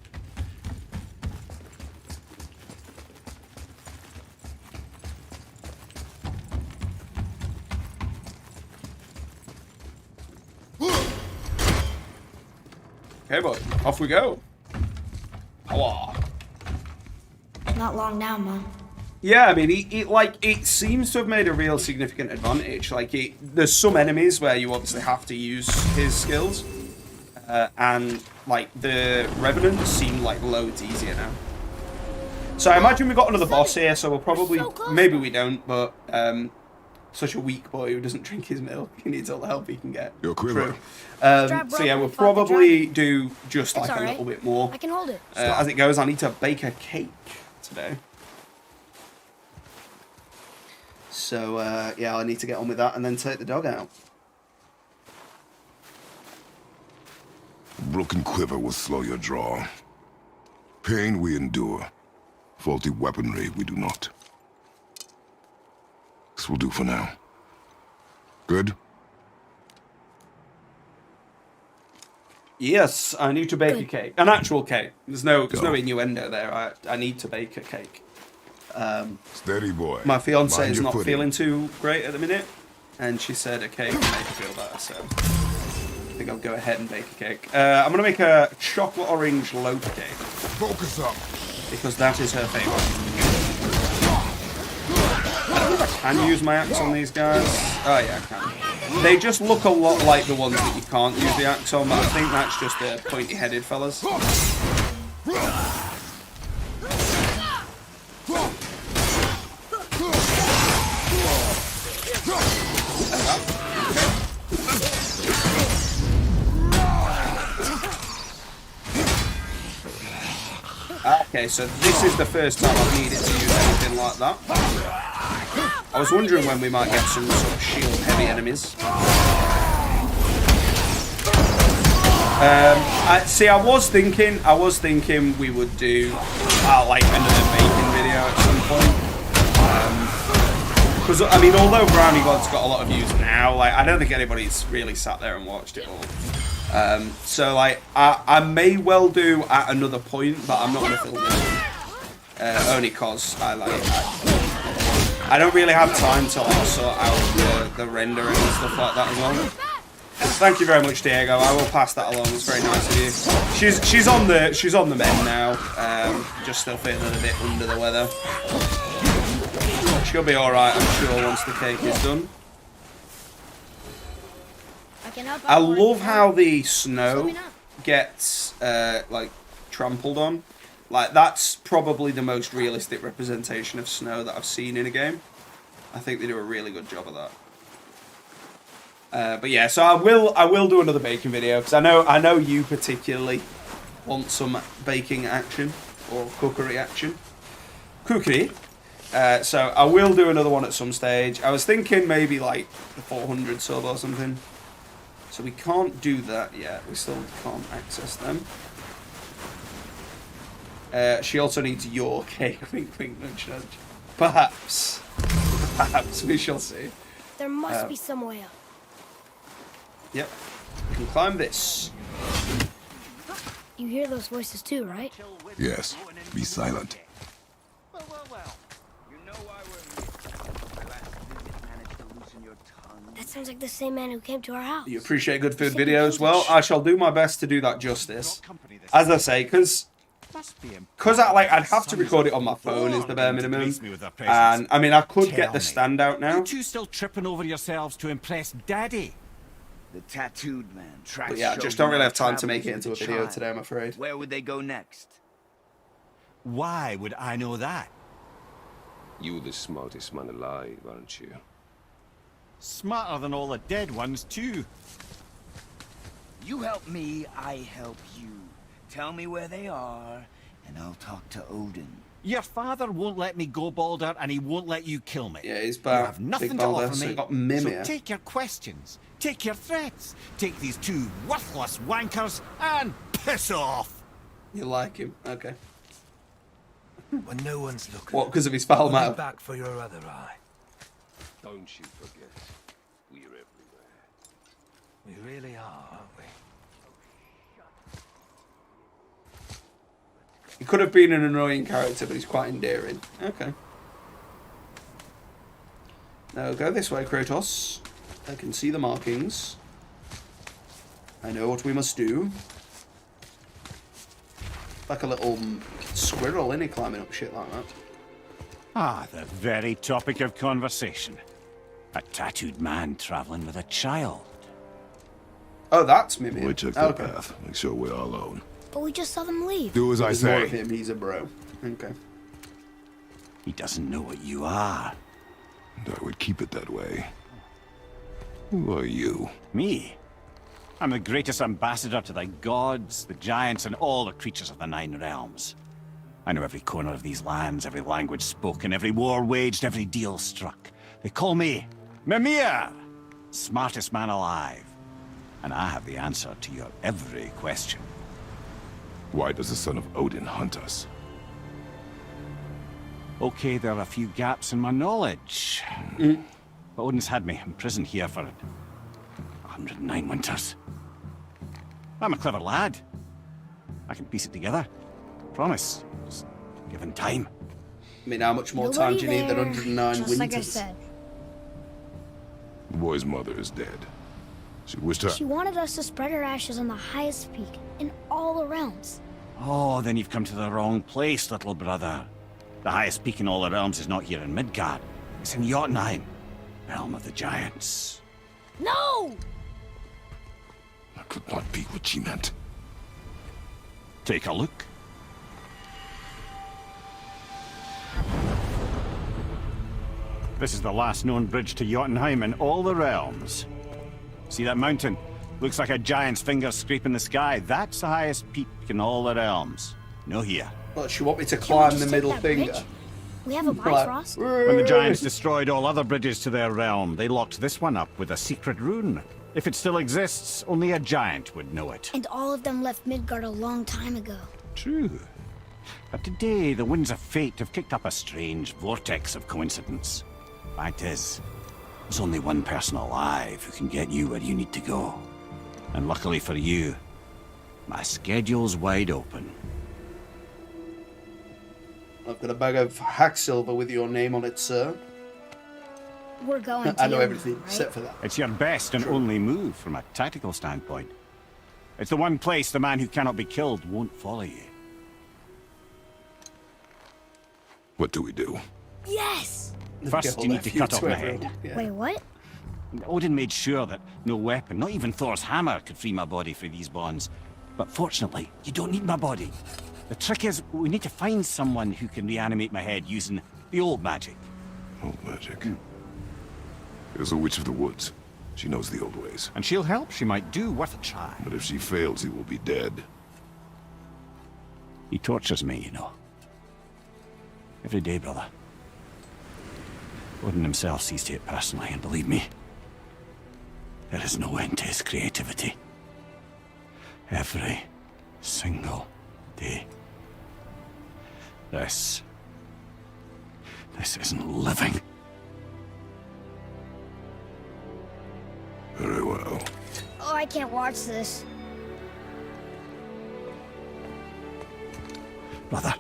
Okay, boy, off we go. Power. Not long now, Mom. Yeah, I mean, it seems to have made a real significant advantage. Like, there's some enemies where you obviously have to use his skills, and like the Revenants seem like loads easier now. So I imagine we got another boss here, so we'll probably, maybe we don't, but such a weak boy who doesn't drink his milk. He needs all the help he can get. Your quiver. So yeah, we'll probably do just like a alright. little bit more. I can hold it. As it goes, I need to bake a cake today. So yeah, I need to get on with that and then take the dog out. Broken quiver will slow your draw. Pain we endure. Faulty weaponry we do not. This will do for now. Good? Yes, I need to bake a cake. An actual cake. There's no innuendo there. I need to bake a cake. Steady, boy. My fiance Mind is your not footing. feeling too great at the minute, and she said a cake will make her feel better, so I think I'll go ahead and bake a cake. I'm going to make a chocolate orange loaf cake, Focus up. because that is her favourite. I don't know if I can use my axe on these guys. Oh yeah, I can. They just look a lot like the ones that you can't use the axe on, but I think that's just the pointy-headed fellas. Okay, so this is the first time I've needed to use anything like that. I was wondering when we might get some sort of shield-heavy enemies. I was thinking we would do like another baking video at some point. Because I mean, although Brownie God's got a lot of views now, like I don't think anybody's really sat there and watched it all. So like I may well do at another point, but I'm not gonna film this one. Only cause I don't really have time to like sort out the rendering and stuff like that as well. Thank you very much, Diego. I will pass that along. It's very nice of you. She's on the mend now. Just still feeling a bit under the weather. She'll be all right, I'm sure, once the cake is done. I love how the snow gets like trampled on. Like, that's probably the most realistic representation of snow that I've seen in a game. I think they do a really good job of that. But yeah, so I will do another baking video, because I know you particularly want some baking action or cookery action. Cookery. So I will do another one at some stage. I was thinking maybe like the 400 sub or something. So we can't do that yet. We still can't access them. She also needs your cake. Wink, wink, nudge, nudge. Perhaps. Perhaps. We shall see. There must be some way up. Yep. We can climb this. You hear those voices too, right? Yes, be silent. Well. You know why we're here. My last visit managed to loosen your tongue. That sounds like the same man who came to our house. You appreciate good food videos? Well, I shall do my best to do that justice. As I say, because I'd have to record it on my phone is the bare minimum. And I mean, I could get the stand out now. You two still tripping over yourselves to impress Daddy? The tattooed man tracks. But yeah, I just don't really have time to make it into a video today, I'm afraid. Where would they go next? Why would I know that? You the smartest man alive, aren't you? Smarter than all the dead ones, too. You help me, I help you. Tell me where they are, and I'll talk to Odin. Your father won't let me go, Balder, and he won't let you kill me. Yeah, he's You back. have nothing Big to Balder, offer so me. you got Mimir. So take your questions, take your threats, take these two worthless wankers, and piss off. You like him? Okay. When no one's looking. What, because of his foul We'll be mouth? back for your other eye. Don't you forget, we're everywhere. We really are, aren't we? He could have been an annoying character, but he's quite endearing. Okay. Now go this way, Kratos. I can see the markings. I know what we must do. Like a little squirrel, innit, climbing up shit like that. Ah, the very topic of conversation. A tattooed man traveling with a child. Oh, that's Mimir. We took Okay. that path. Make sure we're all alone. But we just saw them leave. Do as I There's more of say. him. He's a bro. Okay. He doesn't know what you are. And I would keep it that way. Who are you? Me? I'm the greatest ambassador to the gods, the giants, and all the creatures of the Nine Realms. I know every corner of these lands, every language spoken, every war waged, every deal struck. They call me Mimir, smartest man alive. And I have the answer to your every question. Why does the son of Odin hunt us? Okay, there are a few gaps in my knowledge. But Odin's had me imprisoned here for 109 winters. I'm a clever lad. I can piece it together. Promise. Just given time. I mean, how much more time do you need than 109 Just winters? like I said. The boy's mother is dead. She wished her... She wanted us to spread her ashes on the highest peak in all the realms. Oh, then you've come to the wrong place, little brother. The highest peak in all the realms is not here in Midgard. It's in Jotunheim, realm of the giants. No! That could not be what she meant. Take a look. This is the last known bridge to Jotunheim in all the realms. See that mountain? Looks like a giant's finger scraping the sky. That's the highest peak in all the realms. No here. Well, she want me to Can we climb just the take middle that finger? bridge? We have a Like, Bifrost. When the giants destroyed all other bridges to their realm, they locked this one up with a secret rune. If it still exists, only a giant would know it. And all of them left Midgard a long time ago. True. But today, the winds of fate have kicked up a strange vortex of coincidence. Fact is, there's only one person alive who can get you where you need to go. And luckily for you, my schedule's wide open. I've got a bag of hack silver with your name on it, sir. We're going to I know Yuma, everything right? except for that. It's your best and only move from a tactical standpoint. It's the one place the man who cannot be killed won't follow you. What do we do? Yes! First, you need to cut off my head. Yeah. Wait, what? Odin made sure that no weapon, not even Thor's hammer, could free my body from these bonds. But fortunately, you don't need my body. The trick is, we need to find someone who can reanimate my head using the old magic. Old magic. There's a witch of the woods. She knows the old ways. And she'll help. She might do worth a try. But if she fails, he will be dead. He tortures me, you know. Every day, brother. Odin himself sees to it personally, and believe me, there is no end to his creativity. Every single day. This isn't living. Very well. Oh, I can't watch this. Brother,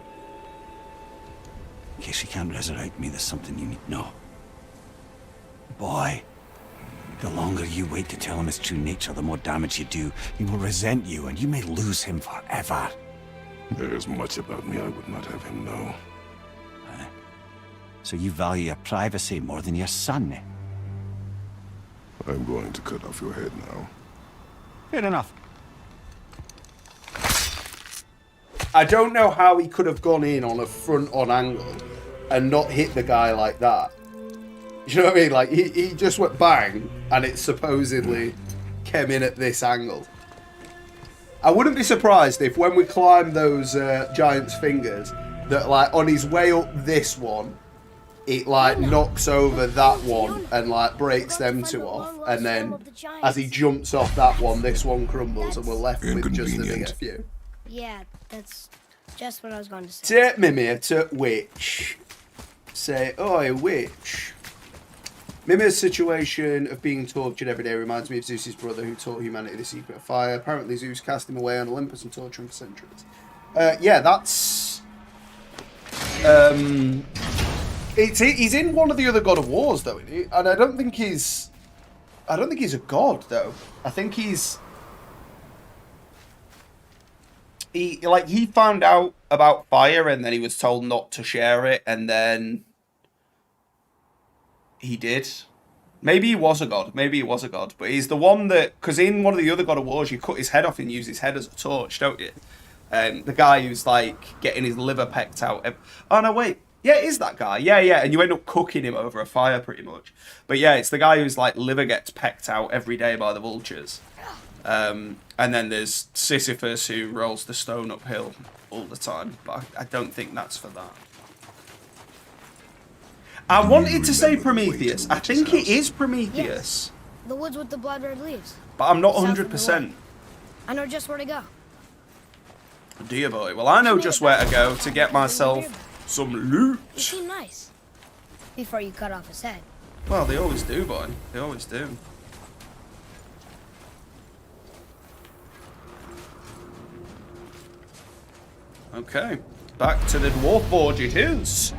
in case you can't resurrect me, there's something you need to know. Boy, the longer you wait to tell him his true nature, the more damage you do. He will resent you, and you may lose him forever. There is much about me I would not have him know. So you value your privacy more than your son, eh? I'm going to cut off your head now. Fair enough. I don't know how he could have gone in on a front-on angle and not hit the guy like that. You know what I mean? Like, he just went bang, and it supposedly came in at this angle. I wouldn't be surprised if when we climb those giant's fingers, that, like, on his way up this one, it, like, knocks over that one and, like, breaks them two off. And then, as he jumps off that one, this one crumbles, and we're left with just the bigger few. Yeah, that's just what I was going to say. Take Mimir to witch. Say, oi, witch. Mimir's situation of being tortured every day reminds me of Zeus's brother who taught humanity the secret of fire. Apparently Zeus cast him away on Olympus and tortured him for centuries. Yeah, that's... he's in one of the other God of Wars, though, isn't he? And I don't think he's a god, though. I think he's... He found out about fire and then he was told not to share it, and then he did. Maybe he was a god. But he's the one that... Because in one of the other God of Wars, you cut his head off and use his head as a torch, don't you? The guy who's, like, getting his liver pecked out. Oh, no, wait. Yeah, it is that guy. Yeah. And you end up cooking him over a fire, pretty much. But yeah, it's the guy whose, like, liver gets pecked out every day by the vultures. And then there's Sisyphus, who rolls the stone uphill all the time. But I don't think that's for that. I wanted to say Prometheus. I think it is Prometheus. Yes. The woods with the blood red leaves. But I'm not South of the 100%. lake. I know just where to go. Do you, boy? Well, I know just where to go to get myself some loot. You seem nice. Before you cut off his head. Well, they always do, boy. They always do. Okay. Back to the Dwarf Forge it is.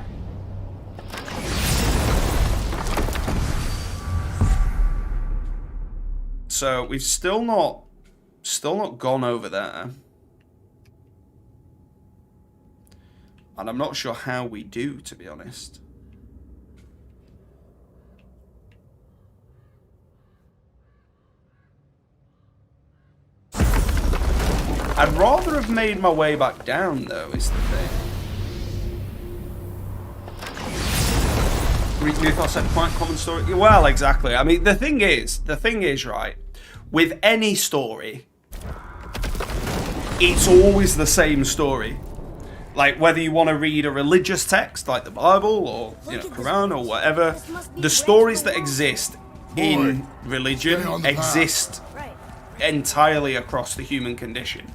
So we've still not gone over there. And I'm not sure how we do, to be honest. I'd rather have made my way back down, though, is the thing. Greek mythos had quite common story. Well, exactly. I mean, the thing is, right, with any story, it's always the same story. Like, whether you want to read a religious text, like the Bible, or, you know, Quran, or whatever, the stories that exist in religion exist entirely across the human condition.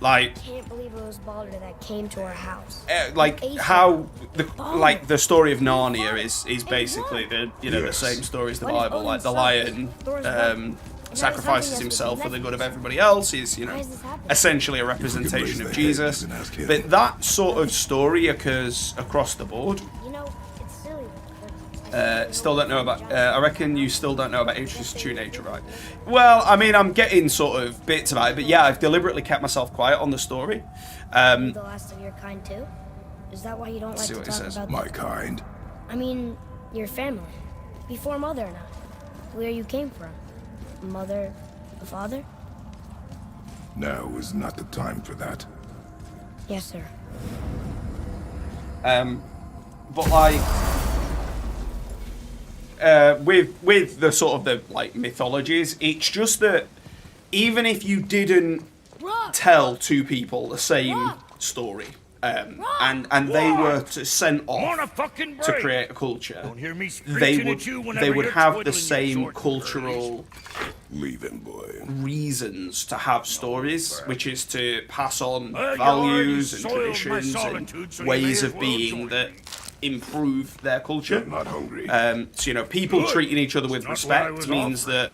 Like, I can't believe it was Baldur that came to our house. Like how the story of Narnia is basically the same story as the Bible. Like the lion sacrifices himself for the good of everybody else. He's essentially a representation of Jesus. But that sort of story occurs across the board. You know, it's silly. Still don't know about. I reckon you still don't know about Atreus' true nature, right? Well, I mean, I'm getting sort of bits about it, but yeah, I've deliberately kept myself quiet on the story. The last of your kind too? Is that why you don't like to talk about my kind? I mean, your family. Before Mother and I. Where you came from. Mother, a father? Now is not the time for that. Yes, sir. But like, with the sort of the like mythologies, it's just that even if you didn't tell two people the same story, and they were to sent off to create a culture, Don't hear me they screeching would at you whenever they would you're have the twiddling your same short cultural Leave him, boy. reasons to have stories, which is to pass on Well, you values and already soiled my traditions solitude, and so you ways may of as well being join that me. improve their culture. I'm not hungry. So you know, people Good. treating each other with That's what I respect was means offering. that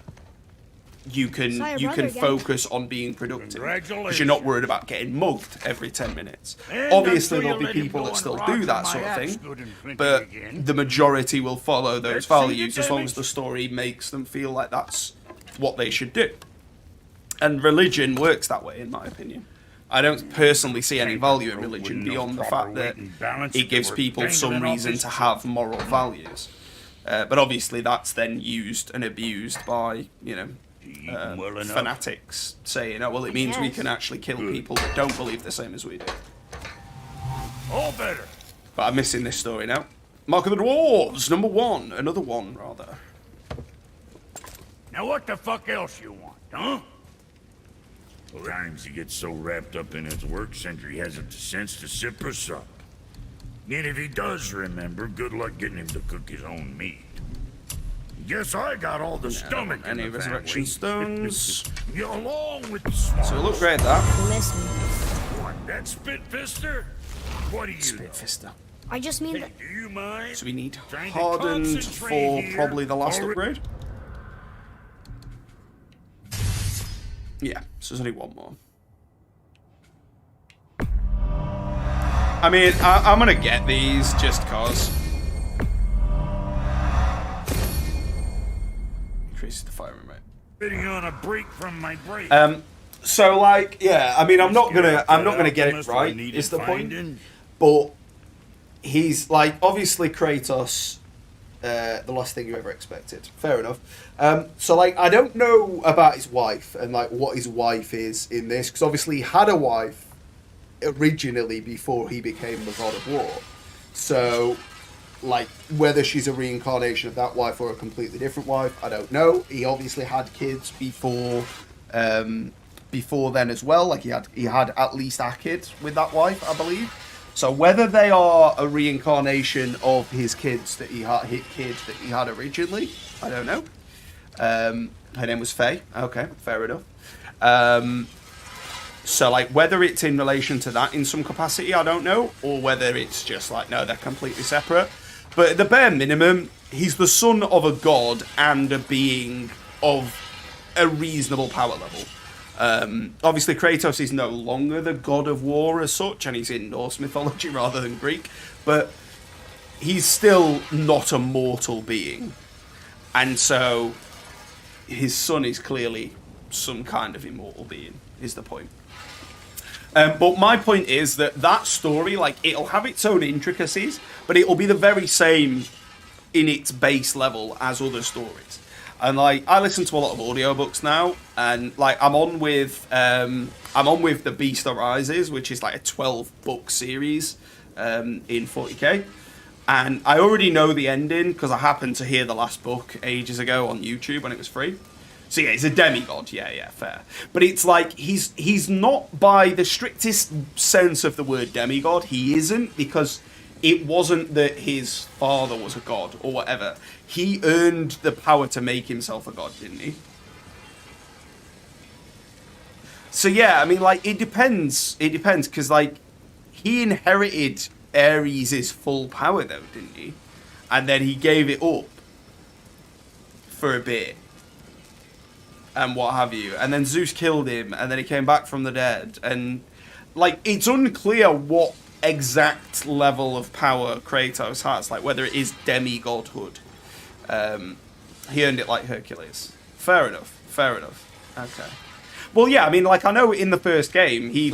you Saw your can brother again. focus on being productive because Congratulations. you're not worried about getting mugged every 10 minutes. And Obviously, until you there'll be let him people go that and still rock do that my sort of axe thing, good and plenty but again. the majority will follow those Let's see the values as long as damage. the story makes them feel like that's what they should do. And religion works that way, in my opinion. I don't personally see any value in religion beyond the fact that it gives people some reason to have moral values. But obviously that's then used and abused by, you know, Well enough. fanatics saying, oh, well, it means we Yes. can actually kill people that don't believe the same as we do. All better. But I'm missing this story now. Mark of the Dwarves, number 1. Another one, rather. Now what the fuck else you want, huh? Times he gets so wrapped up in his work, Sentry hasn't the sense to sip or sup. And if he does remember, good luck getting him to cook his own meat. Guess I got all the stomach in Any the resurrection family. stones. Yeah, along with the smart. So it looked great, that. You missed me. What, that spit-fister? What do you know? Spitfister. I just mean Hey, that do you mind? So we need Trying to hardened concentrate for here. probably the last Alre- upgrade. Yeah, so there's only one more. I mean, I'm gonna get these just cause. Increases the firing rate. Sitting on a break from my break. So like, yeah, I mean, I'm not gonna get it right. Is the point? But he's like, obviously Kratos, the last thing you ever expected. Fair enough. So like, I don't know about his wife and like what his wife is in this, because obviously he had a wife originally before he became the God of War. So like, whether she's a reincarnation of that wife or a completely different wife, I don't know. He obviously had kids before then as well. Like he had at least a kid with that wife, I believe. So whether they are a reincarnation of his kids that he had originally, I don't know. Her name was Faye. Okay, fair enough. So like, whether it's in relation to that in some capacity, I don't know, or whether it's just like, no, they're completely separate. But at the bare minimum, he's the son of a god and a being of a reasonable power level. Obviously, Kratos is no longer the god of war as such, and he's in Norse mythology rather than Greek, but he's still not a mortal being. And so his son is clearly some kind of immortal being, is the point. But my point is that story, like, it'll have its own intricacies, but it'll be the very same in its base level as other stories. And like, I listen to a lot of audiobooks now, and like, I'm on with The Beast Arises, which is like a 12-book series in 40k. And I already know the ending because I happened to hear the last book ages ago on YouTube when it was free. So yeah, he's a demigod, yeah, fair. But it's like, he's not, by the strictest sense of the word demigod, he isn't, because it wasn't that his father was a god or whatever. He earned the power to make himself a god, didn't he? So yeah, I mean, like, it depends, because like, he inherited Ares' full power though, didn't he? And then he gave it up for a bit. And what have you. And then Zeus killed him, and then he came back from the dead. And, like, it's unclear what exact level of power Kratos has, like, whether it is demigodhood. He earned it like Hercules. Fair enough. Okay. Well, yeah, I mean, like, I know in the first game, he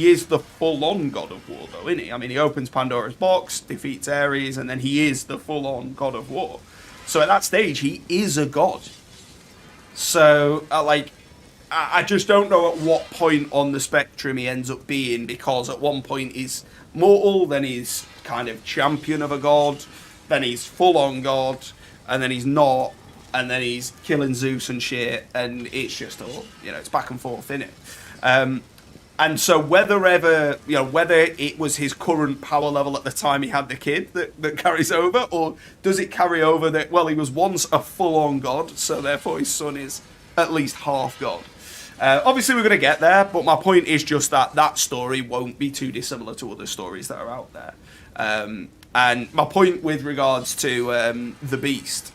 is the full-on God of War, though, isn't he? I mean, he opens Pandora's box, defeats Ares, and then he is the full-on God of War. So at that stage, he is a god. So, like, I just don't know at what point on the spectrum he ends up being, because at one point he's mortal, then he's kind of champion of a god, then he's full-on god, and then he's not, and then he's killing Zeus and shit, and it's just all, you know, it's back and forth, innit? And so whether it was his current power level at the time he had the kid that carries over, or does it carry over that, well, he was once a full-on god, so therefore his son is at least half god. Obviously we're going to get there, but my point is just that story won't be too dissimilar to other stories that are out there. And my point with regards to the Beast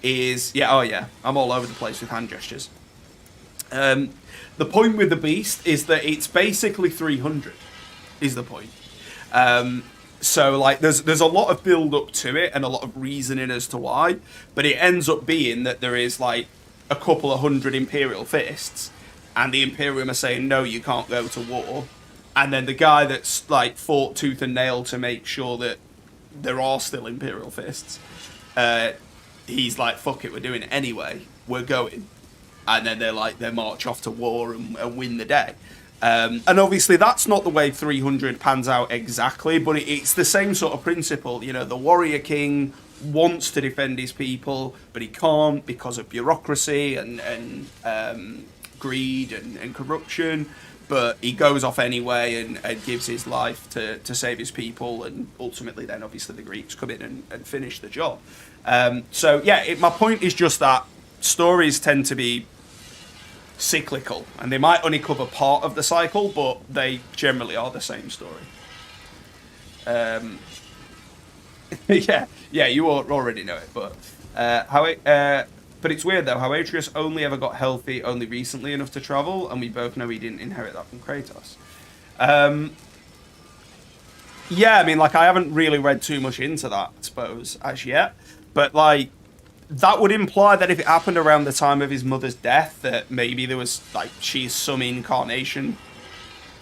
is, I'm all over the place with hand gestures. The point with the Beast is that it's basically 300, is the point. So, like, there's a lot of build-up to it and a lot of reasoning as to why, but it ends up being that there is, like, a couple of hundred Imperial fists, and the Imperium are saying, no, you can't go to war. And then the guy that's, like, fought tooth and nail to make sure that there are still Imperial fists, he's like, fuck it, we're doing it anyway, we're going. And then they march off to war and win the day. And obviously that's not the way 300 pans out exactly, but it's the same sort of principle. You know, the warrior king wants to defend his people, but he can't because of bureaucracy and greed and corruption. But he goes off anyway and gives his life to save his people, and ultimately then obviously the Greeks come in and finish the job. So yeah, my point is just that stories tend to be cyclical, and they might only cover part of the cycle, but they generally are the same story. Yeah, you already know it, but but it's weird though how Atreus only ever got healthy only recently enough to travel, and we both know he didn't inherit that from Kratos. Yeah, I mean, like, I haven't really read too much into that, I suppose, as yet, but like, that would imply that if it happened around the time of his mother's death, that maybe there was, like, she's some incarnation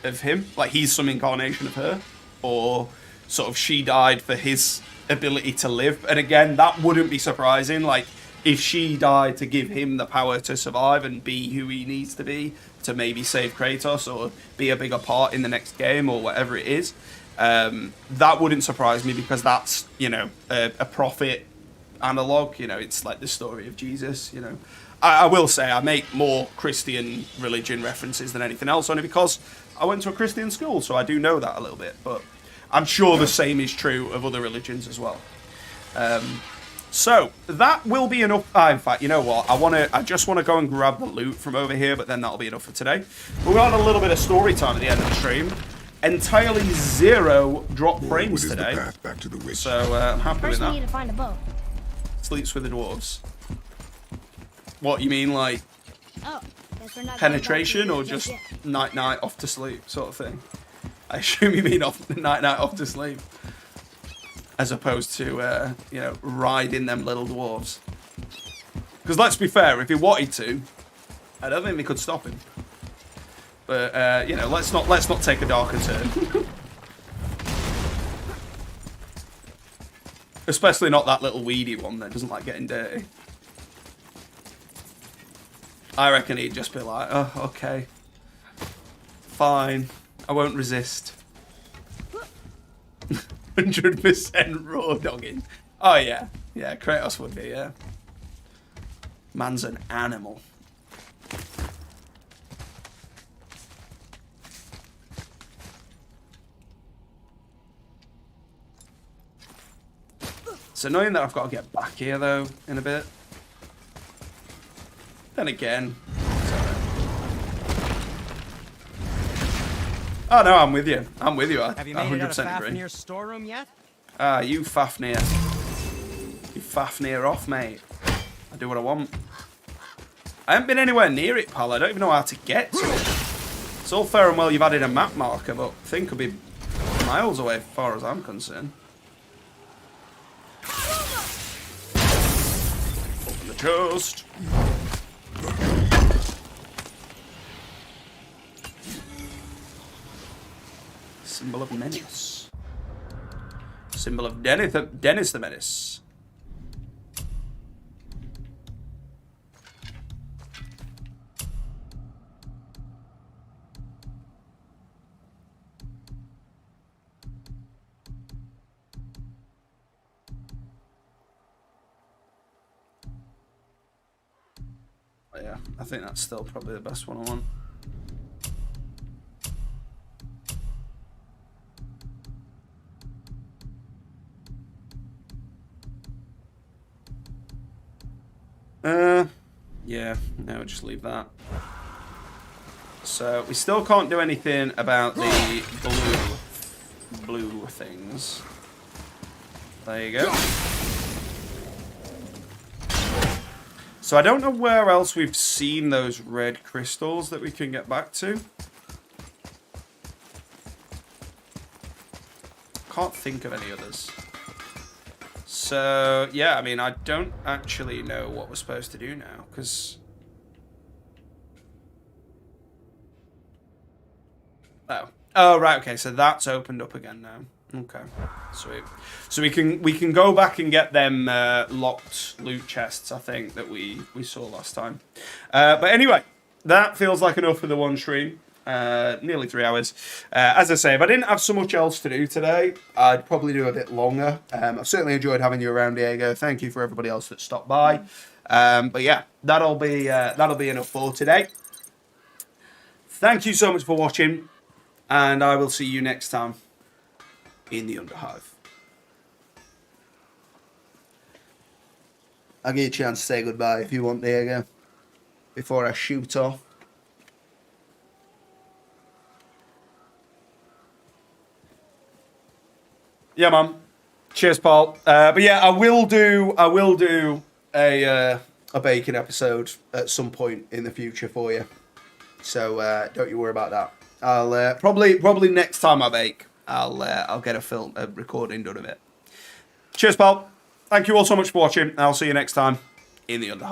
of him, like he's some incarnation of her, or sort of she died for his ability to live. And again, that wouldn't be surprising, like, if she died to give him the power to survive and be who he needs to be to maybe save Kratos or be a bigger part in the next game or whatever it is, that wouldn't surprise me, because that's, you know, a prophet analog. You know, it's like the story of Jesus. You know, I will say I make more Christian religion references than anything else, only because I went to a Christian school, so I do know that a little bit, but I'm sure the same is true of other religions as well. So that will be enough. In fact, you know what? I just want to go and grab the loot from over here, but then that'll be enough for today. We've got a little bit of story time at the end of the stream. Entirely 0 drop frames today. Back to the witch. So I'm happy with First, we that. need to find a boat. Sleeps with the dwarves. What, you mean like Oh, guess we're not penetration, or going just yet. night off to sleep sort of thing? I assume you mean night off to sleep, as opposed to you know, riding them little dwarves. Because let's be fair, if he wanted to, I don't think we could stop him. But you know, let's not take a darker turn. Especially not that little weedy one that doesn't like getting dirty. I reckon he'd just be like, oh, okay. Fine. I won't resist. 100% raw dogging. Oh, yeah. Yeah, Kratos would be, yeah. Man's an animal. It's annoying that I've got to get back here, though, in a bit. Then again... Oh, no, I'm with you. I'm with you. Have you made it out of 100% agree. Fafnir's storeroom yet? Ah, you Fafnir. You Fafnir off, mate. I do what I want. I haven't been anywhere near it, pal. I don't even know how to get to it. It's all fair and well you've added a map marker, but the thing could be miles away as far as I'm concerned. Open the toast. Symbol of Menace. Symbol of Dennis the Menace. But yeah, I think that's still probably the best one I want. Yeah, no, we'll just leave that. So we still can't do anything about the blue things. There you go. So I don't know where else we've seen those red crystals that we can get back to. Can't think of any others. So, yeah, I mean, I don't actually know what we're supposed to do now, because... Oh, right, okay, so that's opened up again now. Okay, sweet. So we can go back and get them locked loot chests, I think, that we saw last time. But anyway, that feels like enough for the one stream. Nearly 3 hours. As I say, if I didn't have so much else to do today, I'd probably do a bit longer. I've certainly enjoyed having you around, Diego. Thank you for everybody else that stopped by. But yeah, that'll be enough for today. Thank you so much for watching, and I will see you next time in the Underhive. I'll give you a chance to say goodbye if you want, Diego, before I shoot off. Yeah, man. Cheers, Paul. But yeah, I will do a bacon episode at some point in the future for you. So don't you worry about that. I'll probably next time I bake, I'll get a recording done of it. Cheers, Paul. Thank you all so much for watching. I'll see you next time in the Underhive.